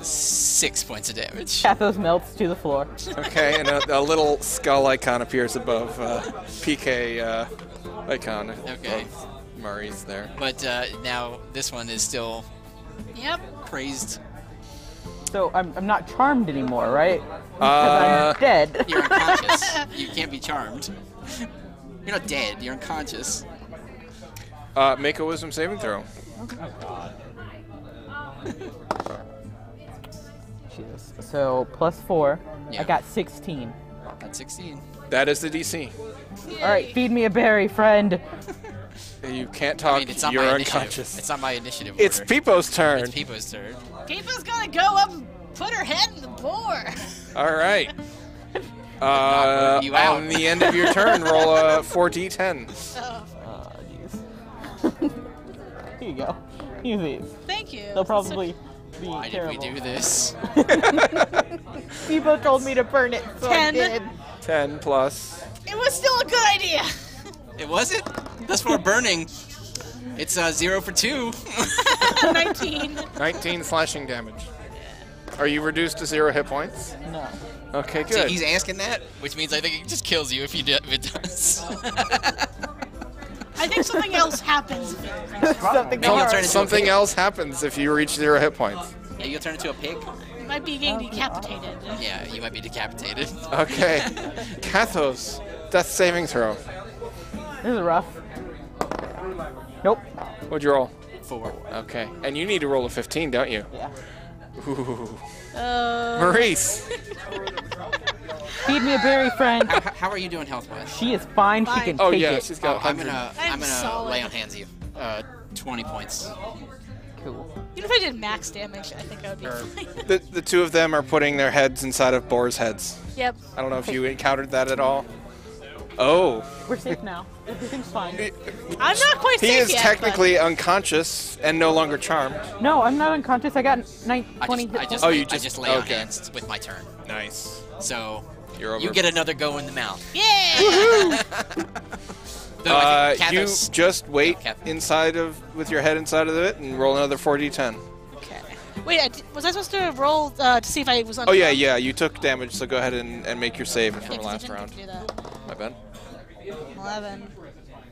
Speaker 4: 6 points of damage.
Speaker 2: Kathos melts to the floor.
Speaker 1: Okay, and a little skull icon appears above PK icon.
Speaker 4: Okay.
Speaker 1: Above Murray's there.
Speaker 4: But now this one is still
Speaker 3: Yep.
Speaker 4: crazed.
Speaker 2: So I'm not charmed anymore, right? Because
Speaker 1: Uh,
Speaker 2: I'm dead.
Speaker 4: You're unconscious. You can't be charmed. You're not dead. You're unconscious.
Speaker 1: Make a wisdom saving throw.
Speaker 2: Jesus. So +4.
Speaker 4: Yeah.
Speaker 2: I got 16.
Speaker 4: That's 16.
Speaker 1: That is the DC.
Speaker 2: All right, feed me a berry, friend.
Speaker 1: You can't talk.
Speaker 4: I mean, it's not
Speaker 1: You're
Speaker 4: my initiative.
Speaker 1: unconscious.
Speaker 4: It's not my initiative.
Speaker 1: It's
Speaker 4: order.
Speaker 1: Peepo's turn.
Speaker 4: It's Peepo's turn.
Speaker 3: Peepo's gonna go up and put her head in the boar.
Speaker 1: All right.
Speaker 4: Knock you out.
Speaker 1: On the end of your turn, roll a 4d10.
Speaker 3: Oh,
Speaker 2: Jeez. Here you go. Use these.
Speaker 3: thank you.
Speaker 2: They'll probably be
Speaker 4: Why
Speaker 2: terrible.
Speaker 4: did we do this?
Speaker 2: People told me to burn it, so
Speaker 3: 10.
Speaker 2: I did.
Speaker 1: 10 plus.
Speaker 3: It was still a good idea.
Speaker 4: It wasn't. That's for burning. It's 0 for 2.
Speaker 3: 19.
Speaker 1: 19 slashing damage. Are you reduced to 0 hit points?
Speaker 2: No.
Speaker 1: Okay,
Speaker 4: See,
Speaker 1: good.
Speaker 4: he's asking that, which means I think it just kills you if it does.
Speaker 3: I think something else happens.
Speaker 2: Something
Speaker 4: Maybe you'll
Speaker 2: else.
Speaker 4: turn into a
Speaker 1: Something
Speaker 4: pig.
Speaker 1: else happens if you reach 0 hit points.
Speaker 4: Maybe you'll turn into a pig.
Speaker 3: You might be getting decapitated.
Speaker 4: Yeah, you might be decapitated.
Speaker 1: Okay. Kathos, death saving throw.
Speaker 2: This is rough. Nope.
Speaker 1: What'd you roll?
Speaker 4: 4.
Speaker 1: Okay. And you need to roll a 15, don't you?
Speaker 2: Yeah.
Speaker 1: Ooh. Maurice.
Speaker 2: Feed me a berry, friend.
Speaker 4: How are you doing health-wise?
Speaker 2: She is fine. She
Speaker 3: Fine.
Speaker 2: can
Speaker 1: Oh
Speaker 2: take
Speaker 1: yeah,
Speaker 2: it.
Speaker 1: she's got
Speaker 4: I'm
Speaker 1: 100.
Speaker 4: gonna
Speaker 3: solid.
Speaker 4: lay on hands of you. 20 points.
Speaker 2: Cool.
Speaker 3: Even if I did max damage, I think I would be
Speaker 4: Or-
Speaker 3: fine.
Speaker 1: The two of them are putting their heads inside of boars' heads.
Speaker 3: Yep.
Speaker 1: I don't know if you encountered that at all. Oh.
Speaker 2: We're safe now. Everything's fine.
Speaker 3: I'm not quite
Speaker 1: He
Speaker 3: safe
Speaker 1: is
Speaker 3: yet,
Speaker 1: technically unconscious and no longer charmed.
Speaker 2: No, I'm not unconscious. I got 20
Speaker 4: I
Speaker 2: hit
Speaker 4: just,
Speaker 2: points.
Speaker 1: Oh,
Speaker 4: lay,
Speaker 1: you
Speaker 4: I
Speaker 1: just-
Speaker 4: just lay on
Speaker 1: okay.
Speaker 4: hands with my turn.
Speaker 1: Nice.
Speaker 4: So
Speaker 1: You're over.
Speaker 4: you get another go in the mouth.
Speaker 3: but yeah.
Speaker 4: Though I think
Speaker 1: You
Speaker 4: Kathos-
Speaker 1: just wait
Speaker 4: Kath-
Speaker 1: inside of with your head inside of it and roll another 4d10.
Speaker 3: Okay. Wait, was I supposed to roll to see if I was on?
Speaker 1: Oh yeah, yeah. You took damage, so go ahead and make your save from
Speaker 3: Yeah,
Speaker 1: the
Speaker 3: 'cause I
Speaker 1: last
Speaker 3: didn't
Speaker 1: round.
Speaker 3: get to do that.
Speaker 1: My bad.
Speaker 3: 11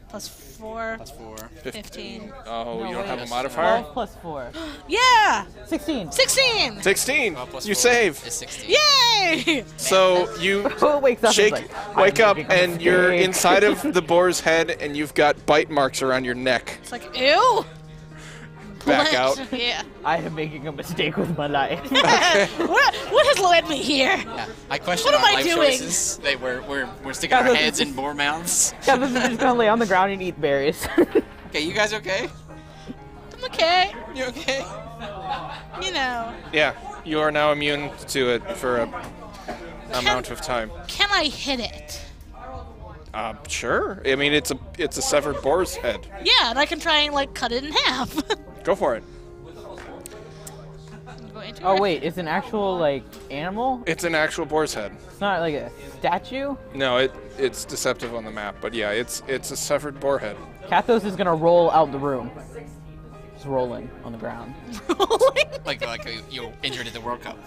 Speaker 3: plus 4.
Speaker 4: Plus 4.
Speaker 3: 15.
Speaker 1: Oh,
Speaker 2: No,
Speaker 1: you don't have a
Speaker 2: wait.
Speaker 1: modifier.
Speaker 2: 12 plus 4.
Speaker 3: Yeah!
Speaker 2: 16.
Speaker 3: 16!
Speaker 1: 16.
Speaker 4: 12 plus
Speaker 1: You
Speaker 4: 4
Speaker 1: save.
Speaker 4: is 16.
Speaker 3: Yay!
Speaker 1: So you
Speaker 2: Who wakes up
Speaker 1: shake,
Speaker 2: and is like,
Speaker 1: wake
Speaker 2: "I'm
Speaker 1: up,
Speaker 2: making a
Speaker 1: and you're
Speaker 2: mistake."
Speaker 1: inside of the boar's head, and you've got bite marks around your neck.
Speaker 3: It's like, ew!
Speaker 1: back out.
Speaker 3: Yeah.
Speaker 2: I am making a mistake with my life.
Speaker 3: What has led me here?
Speaker 4: Yeah. I question
Speaker 3: What am
Speaker 4: our
Speaker 3: I
Speaker 4: life
Speaker 3: doing?
Speaker 4: choices. We're sticking our heads in boar mouths.
Speaker 2: Kevin is just gonna lay on the ground and eat berries.
Speaker 4: Okay, you guys okay?
Speaker 3: I'm okay.
Speaker 4: You okay?
Speaker 3: You know.
Speaker 1: Yeah, you are now immune to it for a amount of time.
Speaker 3: Can I hit it?
Speaker 1: Sure. I mean, it's a severed boar's head.
Speaker 3: Yeah, and I can try and like cut it in half.
Speaker 1: Go for it.
Speaker 2: Oh wait, it's an actual like animal?
Speaker 1: It's an actual boar's head.
Speaker 2: It's not like a statue?
Speaker 1: No, it's deceptive on the map, but yeah, it's a severed boar head.
Speaker 2: Kathos is gonna roll out the room. Just rolling on the ground.
Speaker 4: Like you injured at the World Cup.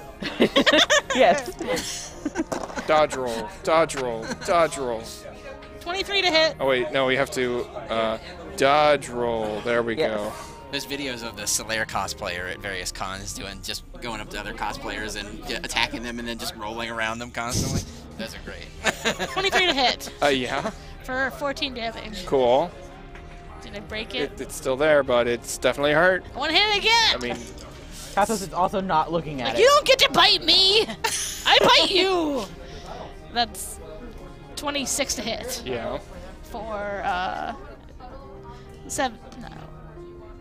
Speaker 2: Yes.
Speaker 1: Dodge roll, dodge roll, dodge roll.
Speaker 3: 23 to hit.
Speaker 1: Oh wait, no, we have to dodge roll. There we go.
Speaker 4: There's videos of the Solaire cosplayer at various cons just going up to other cosplayers and attacking them and then just rolling around them constantly. Those are great.
Speaker 3: 23 to hit.
Speaker 1: Yeah.
Speaker 3: For 14 damage.
Speaker 1: Cool.
Speaker 3: Did I break it?
Speaker 1: It's still there, but it's definitely hurt.
Speaker 3: I want to hit it again.
Speaker 1: I mean,
Speaker 2: Kathos is also not looking at
Speaker 3: you
Speaker 2: it.
Speaker 3: don't get to bite me. I bite you. That's 26 to hit.
Speaker 1: yeah.
Speaker 3: For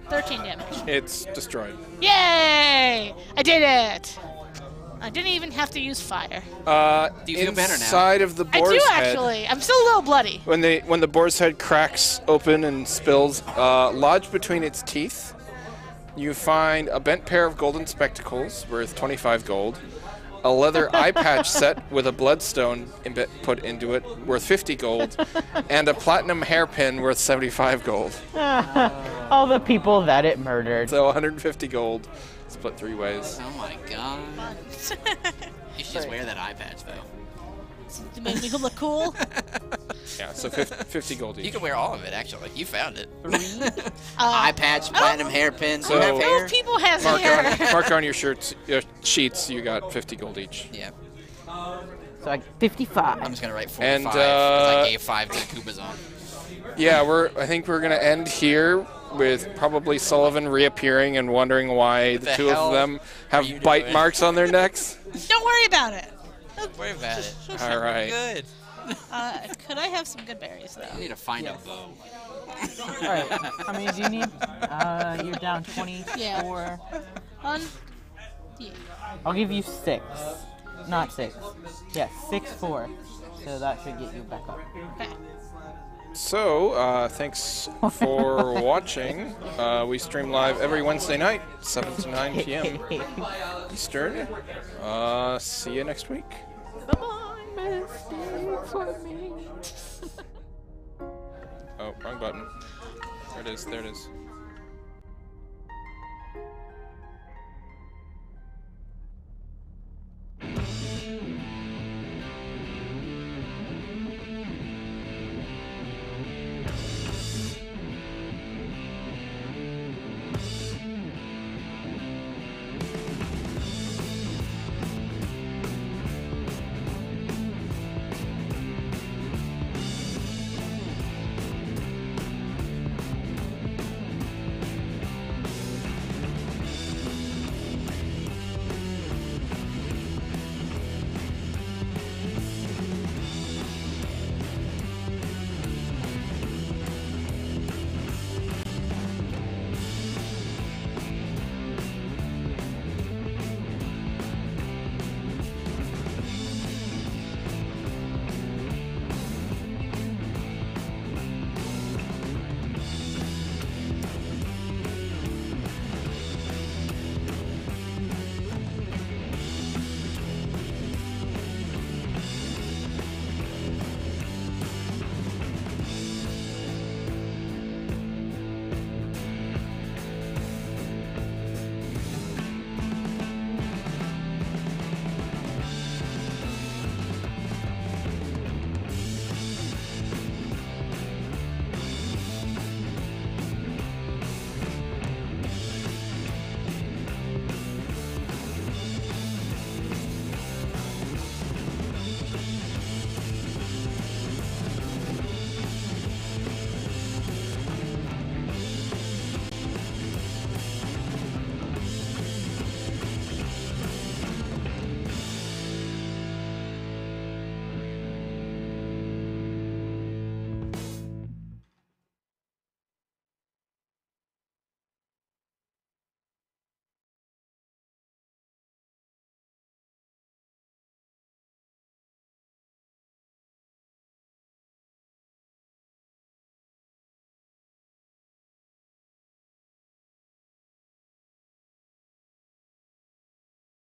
Speaker 3: 13 damage.
Speaker 1: It's destroyed.
Speaker 3: Yay! I did it. I didn't even have to use fire.
Speaker 4: Do you feel better now?
Speaker 1: Inside of the
Speaker 3: I
Speaker 1: boar's
Speaker 3: do
Speaker 1: head,
Speaker 3: actually. I'm still a little bloody.
Speaker 1: when the boar's head cracks open and spills, lodged between its teeth, you find a bent pair of golden spectacles worth 25 gold, a leather eye patch set with a bloodstone put into it worth 50 gold, and a platinum hairpin worth 75 gold.
Speaker 2: All the people that it murdered.
Speaker 1: So 150 gold, split 3 ways.
Speaker 4: Oh my god. You should just wear that eye patch though.
Speaker 3: To make me look cool.
Speaker 1: Yeah, so 50 gold each.
Speaker 4: You can wear all of it actually. You found it.
Speaker 2: 3.
Speaker 4: Eye patch, platinum hairpin.
Speaker 1: So-
Speaker 4: You have hair.
Speaker 3: Those people have hair.
Speaker 1: Mark on your sheets, you got 50 gold each.
Speaker 4: Yeah.
Speaker 2: So like 55.
Speaker 4: I'm just gonna write 45
Speaker 1: And,
Speaker 4: because I gave 5 to Kubazon.
Speaker 1: Yeah, I think we're gonna end here with probably Sullivan reappearing and wondering why the
Speaker 4: the
Speaker 1: two of
Speaker 4: hell
Speaker 1: them
Speaker 4: are
Speaker 1: have
Speaker 4: you
Speaker 1: bite
Speaker 4: doing?
Speaker 1: marks on their necks.
Speaker 3: Don't worry about it.
Speaker 4: Don't worry about it.
Speaker 1: All right.
Speaker 4: Good.
Speaker 3: Could I have some good berries though?
Speaker 4: I need to find a bow.
Speaker 2: Alright, how many do you need? You're down 24.
Speaker 3: Yeah. Yeah.
Speaker 2: I'll give you 6. Not 6. Yes, 6, 4. So that should get you back up.
Speaker 3: Okay.
Speaker 1: So, thanks for watching. We stream live every Wednesday night, 7 to 9 p.m. Eastern. See you next week. Oh, wrong button. There it is.